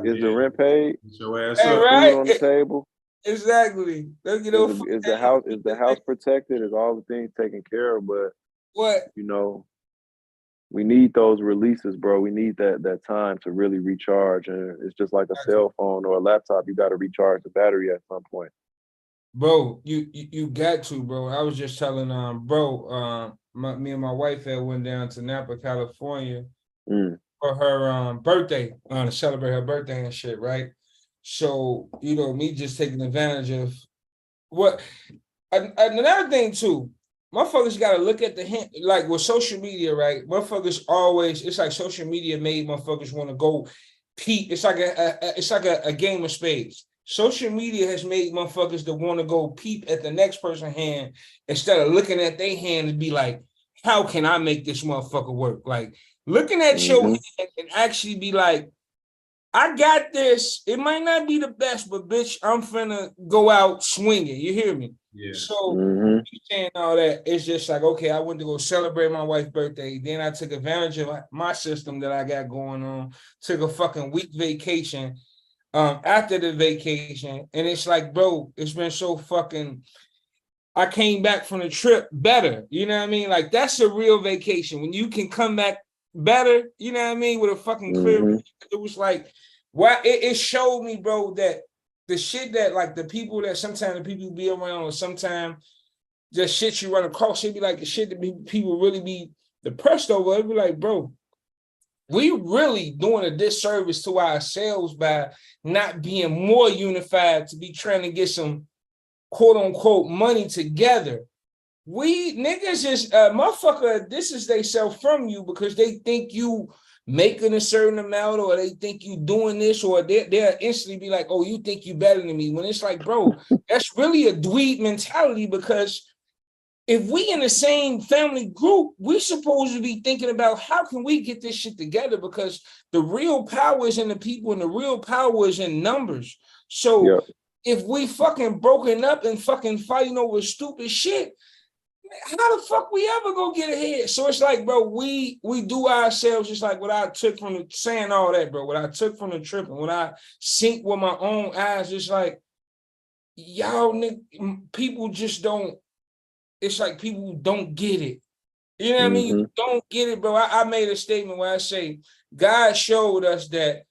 Is the rent paid? Your ass up. Right? Food on the table? Exactly. Is the house protected? Is all the things taken care of? But what? We need those releases, bro. We need that time to really recharge. And it's just like a cell phone or a laptop. You got to recharge the battery at some point. Bro, you got to, bro. I was just telling me and my wife had went down to Napa, California for her birthday, to celebrate her birthday and shit, right? So, me just taking advantage of what another thing too. Motherfuckers got to look at the hint, like with social media, right? Motherfuckers always, it's like social media made motherfuckers want to go peep. It's like a game of spades. social media has made motherfuckers that want to go peep at the next person's hand instead of looking at their hand and be like, how can I make this motherfucker work? Like looking at your hand and actually be like, I got this. It might not be the best, but bitch, I'm finna go out swinging. You hear me? Yeah. So you saying all that, it's just like, okay, I went to go celebrate my wife's birthday. Then I took advantage of my system that I got going on, took a fucking week vacation. After the vacation, and it's like, bro, it's been so fucking. I came back from the trip better. You know what I mean? Like that's a real vacation when you can come back better. You know what I mean? With a fucking clear. It was like, why? It showed me, bro, that the shit that like the people that sometimes the people be around, or sometimes the shit you run across, it be like the shit that people really be depressed over. It be like, bro, we really doing a disservice to ourselves by not being more unified to be trying to get some quote unquote money together. We niggas is motherfucker, this is they self from you because they think you making a certain amount or they think you doing this or they'll instantly be like, oh, you think you better than me. When it's like, bro, that's really a dweeb mentality because if we in the same family group, we supposed to be thinking about how can we get this shit together because the real power is in the people and the real power is in numbers. So if we fucking broken up and fucking fighting over stupid shit, how the fuck we ever go get ahead? So it's like, bro, we do ourselves just like what I took from the saying all that, bro. What I took from the trip and what I seen with my own eyes, just like y'all people just don't. It's like people don't get it. You know what I mean? You don't get it, bro. I made a statement where I say God showed us that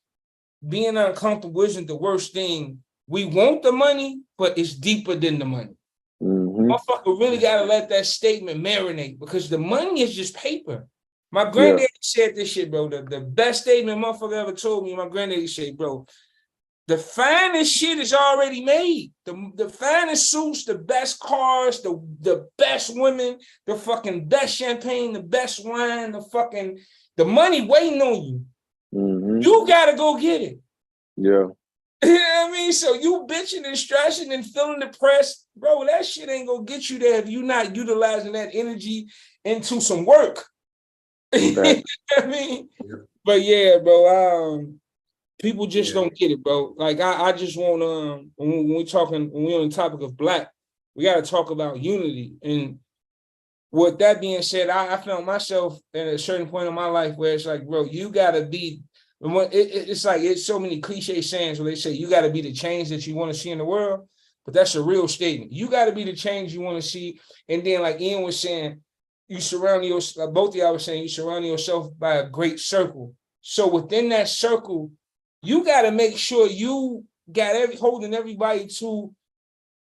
being uncomfortable isn't the worst thing. We want the money, but it's deeper than the money. Motherfucker really gotta let that statement marinate because the money is just paper. My granddaddy said this shit, bro. The best statement motherfucker ever told me. My granddaddy said, bro, the finest shit is already made. The finest suits, the best cars, the best women, the fucking best champagne, the best wine, the money waiting on you. You gotta go get it. Yeah. You know what I mean? So you bitching and stressing and feeling depressed, bro, that shit ain't gonna get you there if you're not utilizing that energy into some work. You know what I mean? But yeah, bro, people just don't get it, bro. Like I just want when we're on the topic of Black, we gotta talk about unity. And with that being said, I found myself at a certain point in my life where it's like, bro, you gotta be it's like it's so many cliche sayings where they say you gotta be the change that you want to see in the world, but that's a real statement. You gotta be the change you want to see. And then like Ian was saying, you surround yourself, both of y'all were saying you surround yourself by a great circle. So within that circle, you got to make sure you got holding everybody to,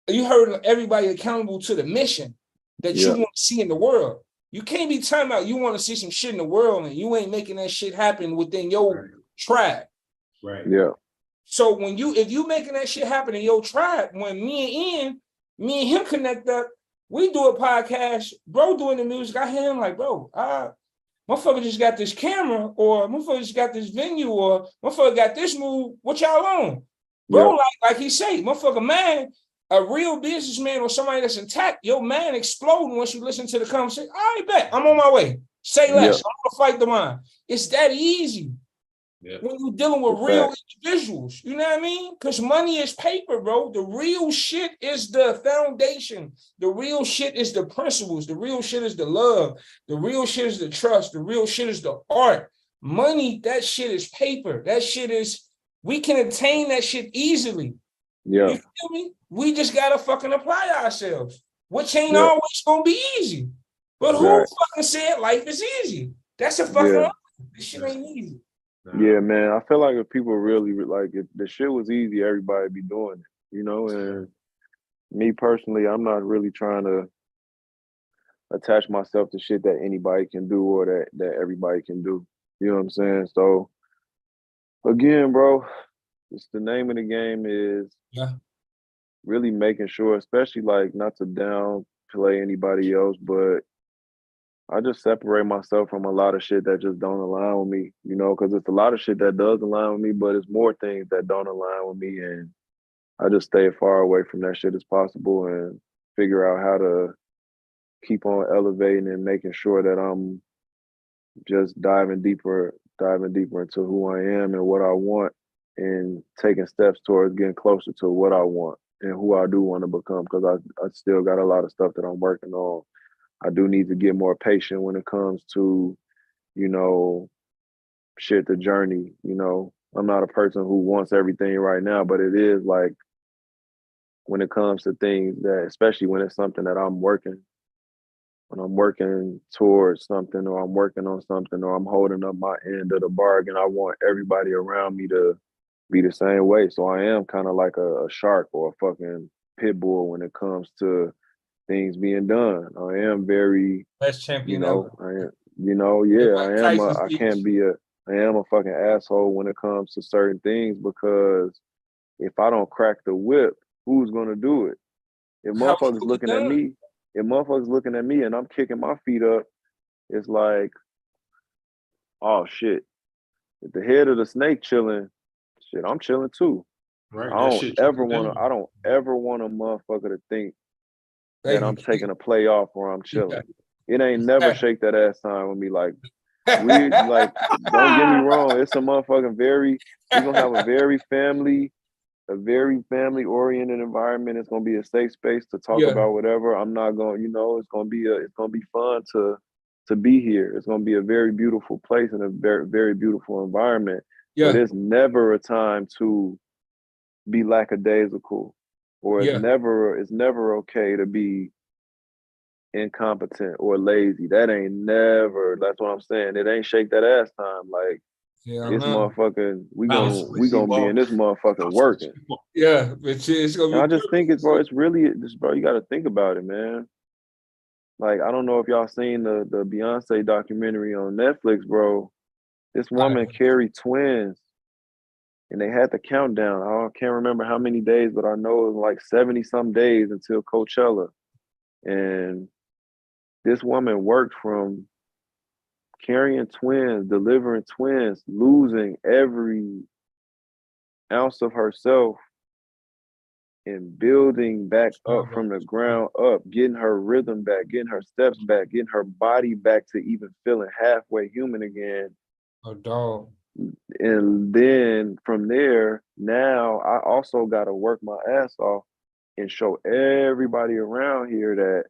you heard everybody accountable to the mission that you want to see in the world. You can't be talking about you want to see some shit in the world and you ain't making that shit happen within your tribe. Right. Yeah. So if you making that shit happen in your tribe, when me and him connect up, we do a podcast, bro doing the music, I hear him like, bro, motherfucker just got this camera, or motherfucker just got this venue, or motherfucker got this move. What y'all on? Bro, like he say, motherfucker, man, a real businessman or somebody that's intact, your man exploding once you listen to the conversation. All right, bet. I'm on my way. Say less. I'm gonna fight the mind. It's that easy. When you're dealing with real individuals, you know what I mean? Because money is paper, bro. The real shit is the foundation. The real shit is the principles. The real shit is the love. The real shit is the trust. The real shit is the art. Money, that shit is paper. That shit is, we can attain that shit easily. Yeah. You feel me? We just gotta fucking apply ourselves, which ain't always gonna be easy. But who fucking said life is easy? That's a fucking lie. This shit ain't easy. Yeah, man. I feel like if people really like, if the shit was easy, everybody be doing it, you know. And me personally, I'm not really trying to attach myself to shit that anybody can do or that everybody can do. You know what I'm saying? So again, bro, it's the name of the game is really making sure, especially like not to downplay anybody else, but I just separate myself from a lot of shit that just don't align with me, you know, because it's a lot of shit that does align with me, but it's more things that don't align with me. And I just stay as far away from that shit as possible and figure out how to keep on elevating and making sure that I'm just diving deeper into who I am and what I want, and taking steps towards getting closer to what I want and who I do want to become. Because I still got a lot of stuff that I'm working on. I do need to get more patient when it comes to, you know, shit, the journey. You know, I'm not a person who wants everything right now, but it is like when it comes to things that, especially when it's something that when I'm working towards something, or I'm working on something, or I'm holding up my end of the bargain, I want everybody around me to be the same way. So I am kind of like a shark or a fucking pit bull when it comes to things being done. I am very, Best you champion know, ever. yeah, Mike Tyson's I speech. can't be I am a fucking asshole when it comes to certain things, because if I don't crack the whip, who's gonna do it? If How it motherfuckers was looking at done. me, and I'm kicking my feet up, it's like, oh shit. If the head of the snake chilling, shit, I'm chilling too. Right. That shit trickle down. I don't ever want a motherfucker to think They that can I'm kick taking a play off or I'm it. chilling. It ain't never shake that ass time with me. Like, don't get me wrong, it's a motherfucking we're gonna have a very family oriented environment. It's gonna be a safe space to talk Yeah, about whatever. I'm not gonna, it's gonna be fun to be here. It's gonna be a very beautiful place and a very, very beautiful environment. But yeah, it's never a time to be lackadaisical, or yeah, it's never okay to be incompetent or lazy. That's what I'm saying. It ain't shake that ass time. Like, yeah. this No, motherfucker, Bounce we with you, gonna be in walk. this motherfucking Bounce with working. you, walk. yeah, but it's gonna And be I just think perfect. it's really this, bro. You got to think about it, man. Like, I don't know if y'all seen the Beyonce documentary on Netflix, bro. This woman carried twins, and they had the countdown. I can't remember how many days, but I know it was like 70 some days until Coachella. And this woman worked from carrying twins, delivering twins, losing every ounce of herself, and building back up from the ground up, getting her rhythm back, getting her steps back, getting her body back to even feeling halfway human again. Oh, dog. And then from there, now I also got to work my ass off and show everybody around here that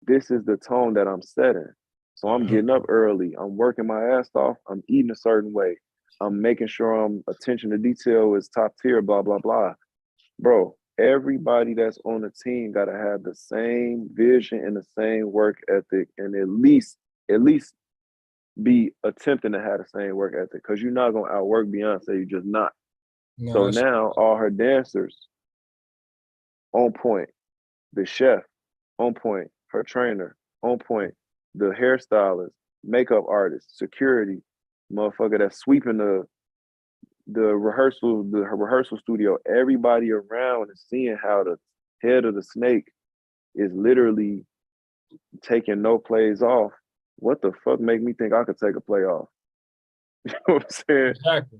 this is the tone that I'm setting. So I'm getting up early. I'm working my ass off. I'm eating a certain way. I'm making sure attention to detail is top tier, blah, blah, blah. Bro, everybody that's on the team got to have the same vision and the same work ethic, and at least be attempting to have the same work ethic, because you're not going to outwork Beyonce. You're just not. No, So now all her dancers on point, the chef on point, her trainer on point, the hairstylist, makeup artist, security, motherfucker that's sweeping the rehearsal studio. Everybody around is seeing how the head of the snake is literally taking no plays off. What the fuck make me think I could take a play off? You know what I'm saying? exactly.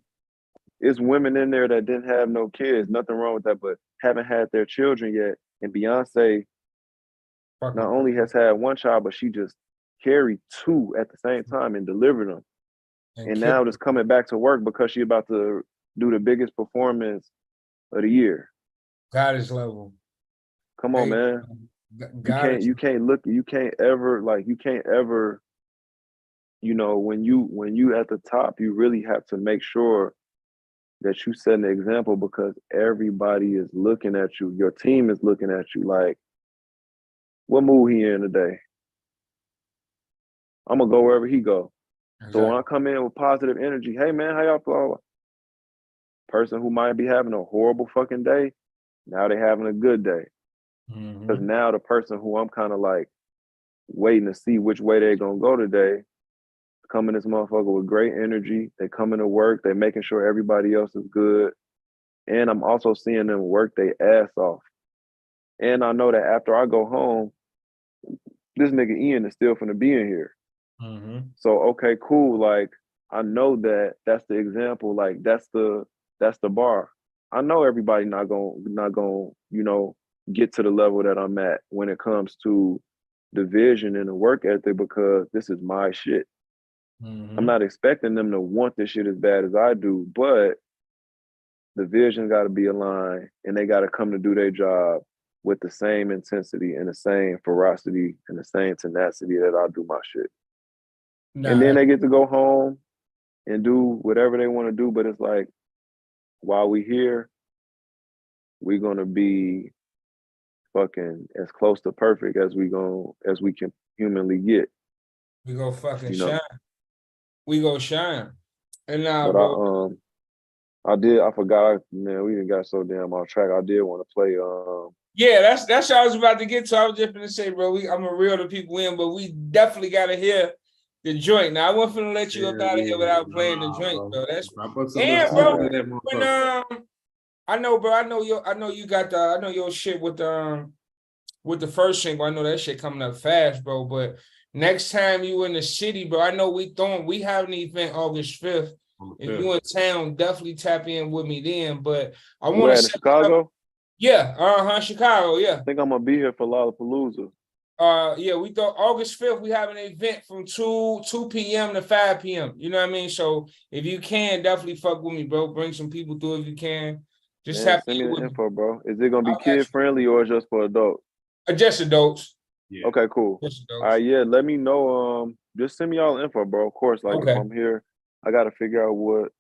It's women in there that didn't have no kids. Nothing wrong with that, but haven't had their children yet. And Beyonce not only has had one child, but she just carried two at the same time and delivered them. And now just coming back to work because she about to do the biggest performance of the year. Goddess level. Come on, man. You can't ever, when you at the top, you really have to make sure that you set an example, because everybody is looking at you. Your team is looking at you like, what mood he in today? I'm gonna go wherever he go. Exactly. So when I come in with positive energy, hey man, how y'all feel? Person who might be having a horrible fucking day, now they having a good day. Because now the person who I'm kind of like waiting to see which way they're gonna go today, coming this motherfucker with great energy. They coming to work, they making sure everybody else is good. And I'm also seeing them work their ass off. And I know that after I go home, this nigga Ian is still finna be in here. So okay, cool. Like, I know that that's the example. Like, that's the bar. I know everybody not gonna, you know, get to the level that I'm at when it comes to the vision and the work ethic because this is my shit. I'm not expecting them to want this shit as bad as I do, but the vision got to be aligned and they got to come to do their job with the same intensity and the same ferocity and the same tenacity that I do my shit. And then they get to go home and do whatever they want to do. But it's like, while we here, we're gonna be fucking as close to perfect as we can humanly get. We go fucking You know? shine. We go shine. And now, But bro, I forgot, man, we didn't got so damn off track. I did want to play yeah, that's what I was about to get to. I was just gonna say, bro, I'm gonna reel the people in, but we definitely gotta hear the joint. Now I wasn't finna let you up out of here without playing the joint, bro. That's and bro, when I know, bro, I know your shit with the first single. I know that shit coming up fast, bro. But next time you in the city, bro, I know we have an event August 5th. If you in town, definitely tap in with me then. But I want to in Chicago. Yeah, Chicago, yeah. I think I'm gonna be here for Lollapalooza. Yeah, we thought August 5th, we have an event from 2 p.m. to 5 p.m. You know what I mean? So if you can, definitely fuck with me, bro. Bring some people through if you can. Just send me the info, bro. Is it gonna be kid friendly or just for adults? Just adults. Yeah. Okay, cool. All right, yeah. Let me know. Just send me all the info, bro. Of course, like if I'm here, I gotta figure out what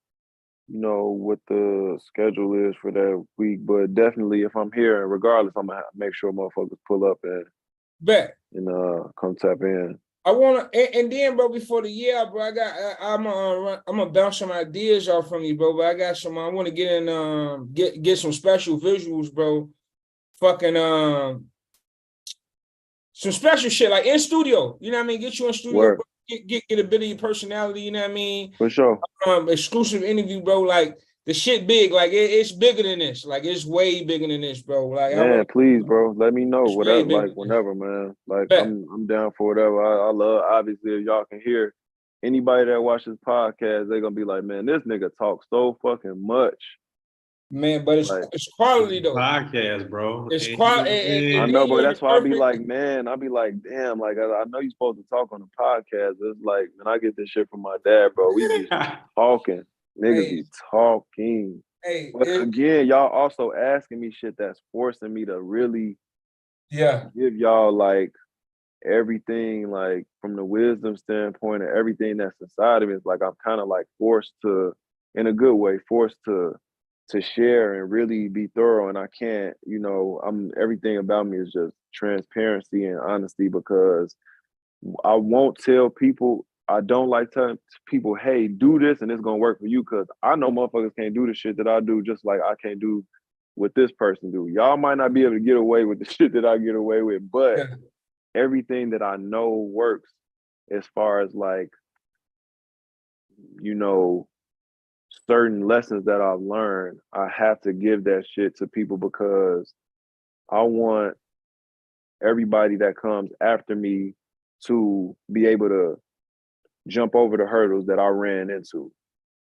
the schedule is for that week. But definitely, if I'm here, regardless, I'm gonna make sure motherfuckers pull up and come tap in. I wanna and then, bro, before the year, bro, I'm gonna bounce some ideas off from you, bro. But I got some. I want to get in get some special visuals, bro. Fucking some special shit like in studio. You know what I mean? Get you in studio, bro. Get a bit of your personality. You know what I mean? For sure. Exclusive interview, bro. Like the shit big. Like it's bigger than this. Like it's way bigger than this, bro. Like man, please, bro. Let me know whatever. Like whenever, man. Like I'm down for whatever. I love. Obviously, if y'all can hear anybody that watches podcast, they're gonna be like, man, this nigga talks so fucking much. Man, but it's quality though. Podcast, bro. It's quality. I know, but that's why I be like, man, I be like, damn, like I know you're supposed to talk on the podcast. It's like, man, I get this shit from my dad, bro. We be talking. Niggas be talking. But again, y'all also asking me shit that's forcing me to really give y'all like everything, like from the wisdom standpoint and everything that's inside of me. It's like I'm kind of like forced to, in a good way, forced to share and really be thorough. And I can't, everything about me is just transparency and honesty because I won't tell people, I don't like telling people, hey, do this and it's gonna work for you because I know motherfuckers can't do the shit that I do just like I can't do what this person do. Y'all might not be able to get away with the shit that I get away with, but everything that I know works as far as like, certain lessons that I've learned, I have to give that shit to people because I want everybody that comes after me to be able to jump over the hurdles that I ran into,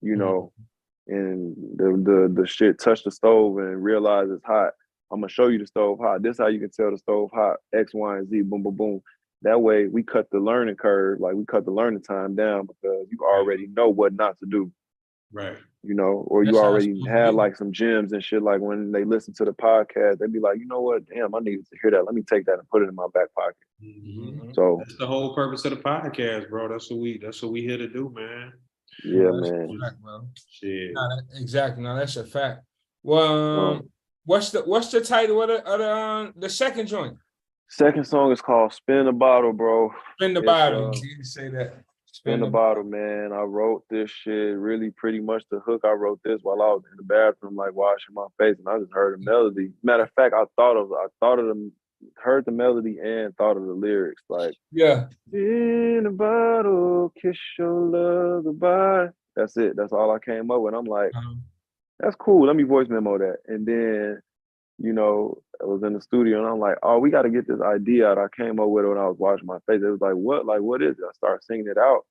and the shit touch the stove and realize it's hot. I'm gonna show you the stove hot. This is how you can tell the stove hot, X, Y, and Z, boom, boom, boom. That way we cut the learning curve, like we cut the learning time down because you already know what not to do. Right. Or you already had like some gems and shit. Like when they listen to the podcast, they'd be like, you know what? Damn, I needed to hear that. Let me take that and put it in my back pocket. Mm-hmm. So that's the whole purpose of the podcast, bro. That's what we here to do, man. Yeah, man. Fact, bro. Shit. Exactly. No, that's a fact. Well, what's the title of the second joint? Second song is called "Spin the Bottle," bro. Spin the bottle. You didn't say that. Spin the bottle, man. I wrote this shit really pretty much the hook. I wrote this while I was in the bathroom, like washing my face, and I just heard the melody. Matter of fact, heard the melody and thought of the lyrics. Like, spin the bottle, kiss your love goodbye. That's it. That's all I came up with. I'm like, that's cool. Let me voice memo that. And then, I was in the studio and I'm like, oh, we got to get this idea out. I came up with it when I was washing my face. It was like, what? Like, what is it? I started singing it out.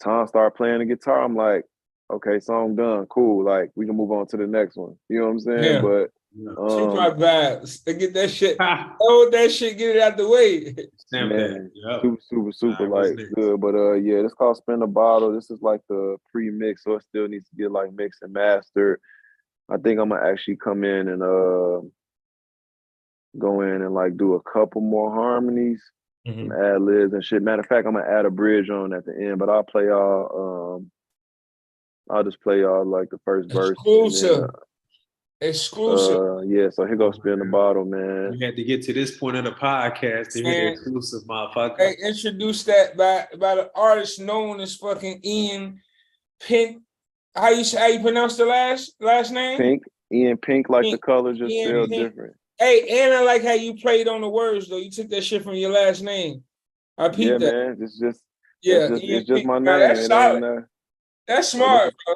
Tom started playing the guitar. I'm like, okay, song done, cool. Like we can move on to the next one. You know what I'm saying? Yeah. But She probably vibes. They get that shit. Hold that shit, get it out the way. Snap that. Yep. Super like good. But yeah, this called Spin the Bottle. This is like the pre-mix, so it still needs to get like mixed and mastered. I think I'm gonna actually come in and go in and like do a couple more harmonies, some ad libs and shit. Matter of fact, I'm gonna add a bridge on at the end, but I'll play y'all. I'll just play y'all like the first verse. Exclusive. Yeah, so here goes Spin the Bottle, man. We had to get to this point of the podcast to hear the exclusive, motherfucker. Hey, introduce that by the artist known as fucking Ian Pink. How you pronounce the last name? Pink. Ian Pink, like Pink. The color just spelled different. Hey, and I like how you played on the words though. You took that shit from your last name. I peeped that. Man, it's just my name. Nah, that's smart, bro.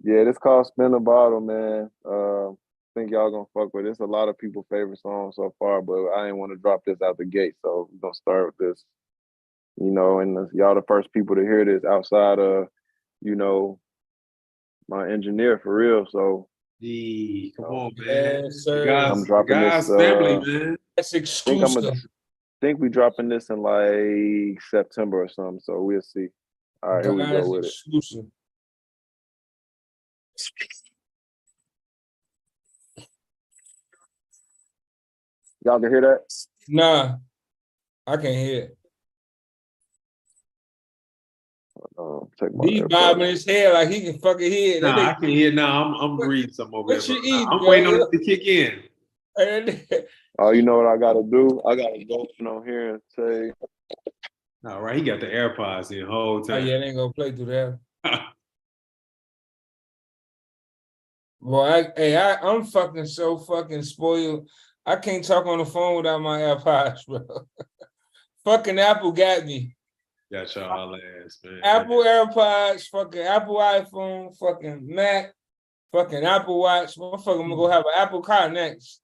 Yeah, this called Spin the Bottle, man. I think y'all gonna fuck with it. It's a lot of people's favorite song so far, but I didn't want to drop this out the gate, so we're gonna start with this. You know, and y'all the first people to hear this outside of, you know, my engineer for real. So come on, man. Yes, sir. I'm dropping this. Family, man. That's exclusive. I think we dropping this in like September or something. So we'll see. All right, here we go with exclusive. it. Y'all can hear that? Nah, I can't hear it. He's bobbing his hair like he can fucking hear it. Nah, I can hear it now. I'm reading some over there. What you eat, I'm waiting on it to kick in. Oh, you know what I gotta do? I gotta go on here and say. All right, he got the AirPods in the whole time. Oh yeah, they ain't gonna play through that. Boy, I'm fucking so fucking spoiled. I can't talk on the phone without my AirPods, bro. Fucking Apple got me. Got y'all ass, man. Apple AirPods, fucking Apple iPhone, fucking Mac, fucking Apple Watch. Motherfucker, I'm gonna go have an Apple car next.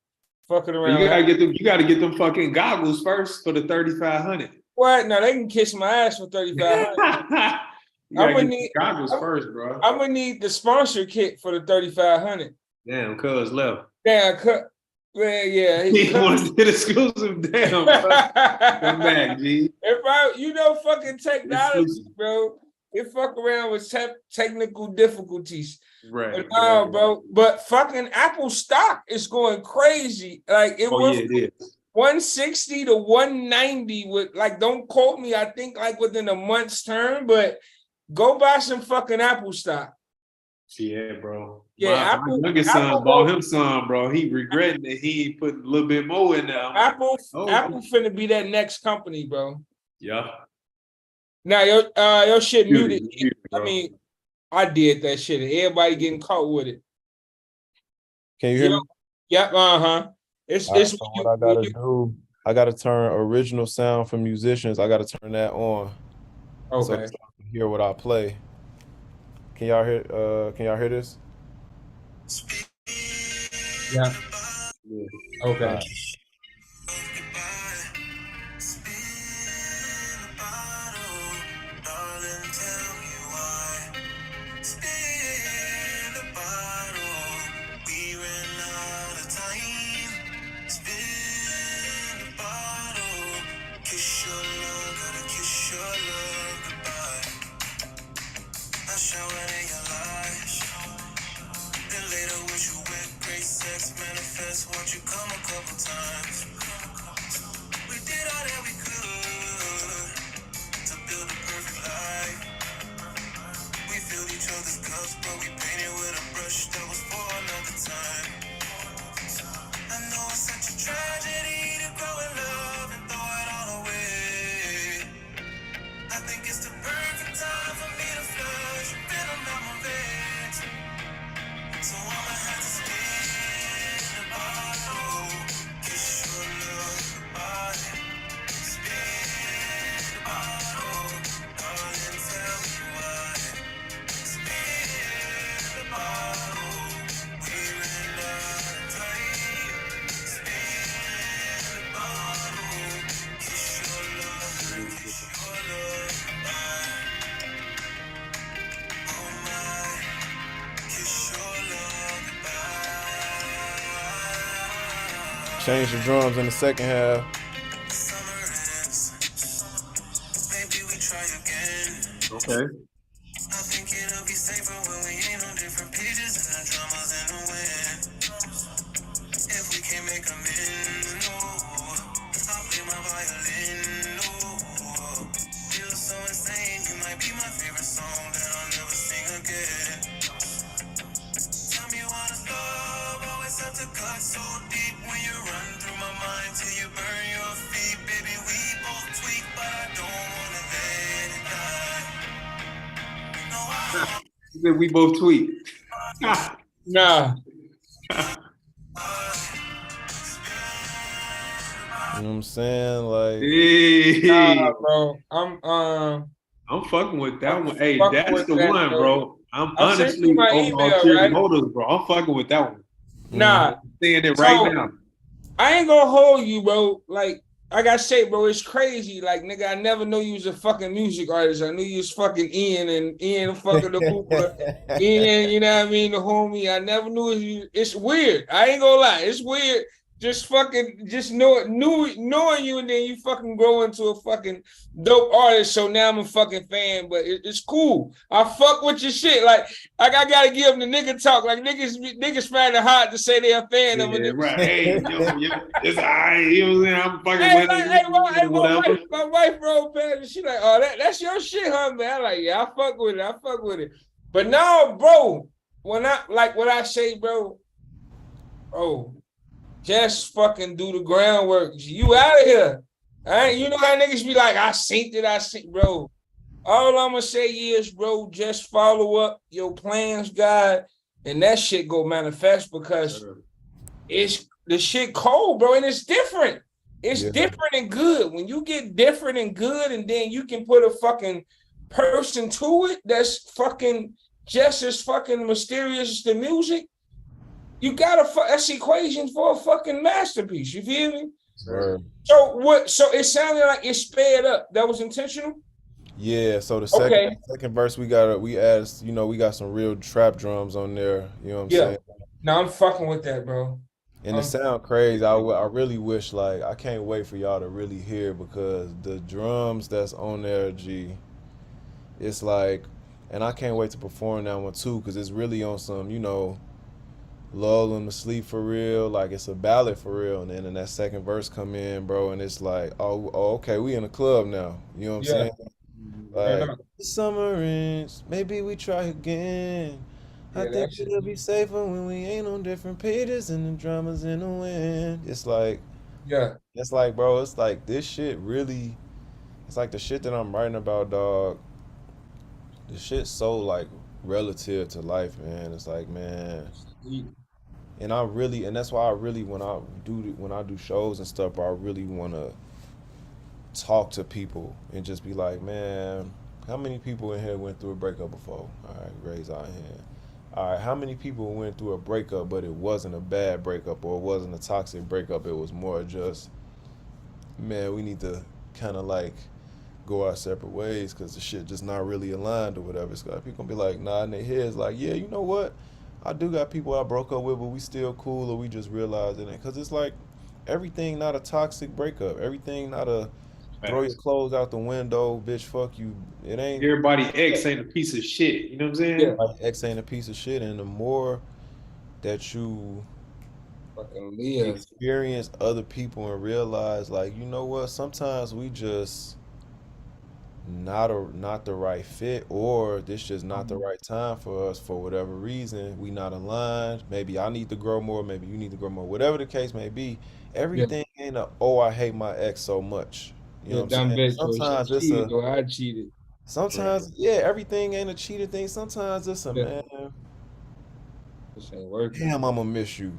Fucking around. You gotta get them fucking goggles first for the 3,500. What? No, they can kiss my ass for 3,500. I'm gonna need goggles first, bro. I'm gonna need the sponsor kit for the 3,500. Damn, cuz left. Damn, yeah. He wants to get exclusive. Damn, come back, G. Fucking technology, exclusive. Bro. It fuck around with technical difficulties. Right. But no, bro. But fucking Apple stock is going crazy. Like it was. Yeah, it is. 160 to 190 with like, don't quote me, I think like within a month's term, but go buy some fucking Apple stock. Yeah, bro. Yeah, my youngest son bought him some, bro. He regretting that he put a little bit more in there. Apple finna be that next company, bro. Yeah. Now your shit muted. I mean, I did that shit. Everybody getting caught with it. Can you hear me? Yep. It's so what I gotta do. I gotta turn original sound for musicians. I gotta turn that on. Okay. So I can hear what I play. Can y'all hear? Can y'all hear this? Yeah. Okay. Won't you come a couple times? We did all that we could to build a perfect life. We filled each other's cups, but we painted with a brush that was for another time. I know it's such a tragedy to grow in love and throw it all away. I think it's the perfect time for me to flush and venom out my veins. So I'ma have to stay in the bottle. change the drums in the second half. Okay. I think it'll be safer when we ain't on different pages and the drama's in the wind. If we can't make amends, no, I'll play my violin, no. Feel so insane, you might be my favorite song that I'll never sing again. Tell me what is love, always have to cut so deep when you run through my mind till you burn your feet. Baby, we both tweak, but I don't wanna let it die. No, I We both tweet. Nah. You know what I'm saying? Like, Hey. Nah, bro. I'm fucking with that one. Hey, fucking that's with the that, one, bro. I'm I sent honestly you my on email, Ulterior right? Motives, bro. I'm fucking with that one. Nah. I'm saying it right So, now. I ain't gonna hold you, bro. Like I say, bro, it's crazy. Like, nigga, I never knew you was a fucking music artist. I knew you was fucking Ian and Ian fucking the Hooper. Ian, you know what I mean, the homie. I never knew you. It's weird. I ain't gonna lie. It's weird. Just knowing you, and then you fucking grow into a fucking dope artist. So now I'm a fucking fan, but it's cool. I fuck with your shit. Like I gotta give them the nigga talk. Like niggas find it hard to say they're a fan of a nigga. Right. Hey, it's all right. You know what I'm saying? I'm fucking with it. Whatever. My wife wrote past and she like, oh, that's your shit, huh, man? I'm like, yeah, I fuck with it. But now, bro, when I say, bro, just fucking do the groundwork. You out of here. All right? You know how niggas be like, I synced it, bro. All I'm gonna say is, bro, just follow up your plans, God, and that shit go manifest because it's the shit cold, bro, and it's different. It's different and good. When you get different and good, and then you can put a fucking person to it that's fucking just as fucking mysterious as the music. You got that's equation for a fucking masterpiece. You feel me? Sure. So it sounded like it sped up. That was intentional? Yeah, so the second verse we added, you know, we got some real trap drums on there. You know what I'm saying? No, I'm fucking with that, bro. And it sound crazy. I really wish, like, I can't wait for y'all to really hear because the drums that's on there, G, it's like, and I can't wait to perform that one too because it's really on some, you know, lull them to sleep for real. Like, it's a ballad for real. And then that second verse come in, bro, and it's like, oh okay, we in the club now. You know what I'm saying? Like, the summer ends, maybe we try again. I think it'll be safer when we ain't on different pages and the drama's in the wind. It's like, it's like, bro, it's like this shit really, it's like the shit that I'm writing about, dog. The shit's so like relative to life, man. It's like, man, and that's why I really, when I do shows and stuff, I really want to talk to people and just be like, man, how many people in here went through a breakup before? All right, raise our hand. All right, how many people went through a breakup, but it wasn't a bad breakup or it wasn't a toxic breakup? It was more just, man, we need to kind of like go our separate ways because the shit just not really aligned or whatever. So people gonna be like, nah, in their heads, like, yeah, you know what? I do got people I broke up with, but we still cool, or we just realized it. Because it's like everything not a toxic breakup. Everything not a throw your clothes out the window, bitch, fuck you. It ain't. Everybody ex ain't a piece of shit. You know what I'm saying? Yeah. Ex ain't a piece of shit. And the more that you experience other people and realize, like, you know what, sometimes we just not the right fit, or this just not the right time for us for whatever reason. We not aligned. Maybe I need to grow more, maybe you need to grow more, whatever the case may be. Everything ain't I hate my ex so much. You know what I'm saying? Sometimes it's I cheated. Sometimes, everything ain't a cheating thing. Sometimes it's a man. This ain't working. Damn, I'm gonna miss you,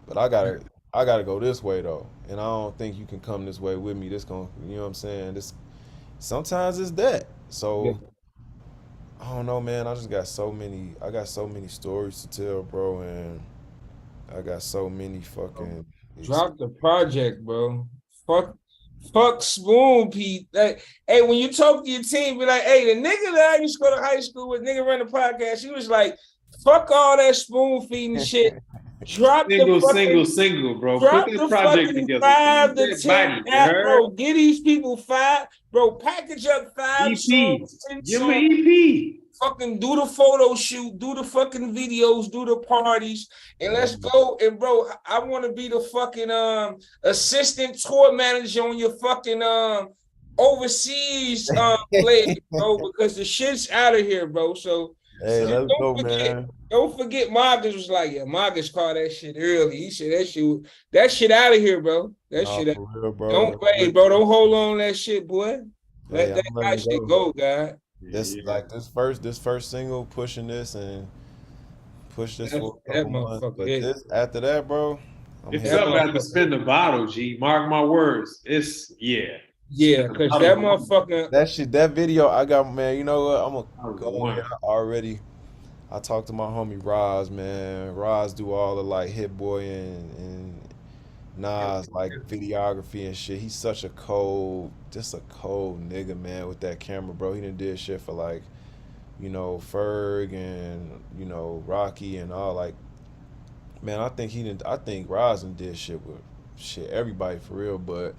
but I gotta go this way though, and I don't think you can come this way with me. This gonna, you know what I'm saying? Sometimes it's that. So I don't know, man. I got so many stories to tell, bro, and I got so many fucking. Drop the project, bro. Fuck Spoon Pete. Like, hey, when you talk to your team, be like, hey, the nigga that I used to go to high school with, nigga run the podcast, he was like, fuck all that spoon feeding shit. Drop the fucking single, bro. Drop Put the this project fucking together. 5 to That 10 body, you app, heard? bro. Get these people 5, bro. Package up 5 EP. songs, 10 Give me songs. EP. Fucking do the photo shoot, do the fucking videos, do the parties, and let's go. And bro, I want to be the fucking assistant tour manager on your fucking overseas leg, bro, because the shit's out of here, bro. So Hey, let's go, forget, man. don't forget Marcus was like, yeah, Marcus called that shit early. He said that shit out of here, bro. That Nah, shit for real, bro. don't play, bro. Don't hold on to that shit, boy. Let Hey, that I'm letting shit go. go, God. This like this first single, pushing this and push this for a That couple months. motherfucker But is. this after that, bro, I'm It's hitting up that at the spin the bottle, G. Mark my words. It's Yeah, Spin the because bottle. that motherfucker. that shit. That video I got, man. You know what? I'm That gonna was go one. ahead already. I talked to my homie Roz, man. Roz do all the like Hit Boy and Nas like videography and shit. He's such a just a cold nigga, man, with that camera, bro. He done did shit for like, you know, Ferg and, you know, Rocky and all, like, man, I think Roz done did shit with everybody for real, but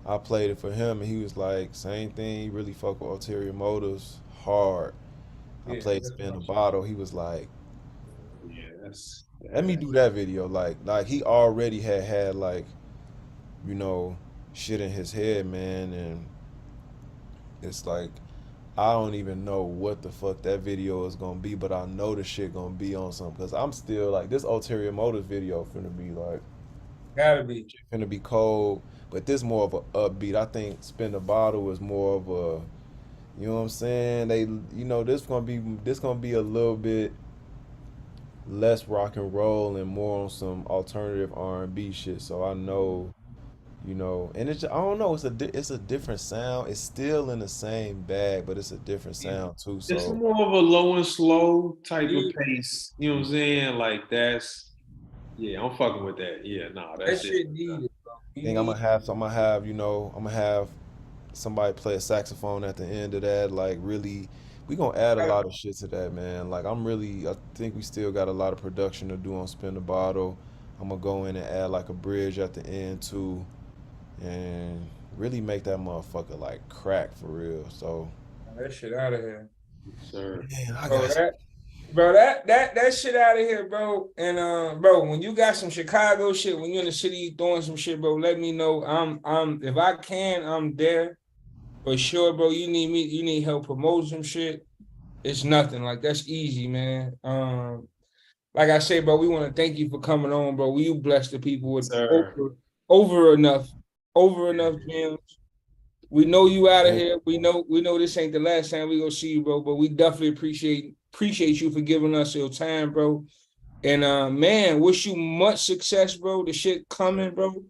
I played it for him and he was like, same thing, he really fuck with Ulterior Motives hard. I Yeah, played that's Spin the awesome. Bottle. He was like, Yeah, that's let me do that video. Like he already had like, you know, shit in his head, man, and it's like I don't even know what the fuck that video is gonna be, but I know the shit gonna be on something because I'm still like this Ulterior Motives video finna be like Gotta be. finna be cold, but this more of a upbeat. I think Spin the Bottle is more of a, you know what I'm saying? You know, this gonna be a little bit less rock and roll and more on some alternative R&B shit. So I know, you know, and I don't know, it's a different sound. It's still in the same bag, but it's a different sound too. it's So more of a low and slow type Yeah. of pace. You know what I'm saying? Like I'm fucking with that. Yeah, nah, That that's shit it. needed, bro. I think I'm gonna have, you know, I'm gonna have somebody play a saxophone at the end of that. Like really, we gonna add a lot of shit to that, man. Like I think we still got a lot of production to do on Spin the Bottle. I'm gonna go in and add like a bridge at the end too, and really make that motherfucker like crack for real. So That shit out of here. Sir. man, I Bro, got that shit out of here, bro. And bro, when you got some Chicago shit, when you're in the city throwing some shit, bro, let me know. I'm if I can, I'm there. For sure, bro. You need help promoting some shit. It's nothing. Like that's easy, man. Like I say, bro, we want to thank you for coming on, bro. You bless the people with Sir. over enough gems. We know you out of Thank here. We know this ain't the last time we gonna see you, bro. But we definitely appreciate you for giving us your time, bro. And man, wish you much success, bro. The shit coming, bro.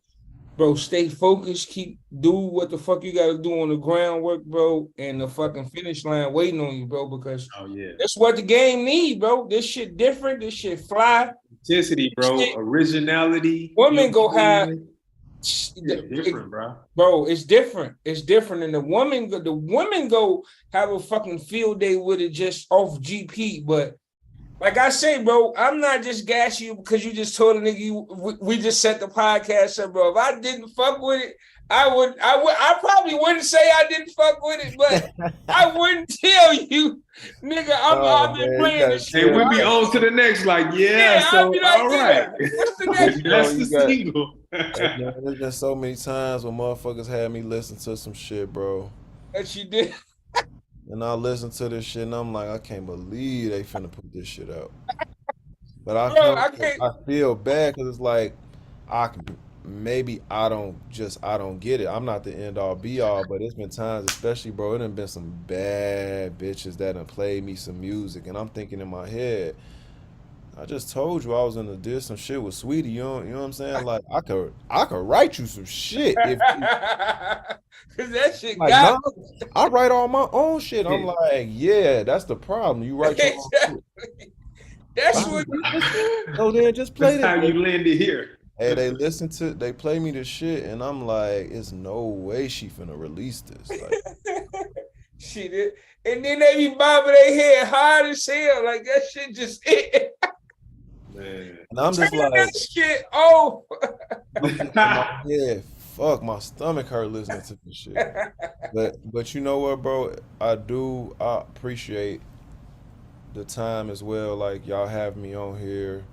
Bro, stay focused. Do what the fuck you gotta do on the groundwork, bro, and the fucking finish line waiting on you, bro. Because Oh yeah. that's what the game need, bro. This shit different. This shit fly. Authenticity, bro. Shit. Originality. Women You know go what I'm have, saying? It's different, bro. bro. It's different. It's different, and the women go have a fucking field day with it just off GP, but. Like I say, bro, I'm not just gassing you because you just told a nigga we just set the podcast up, bro. If I didn't fuck with it, I probably wouldn't say I didn't fuck with it, but I wouldn't tell you, nigga. I've been man, playing this Hey, shit. we be on to the next, like, yeah, I'd so be like, all yeah, right. what's the next That's You the got- single. Hey, man, there's been so many times when motherfuckers had me listen to some shit, bro. that she did? And I listen to this shit and I'm like, I can't believe they finna put this shit out. But I Bro, I can't. feel bad because it's like maybe I don't get it. I'm not the end all be all, but it's been times, especially bro, it done been some bad bitches that done played me some music, and I'm thinking in my head, I just told you I was gonna do some shit with Sweetie. You know what I'm saying? Like I could write you some shit if Cause that shit like got no, I write all my own shit. I'm like, yeah, that's the problem. You write your own shit. That's what. So then just play That's how this. you landed here. Hey, they play me this shit, and I'm like, it's no way she finna release this. Like, She did, and then they be bobbing their head hard as hell, like that shit just it. Man. And I'm just Turn like, that shit off. yeah, fuck, my stomach hurt listening to this shit. But you know what, bro? I appreciate the time as well. Like y'all have me on here.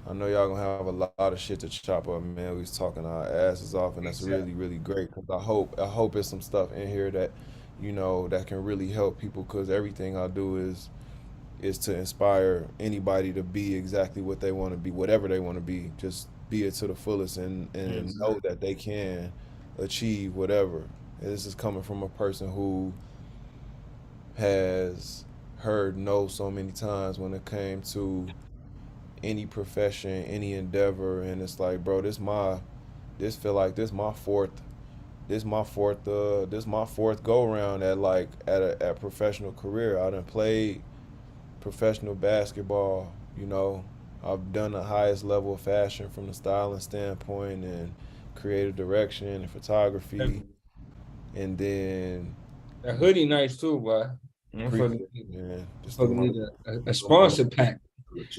I know y'all gonna have a lot of shit to chop up, man. We was talking our asses off, and that's really, really great. Cause I hope it's some stuff in here that, that can really help people. Cause everything I do is to inspire anybody to be exactly what they want to be, whatever they want to be. Just be it to the fullest, and know that they can achieve whatever. And this is coming from a person who has heard no so many times when it came to any profession, any endeavor, and it's like, bro, this feel like this my fourth go round at professional career. I done played professional basketball, I've done the highest level of fashion from the styling standpoint and creative direction and photography, and then That hoodie nice too, boy. appreciate it, man. Just Fucking need a sponsor pack.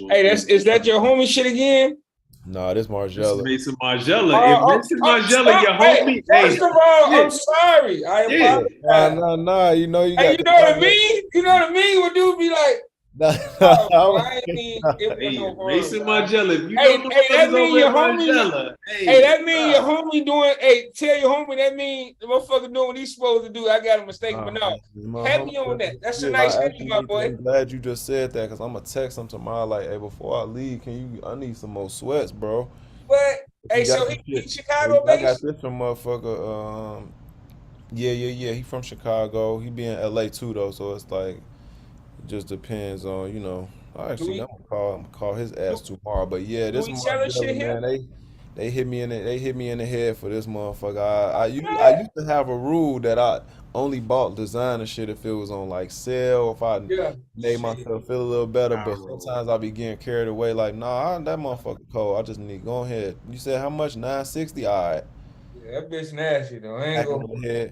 Hey, is that your homie shit again? Nah, this This Margella. Mason Margella. If Mason Margella, your homie. First of all, yeah. I'm sorry. I Yeah. apologize. Nah. You know Hey, you know what I mean? You know what I mean? When dude be like, oh, I ain't mean it Hey, was no harm, Mason guys. Margella. If you Hey, know that motherfuckers mean over your at homie. Margella. Hey, that mean your homie doing. Hey, tell your homie that mean the motherfucker doing what he's supposed to do. I got a mistake, but no, happy on that. That's a nice thing, my boy. I'm glad you just said that because I'm gonna text him tomorrow. Like, hey, before I leave, I need some more sweats, bro. But hey, You got so some he shit. Chicago I got based. this from motherfucker. Yeah. He from Chicago. He be in LA too though, so it's like it just depends on Actually, I'm gonna call his ass tomorrow. But yeah, Do this we selling shit motherfucker, here? man, they hit me in the head for this motherfucker. I used to have a rule that I only bought designer shit if it was on like sale, if I made myself feel a little better. But sometimes I be getting carried away. Like, nah, that motherfucker cold. I just need go ahead. You said how much? $960. All right. Yeah, that bitch nasty though. I ain't gonna.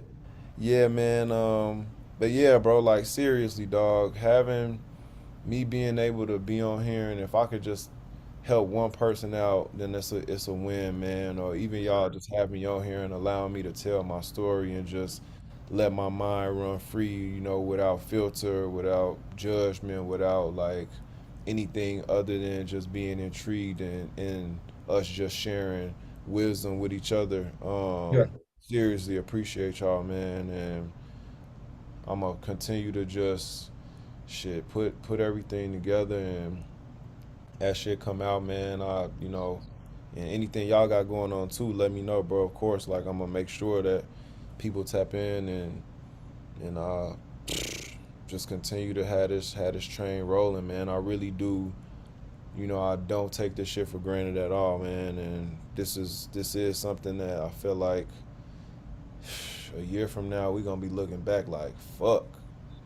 Yeah, man. But yeah, bro. Like seriously, dog. Having me being able to be on here, and if I could just help one person out, then it's a win, man. Or even y'all just have me on here and allowing me to tell my story and just let my mind run free, without filter, without judgment, without like anything other than just being intrigued and us just sharing wisdom with each other. Seriously appreciate y'all, man, and I'm gonna continue to just put everything together, and that shit come out, man. And anything y'all got going on too, let me know, bro. Of course, like I'm gonna make sure that people tap in and just continue to have this train rolling, man. I really do. I don't take this shit for granted at all, man. And this is something that I feel like a year from now we're gonna be looking back like, fuck.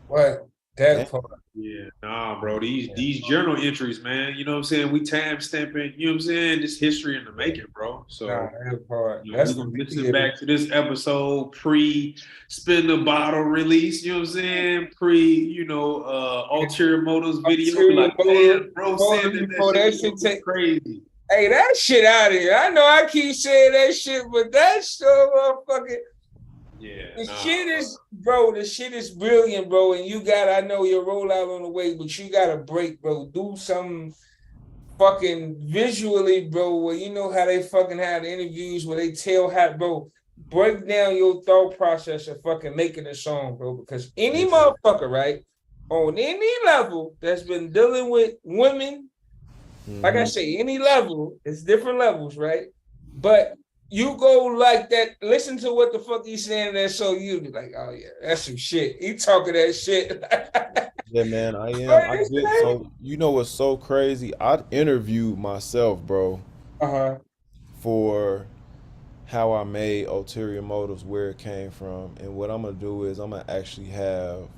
What? That part. Yeah, nah, bro. These journal entries, man. You know what I'm saying? We time stamping, you know what I'm saying? This history in the making, bro. So that part. We're gonna listen back to this episode pre-spin the bottle release, you know what I'm saying? Ulterior Motives video. Like, man, bro said that shit was crazy. Hey, that shit out of here. I know I keep saying that shit, but that so motherfucking. Yeah. The shit is brilliant, bro. And I know your rollout on the way, but you gotta break, bro. Do something fucking visually, bro, where you know how they fucking have the interviews where they tell how, bro, break down your thought process of fucking making a song, bro. Because any motherfucker, right, on any level that's been dealing with women, like I say, any level, it's different levels, right? But you go like that, listen to what the fuck he's saying there, so you be like, oh yeah, that's some shit. He talking that shit. Yeah, man, I am. So you know what's so crazy? I interviewed myself, bro, for how I made Ulterior Motives, where it came from, and what I'm gonna do is I'm gonna actually have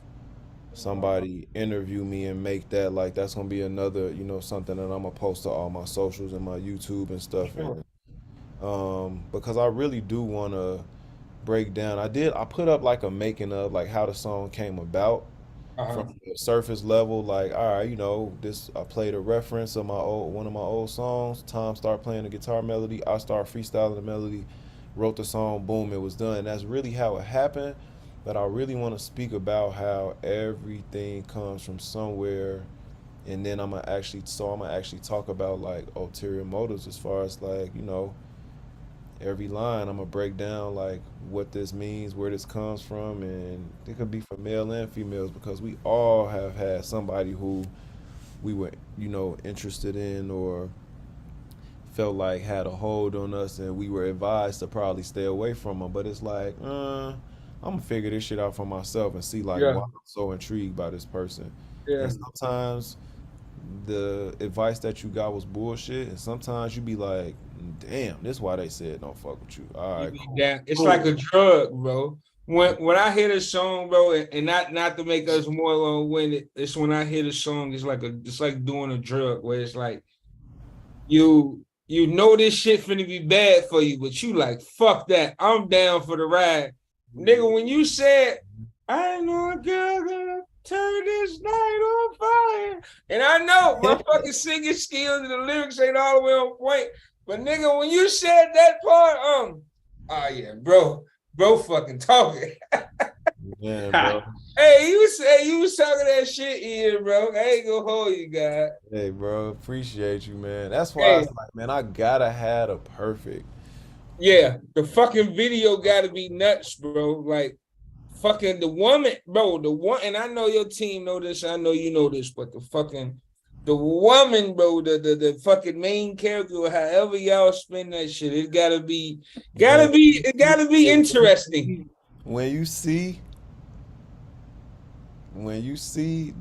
somebody interview me and make that, like, that's gonna be another, something that I'm gonna post to all my socials and my YouTube and stuff. Because I really do want to break down. I put up like a making of like how the song came about, from the surface level, like, all right, you know, this I played a reference of one of my old songs. Tom started playing the guitar melody. I started freestyling the melody, wrote the song, boom, it was done. That's really how it happened. But I really want to speak about how everything comes from somewhere, and then I'm gonna actually talk about like ulterior motives as far as like, you know, every line I'm gonna break down like what this means, where this comes from, and it could be for male and females because we all have had somebody who we were, you know, interested in or felt like had a hold on us, and we were advised to probably stay away from them. But it's like, I'm gonna figure this shit out for myself and see like Yeah, why I'm so intrigued by this person. yeah. And sometimes the advice that you got was bullshit, and sometimes you be like, damn, this why they said don't fuck with you. All You right, be cool. down. It's like a drug, bro. When I hear the song, bro, and not to make us more long-winded, it's when I hear the song, it's like doing a drug where it's like you know this shit finna be bad for you, but you like, fuck that. I'm down for the ride. Nigga, when you said, I know a girl gonna turn this night on fire. And I know my fucking singing skills and the lyrics ain't all the way on point. But nigga, when you said that part, oh yeah, bro fucking talking. Yeah, bro. Hey, you was talking that shit in, bro. I ain't gonna hold you, God. Hey, bro, appreciate you, man. That's why I Hey, was like, man, I gotta have a perfect. yeah, the fucking video gotta be nuts, bro. Like fucking the woman, bro, the one, and I know your team know this, I know you know this, but the woman, bro, the fucking main character, however y'all spin that shit, Man, it gotta be interesting. when you see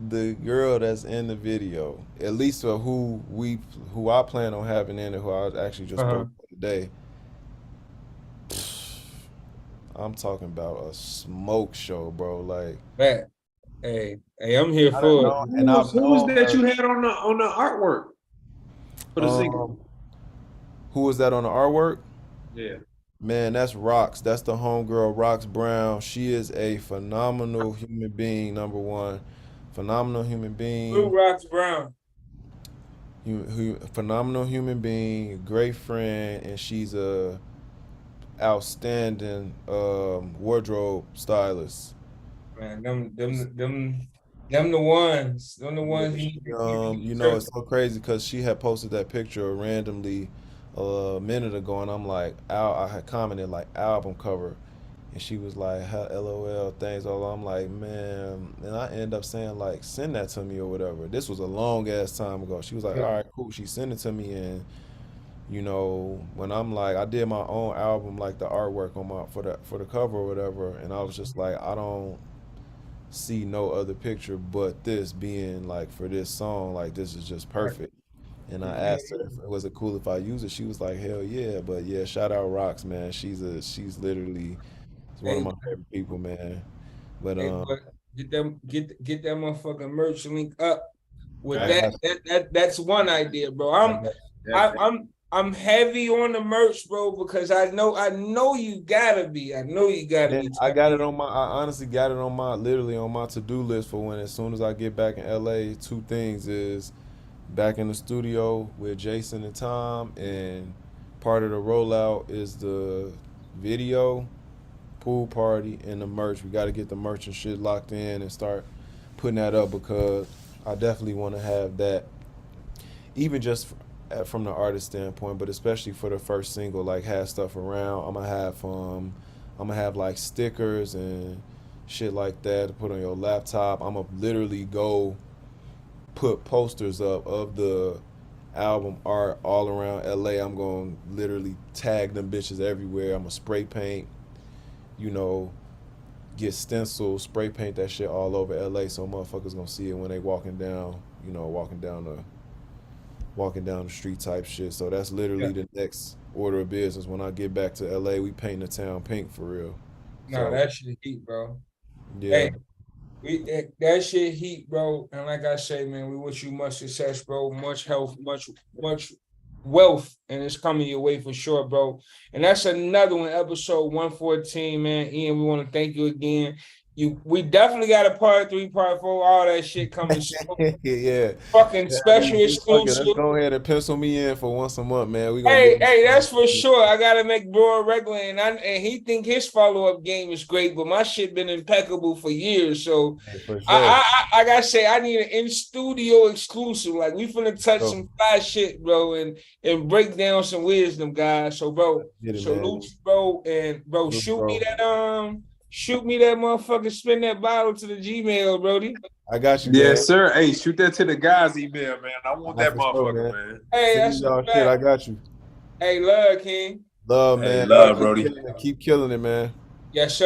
the girl that's in the video, at least for who I plan on having in it, who I actually just Uh-huh. spoke to today, I'm talking about a smoke show, bro. Like That, hey, I'm here for it. and I've Who was known that her. you had on the artwork for the single? Um, who was that on the artwork? Yeah. Man, that's Rox. That's the homegirl, Rox Brown. She is a phenomenal human being, number one. Phenomenal human Blue being. Rocks Brown. Phenomenal human being, great friend, and she's a outstanding wardrobe stylist. Man, them the ones. Them the Yeah, ones you need you to know, search. it's so crazy because she had posted that picture randomly a minute ago, and I'm like, I had commented like album cover, and she was like, LOL, thanks, all. I'm like, man, and I end up saying like, send that to me or whatever. This was a long ass time ago. She was like, all right, cool. She sent it to me, and you know, when I'm like, I did my own album, like the artwork on my for the cover or whatever, and I was just like, I don't see no other picture but this being like for this song, like this is just Right. perfect. And I asked her if it was it cool if I use it. She was like, hell yeah. But yeah, shout out Rox, man. She's literally one of Hey, my favorite people, man. But hey, but get that motherfucking merch link up with I Facts. got that's one idea, bro. I got I'm heavy on the merch, bro, because I know you gotta be. I know you gotta man, be I tapped got it in. on my I honestly got it on my literally on my to-do list for when as soon as I get back in LA, two things is back in the studio with Jason and Tom, and part of the rollout is the video, pool party, and the merch. We got to get the merch and shit locked in and start putting that up because I definitely want to have that, even just from the artist standpoint, but especially for the first single, like have stuff around. I'm gonna have like stickers and shit like that to put on your laptop. I'm gonna literally go put posters up of the album art all around LA. I'm going to literally tag them bitches everywhere. I'm going to spray paint, you know, get stencils, spray paint that shit all over LA so motherfuckers going to see it when they walking down, you know, walking down the street type shit. So that's Yeah. literally the next order of business. When I get back to LA, we paint the town pink for real. No, So, that shit heat, bro. yeah. Hey, that shit heat, bro. And like I say, man, we wish you much success, bro. Much health, much wealth, and it's coming your way for sure, bro. And that's another one, episode 114, man. Ian, we want to thank you again. We definitely got a part 3, part 4, all that shit coming soon. Yeah. Fucking special exclusive. Let's go ahead and pencil me in for once a month, man. We gonna Hey, that's for sure. I gotta make bro a regular, and he think his follow-up game is great, but my shit been impeccable for years. So for sure. I gotta say I need an in-studio exclusive. Like we finna touch some fly shit, bro, and break down some wisdom, guys. So bro, salute you, bro, and bro, shoot me that motherfucker, spin that bottle to the Gmail, Brody. I got you. Yes, sir. Hey, shoot that to the guys' email, man. I want that motherfucker, man. Hey, that's y'all shit. I got you. Hey, love, King. Love, man. Hey, love, Brody. Keep killing it, man. Yes, sir.